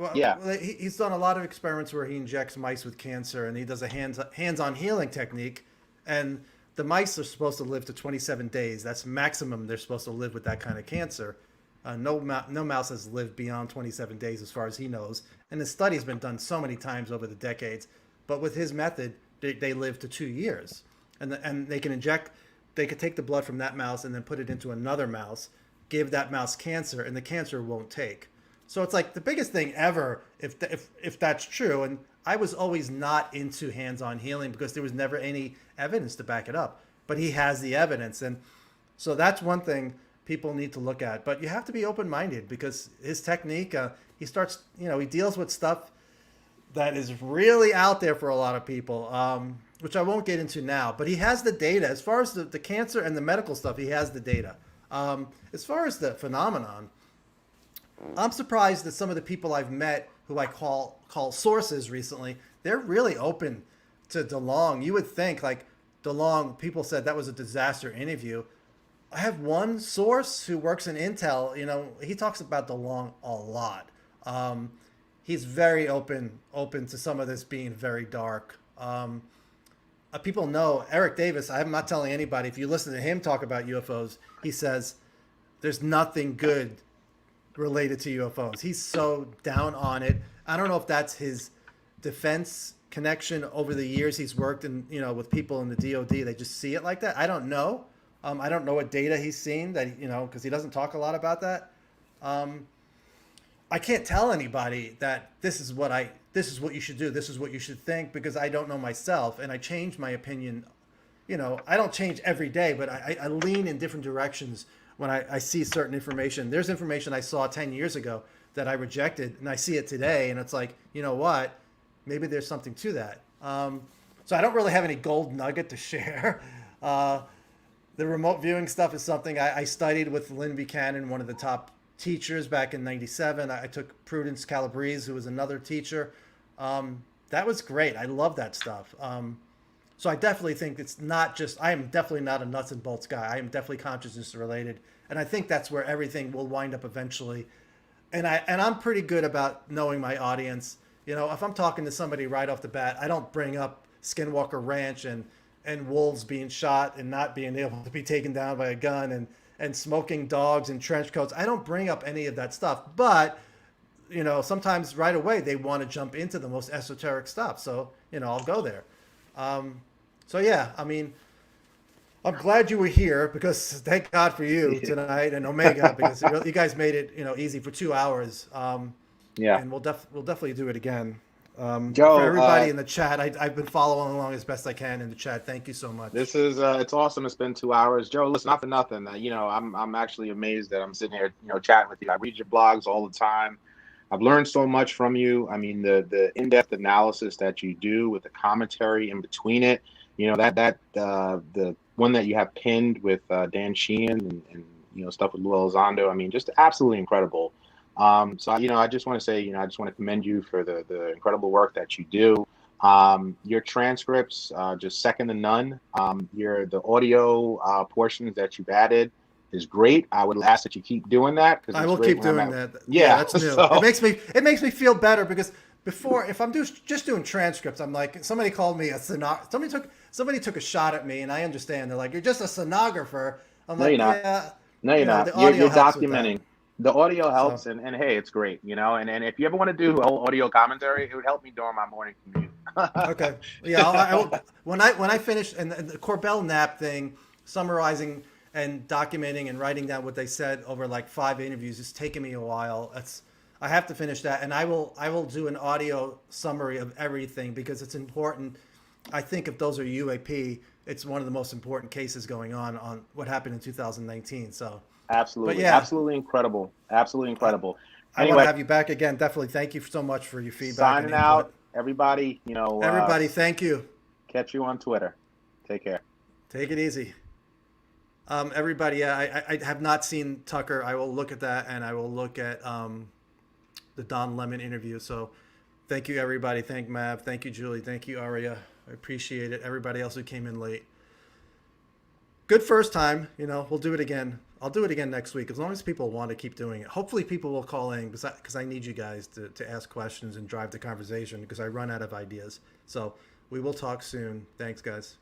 He's done a lot of experiments where he injects mice with cancer, and he does a hands-on healing technique, and the mice are supposed to live to 27 days. That's maximum they're supposed to live with that kind of cancer. No mouse has lived beyond 27 days as far as he knows. And the study has been done so many times over the decades. But with his method, they live to 2 years. And they can take the blood from that mouse and then put it into another mouse, give that mouse cancer, and the cancer won't take. So it's like the biggest thing ever if that's true. And I was always not into hands-on healing because there was never any evidence to back it up. But he has the evidence. And so that's one thing people need to look at. But you have to be open-minded because his technique, he starts, you know, he deals with stuff that is really out there for a lot of people, which I won't get into now. But he has the data. As far as the cancer and the medical stuff, he has the data. As far as the phenomenon, I'm surprised that some of the people I've met who I call sources recently, they're really open to DeLong. You would think, like, DeLong, people said that was a disaster interview. I have one source who works in Intel, you know, he talks about DeLong a lot. He's very open to some of this being very dark. People know Eric Davis. I'm not telling anybody. If you listen to him talk about UFOs, he says there's nothing good related to UFOs. He's so down on it. I don't know if that's his defense connection over the years he's worked in, you know, with people in the DOD. They just see it like that. I don't know. I don't know what data he's seen that, you know, because he doesn't talk a lot about that. I can't tell anybody that this is what you should do. This is what you should think, because I don't know myself, and I change my opinion. You know, I don't change every day, but I lean in different directions when I see certain information. There's information I saw 10 years ago that I rejected, and I see it today, and it's like, you know what? Maybe there's something to that. So I don't really have any gold nugget to share. The remote viewing stuff is something I studied with Lynn Buchanan, one of the top teachers back in '97. I took Prudence Calabrese, who was another teacher. That was great. I love that stuff. So I definitely think it's not just, I am definitely not a nuts and bolts guy. I am definitely consciousness related. And I think that's where everything will wind up eventually. And I'm pretty good about knowing my audience. You know, if I'm talking to somebody right off the bat, I don't bring up Skinwalker Ranch and wolves being shot and not being able to be taken down by a gun and smoking dogs in trench coats. I don't bring up any of that stuff. But, you know, sometimes right away they want to jump into the most esoteric stuff. So, you know, I'll go there. So, yeah, I mean, I'm glad you were here, because thank God for you tonight and Omega, because you guys made it, you know, easy for 2 hours. Yeah. And we'll definitely do it again. Joe, for everybody in the chat, I've been following along as best I can in the chat. Thank you so much. This is it's awesome to spend 2 hours. Joe, listen, not for nothing. You know, I'm actually amazed that I'm sitting here, you know, chatting with you. I read your blogs all the time. I've learned so much from you. I mean, the in-depth analysis that you do with the commentary in between it. You know, the one that you have pinned with Dan Sheehan and you know, stuff with Lou Elizondo. I mean, just absolutely incredible. So, you know, I just want to say, you know, I just want to commend you for the incredible work that you do. Your transcripts, just second to none. The audio portions that you've added is great. I would ask that you keep doing that, because I will keep doing that. Yeah, that's new. so- It makes me feel better, because before, if I'm just doing transcripts, I'm like, somebody called me a somebody took a shot at me, and I understand. They're like, you're just a stenographer. I'm No, like, you're not. yeah. No, you're not. The You're audio helps with documenting. that. The audio helps, So- and hey, it's great, you know. And if you ever want to do audio commentary, it would help me during my morning commute. Okay. Yeah. I will, when I finish, and the Corbell Knapp thing, summarizing and documenting and writing down what they said over like 5 interviews, it's taken me a while. I have to finish that, and I will do an audio summary of everything, because it's important. I think if those are UAP, it's one of the most important cases going on what happened in 2019. So Absolutely. But yeah. Absolutely incredible. Absolutely incredible. I want Anyway, to have you back again. Definitely. Thank you so much for your feedback. signing and input. out, everybody. You know, Everybody, thank you. catch you on Twitter. Take care. Take it easy. Everybody, yeah, I have not seen Tucker. I will look at that, and I will look at the Don Lemon interview. So thank you, everybody. Thank Mav. Thank you, Julie. Thank you, Aria. I appreciate it. Everybody else who came in late. Good first time. You know, we'll do it again. I'll do it again next week, as long as people want to keep doing it. Hopefully people will call in, because I need you guys to ask questions and drive the conversation, because I run out of ideas. So we will talk soon. Thanks, guys.